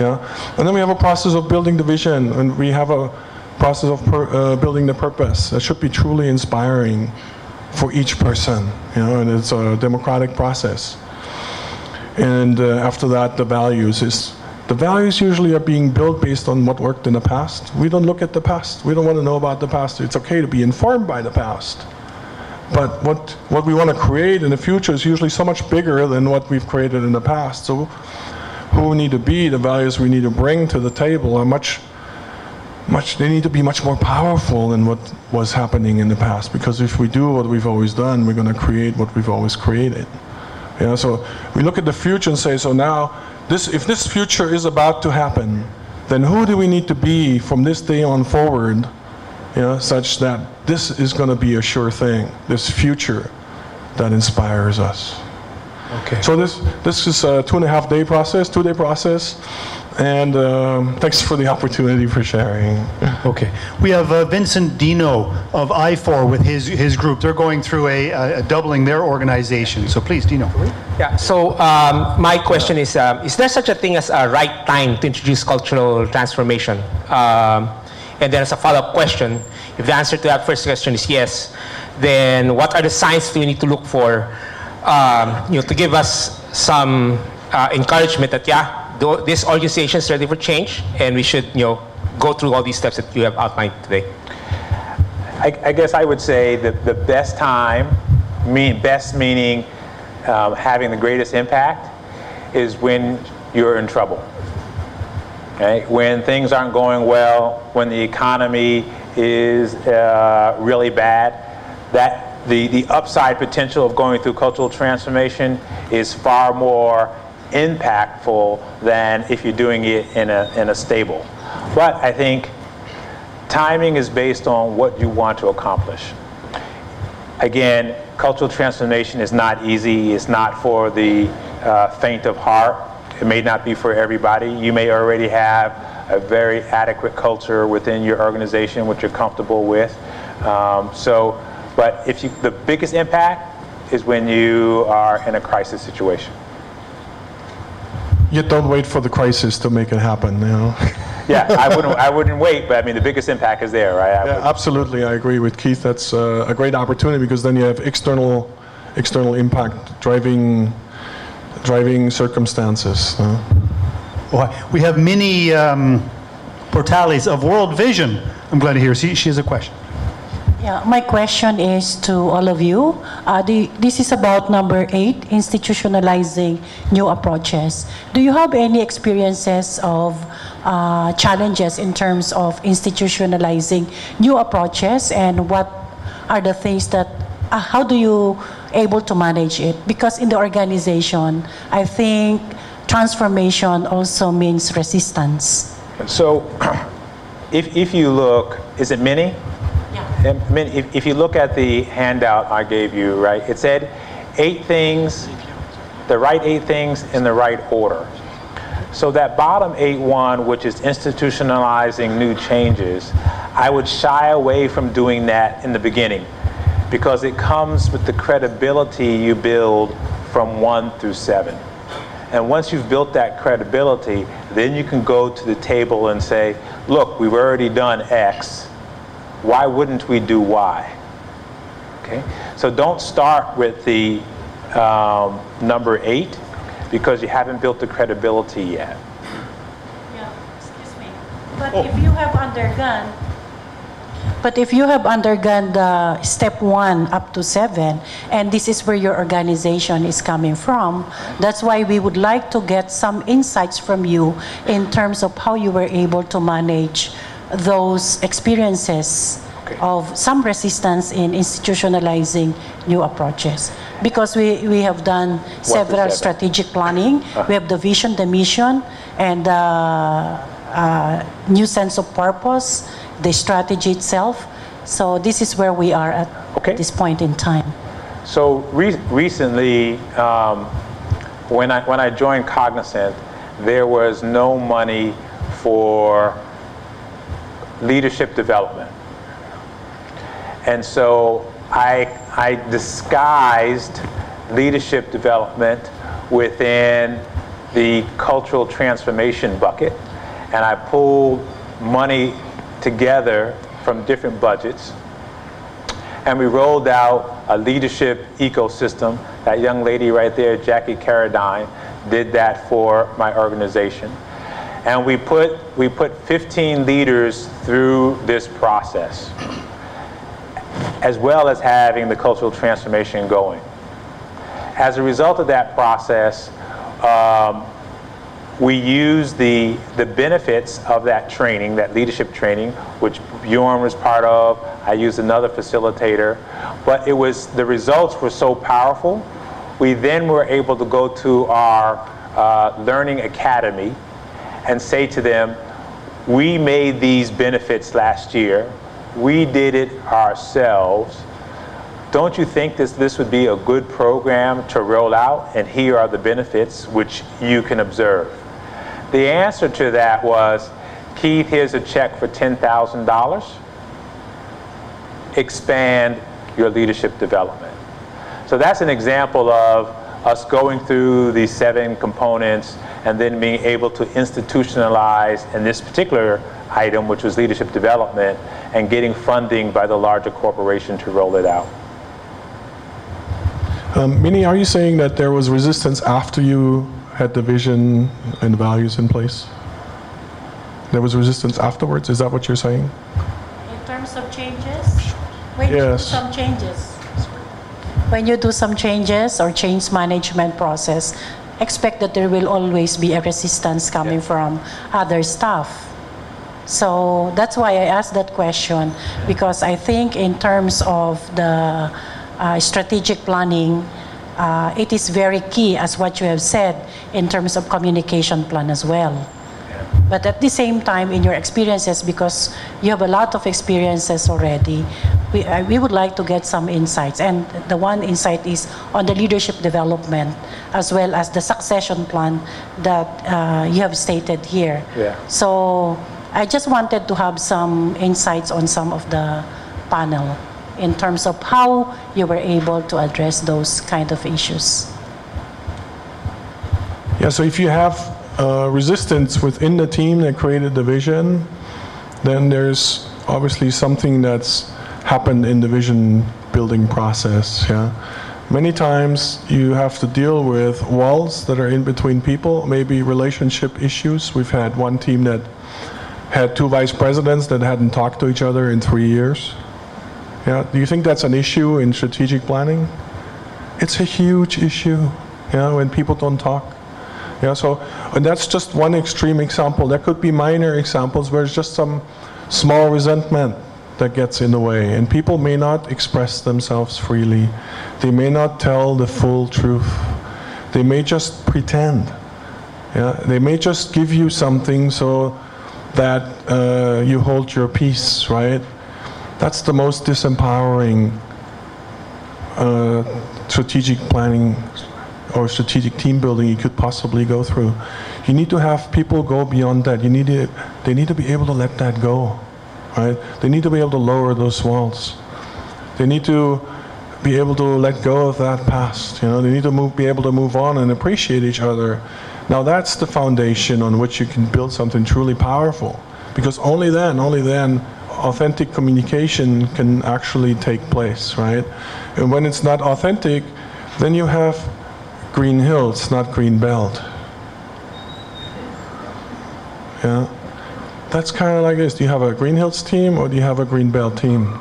Speaker 23: Yeah? And then we have a process of building the vision, and we have a process of building the purpose that should be truly inspiring for each person, you know, and it's a democratic process. And after that, the values usually are being built based on what worked in the past. We don't look at the past. We don't want to know about the past. It's okay to be informed by the past. But what we want to create in the future is usually so much bigger than what we've created in the past. So who we need to be, the values we need to bring to the table are they need to be much more powerful than what was happening in the past. Because if we do what we've always done, we're going to create what we've always created. You know, so we look at the future and say, so now, if this future is about to happen, then who do we need to be from this day on forward, you know, such that this is going to be a sure thing, this future that inspires us. Okay. So this is a 2.5-day process, 2-day process. And thanks for the opportunity for sharing.
Speaker 3: Okay. We have Vincent Dino of I4 with his group. They're going through a doubling their organization. So please, Dino.
Speaker 6: Yeah, so my question is there such a thing as a right time to introduce cultural transformation? And then as a follow-up question, if the answer to that first question is yes, then what are the signs that we need to look for to give us some encouragement that, yeah, this organization is ready for change, and we should, go through all these steps that you have outlined today?
Speaker 1: I guess I would say that the best time, best meaning having the greatest impact, is when you're in trouble. Okay? When things aren't going well, when the economy is really bad, the upside potential of going through cultural transformation is far more impactful than if you're doing it in a stable. But I think timing is based on what you want to accomplish. Again, cultural transformation is not easy. It's not for the faint of heart. It may not be for everybody. You may already have a very adequate culture within your organization, which you're comfortable with. But the biggest impact is when you are in a crisis situation.
Speaker 23: Yet don't wait for the crisis to make it happen, you know.
Speaker 1: Yeah, I wouldn't wait, but I mean the biggest impact is there, right?
Speaker 23: Yeah, absolutely, I agree with Keith. That's a great opportunity because then you have external impact driving circumstances.
Speaker 3: We have Minnie Portales of World Vision. I'm glad to hear. She has a question.
Speaker 21: Yeah, my question is to all of you. This is about number 8, institutionalizing new approaches. Do you have any experiences of challenges in terms of institutionalizing new approaches, and what are the things that, how do you able to manage it? Because in the organization, I think transformation also means resistance.
Speaker 1: So if you look, is it Minnie? Yeah. If you look at the handout I gave you, right, it said 8 things, the right 8 things in the right order. So that bottom 8.1, which is institutionalizing new changes, I would shy away from doing that in the beginning because it comes with the credibility you build from 1 through 7. And once you've built that credibility, then you can go to the table and say, look, we've already done X. Why wouldn't we do Y? Okay? So don't start with the number 8 because you haven't built the credibility yet.
Speaker 21: Yeah, excuse me. But if you have undergone the step 1 up to 7, and this is where your organization is coming from, that's why we would like to get some insights from you in terms of how you were able to manage those experiences of some resistance in institutionalizing new approaches. Because we have done several strategic planning. We have the vision, the mission, and new sense of purpose, the strategy itself. So this is where we are at this point in time.
Speaker 1: So recently, when I joined Cognizant, there was no money for leadership development. And so I disguised leadership development within the cultural transformation bucket, and I pulled money together from different budgets, and we rolled out a leadership ecosystem. That young lady right there, Jackie Carradine, did that for my organization. And we put 15 leaders through this process, as well as having the cultural transformation going. As a result of that process, we use the benefits of that training, that leadership training, which Bjorn was part of. I used another facilitator, but the results were so powerful. We then were able to go to our Learning Academy and say to them, we made these benefits last year. We did it ourselves. Don't you think this would be a good program to roll out? And here are the benefits which you can observe. The answer to that was, Keith, here's a check for $10,000. Expand your leadership development. So that's an example of us going through these 7 components and then being able to institutionalize in this particular item, which was leadership development, and getting funding by the larger corporation to roll it out.
Speaker 23: Minnie, are you saying that there was resistance after you had the vision and values in place? There was resistance afterwards? Is that what you're saying?
Speaker 21: In terms of changes? When you do some changes. When you do some changes or change management process, expect that there will always be a resistance coming from other staff. So that's why I asked that question, because I think in terms of the strategic planning, it is very key, as what you have said, in terms of communication plan as well. But at the same time, in your experiences, because you have a lot of experiences already, we would like to get some insights. And the one insight is on the leadership development, as well as the succession plan that you have stated here.
Speaker 1: Yeah.
Speaker 21: So I just wanted to have some insights on some of the panel in terms of how you were able to address those kind of issues.
Speaker 23: Yeah, so if you have resistance within the team that created the vision, then there's obviously something that's happened in the vision building process. Yeah, many times you have to deal with walls that are in between people, maybe relationship issues. We've had one team that had 2 vice presidents that hadn't talked to each other in 3 years. Yeah, do you think that's an issue in strategic planning? It's a huge issue, yeah, when people don't talk. Yeah, so, and that's just one extreme example. There could be minor examples where it's just some small resentment that gets in the way, and people may not express themselves freely. They may not tell the full truth. They may just pretend. Yeah, they may just give you something so that you hold your peace, right? That's the most disempowering strategic planning or strategic team building you could possibly go through. You need to have people go beyond that. They need to be able to let that go, right? They need to be able to lower those walls. They need to be able to let go of that past. You know, they need to be able to move on and appreciate each other. Now that's the foundation on which you can build something truly powerful, because only then, authentic communication can actually take place, right? And when it's not authentic, then you have green hills, not green belt. Yeah, that's kind of like this. Do you have a green hills team or do you have a green belt team?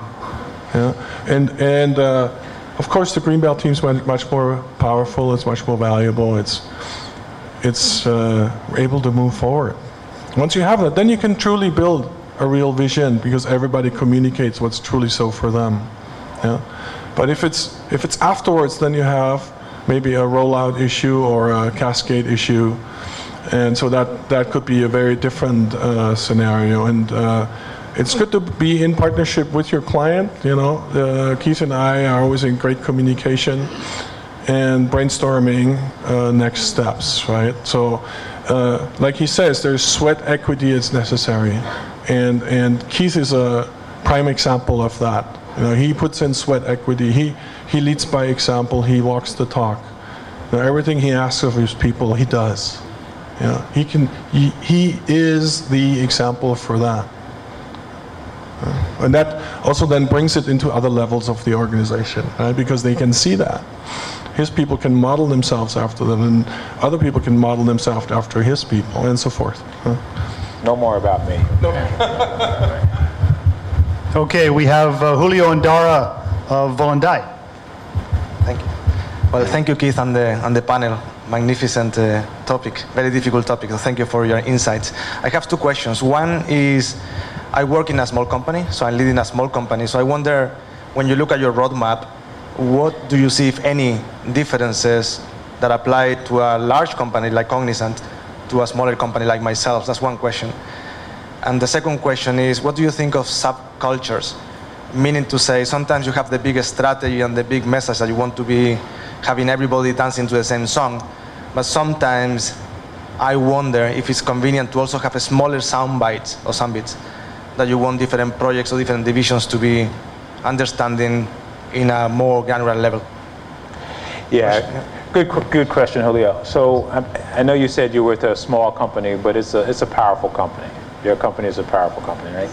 Speaker 23: Yeah, and of course the green belt team is much more powerful. It's much more valuable. It's able to move forward. Once you have that, then you can truly build a real vision, because everybody communicates what's truly so for them. Yeah, but if it's afterwards, then you have maybe a rollout issue or a cascade issue, and so that could be a very different scenario. And it's good to be in partnership with your client. You know, Keith and I are always in great communication and brainstorming next steps, right? So, like he says, there's sweat equity is necessary, and Keith is a prime example of that. You know, he puts in sweat equity. He leads by example. He walks the talk. Now, everything he asks of his people, he does. You know, he is the example for that. And that also then brings it into other levels of the organization, right? Because they can see that. His people can model themselves after them, and other people can model themselves after his people, and so forth.
Speaker 1: No more about me.
Speaker 3: No. Okay, we have Julio and Dara of Volundai.
Speaker 8: Thank you. Well, thank you, Keith, and the panel. Magnificent topic, very difficult topic. So thank you for your insights. I have 2 questions. One is, I work in a small company, so I'm leading a small company. So I wonder, when you look at your roadmap, what do you see, if any, differences that apply to a large company like Cognizant to a smaller company like myself? That's one question. And the second question is, what do you think of subcultures? Meaning to say, sometimes you have the biggest strategy and the big message that you want to be having everybody dancing to the same song, but sometimes I wonder if it's convenient to also have a smaller sound bites or sound bits that you want different projects or different divisions to be understanding in a more granular level.
Speaker 1: Yeah, good question, Julio. So I know you said you're with a small company, but it's a powerful company. Your company is a powerful company, right?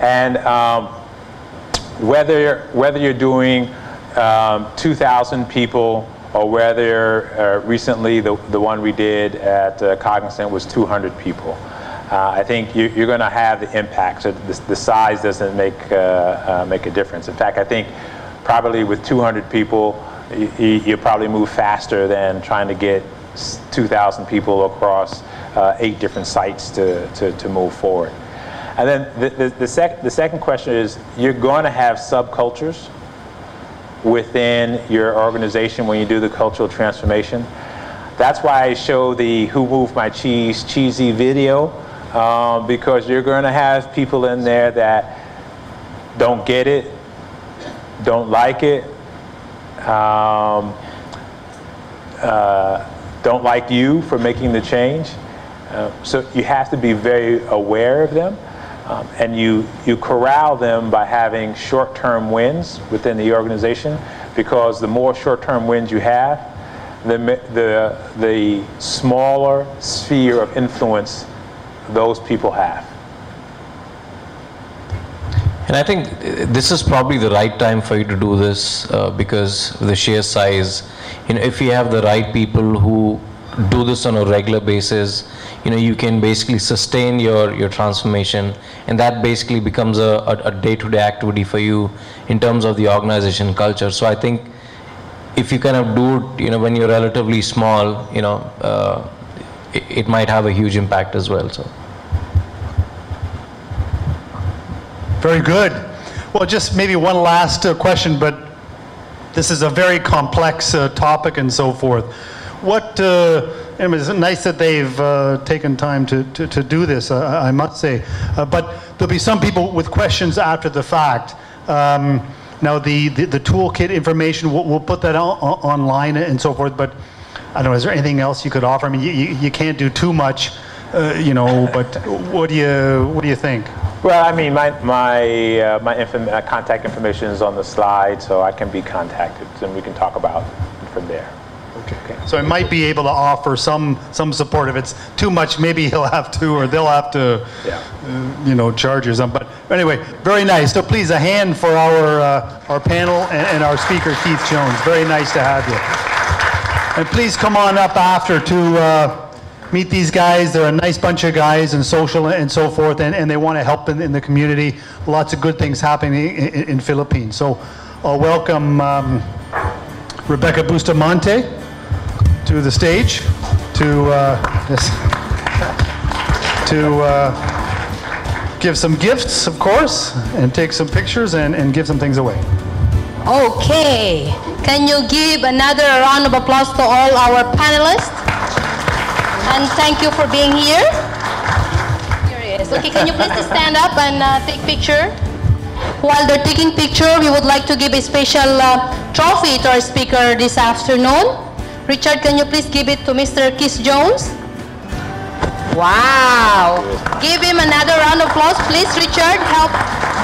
Speaker 1: And whether you're doing 2,000 people, or whether recently the one we did at Cognizant was 200 people, I think you're going to have the impact. So the size doesn't make a difference. In fact, I think probably with 200 people, you'll probably move faster than trying to get 2,000 people across 8 different sites to move forward. And then the second question is, you're going to have subcultures. within your organization when you do the cultural transformation. That's why I show the Who Moved My Cheese cheesy video, because you're going to have people in there that don't get it, don't like it, don't like you for making the change. So you have to be very aware of them, and you corral them by having short-term wins within the organization, because the more short-term wins you have, the smaller sphere of influence those people have.
Speaker 5: And I think this is probably the right time for you to do this, because of the sheer size. If you have the right people who do this on a regular basis, you can basically sustain your transformation, and that basically becomes a day-to-day activity for you in terms of the organization culture. So I think if you kind of do it, when you're relatively small, it might have a huge impact as well. So.
Speaker 3: Very good. Well, just maybe one last question, but this is a very complex topic and so forth. It's nice that they've taken time to do this, I must say. But there'll be some people with questions after the fact. Now, the toolkit information, we'll put that online and so forth, but I don't know, is there anything else you could offer? I mean, you can't do too much, but what do you think?
Speaker 1: Well, I mean, my contact information is on the slide, so I can be contacted, and we can talk about it from there.
Speaker 3: Okay. So I might be able to offer some support. If it's too much, maybe he'll have to, or they'll have to, charge you something. But anyway, very nice. So please, a hand for our panel and our speaker, Keith Jones. Very nice to have you. And please come on up after to meet these guys. They're a nice bunch of guys and social and so forth, and they want to help in the community. Lots of good things happening in Philippines. So I'll welcome Rebecca Bustamante to the stage to give some gifts, of course, and take some pictures and give some things away.
Speaker 9: Okay. Can you give another round of applause to all our panelists? And thank you for being here. Here he is. Okay, can you please stand up and take picture? While they're taking picture, we would like to give a special trophy to our speaker this afternoon. Richard, can you please give it to Mr. Keith Jones? Wow. Give him another round of applause, please, Richard. Help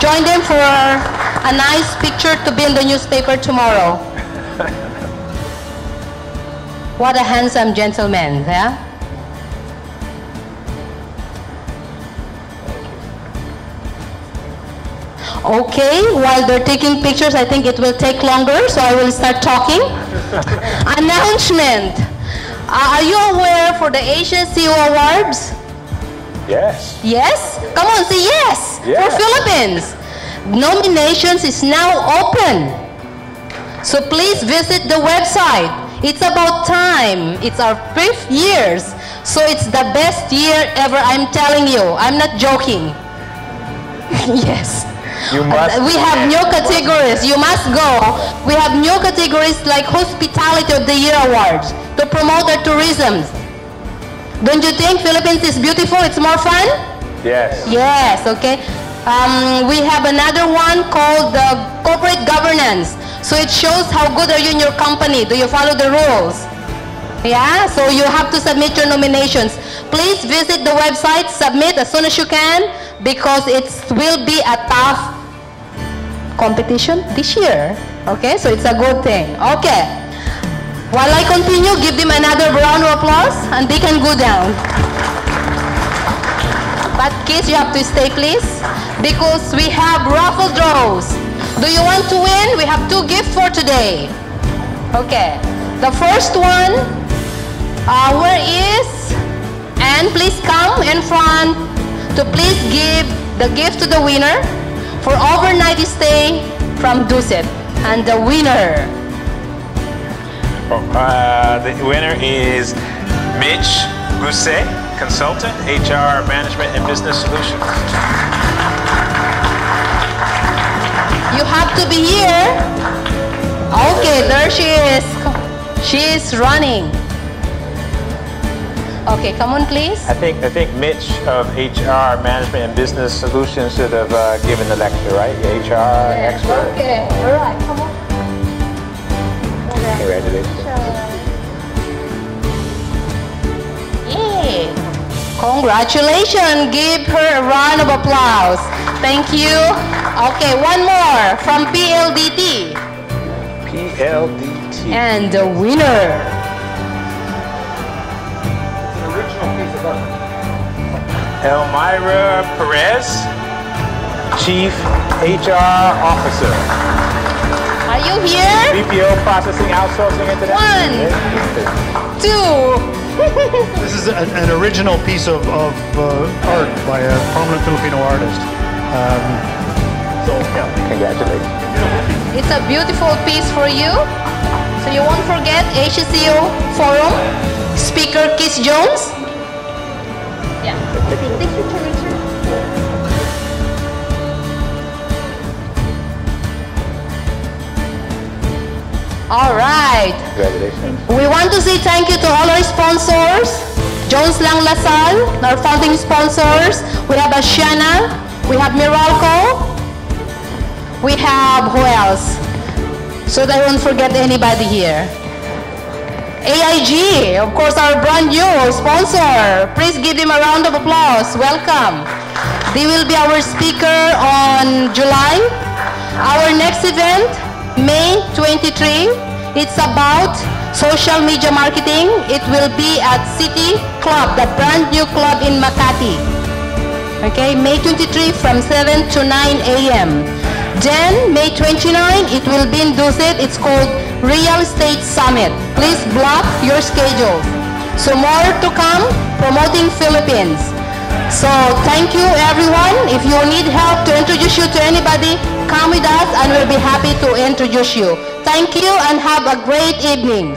Speaker 9: join them for a nice picture to be in the newspaper tomorrow. What a handsome gentleman, yeah? Okay, while they're taking pictures, I think it will take longer, so I will start talking. Announcement. Are you aware for the Asian CEO Awards?
Speaker 1: Yes.
Speaker 9: Yes? Come on, say yes.
Speaker 1: Yes.
Speaker 9: For Philippines. Nominations is now open. So please visit the website. It's about time. It's our 5th years. So it's the best year ever, I'm telling you. I'm not joking. Yes.
Speaker 1: You must.
Speaker 9: We have new categories. You must go. We have new categories like Hospitality of the Year Awards to promote our tourism. Don't you think Philippines is beautiful? It's more fun?
Speaker 1: Yes.
Speaker 9: Yes, okay. We have another one called Corporate Governance. So it shows how good are you in your company. Do you follow the rules? Yeah, so you have to submit your nominations. Please visit the website, submit as soon as you can, because it will be a tough competition this year. Okay, so it's a good thing. Okay, while I continue, give them another round of applause and they can go down. But kids, you have to stay, please, because we have raffle draws. Do you want to win? We have 2 gifts for today. Okay, the first one, where is, and please come in front to please give the gift to the winner for overnight stay from Dusit. And the winner.
Speaker 1: The winner is Mitch Gousset, consultant, HR Management and Business Solutions.
Speaker 9: You have to be here Okay, there she is. She is running. Okay, come on, please.
Speaker 1: I think Mitch of HR Management and Business Solutions should have given the lecture, right? The HR expert.
Speaker 9: Okay, all right, come on.
Speaker 1: Congratulations.
Speaker 9: Yeah. Congratulations. Give her a round of applause. Thank you. Okay, one more from PLDT.
Speaker 1: PLDT.
Speaker 9: And the winner.
Speaker 1: Elmira Perez, Chief HR Officer.
Speaker 9: Are you here?
Speaker 1: BPO Processing Outsourcing International.
Speaker 9: 1, 2.
Speaker 3: This is an original piece of art by a prominent Filipino artist. So, yeah.
Speaker 1: Congratulations.
Speaker 9: It's a beautiful piece for you. So you won't forget HCO Forum, Speaker Keith Jones. Yeah. All right.
Speaker 1: Congratulations.
Speaker 9: We want to say thank you to all our sponsors. Jones Lang Lasal, our founding sponsors. We have Asiana. We have Miralco. We have who else? So that I won't forget anybody here. AIG, of course, our brand new sponsor. Please give them a round of applause. Welcome. They will be our speaker on July. Our next event, May 23. It's about social media marketing. It will be at City Club, the brand new club in Makati. Okay, May 23 from 7 to 9 a.m. Then, May 29, it will be in Dusit. It's called Real Estate Summit. Please block your schedule. So more to come, promoting Philippines. So thank you everyone. If you need help to introduce you to anybody, come with us and we'll be happy to introduce you. Thank you and have a great evening.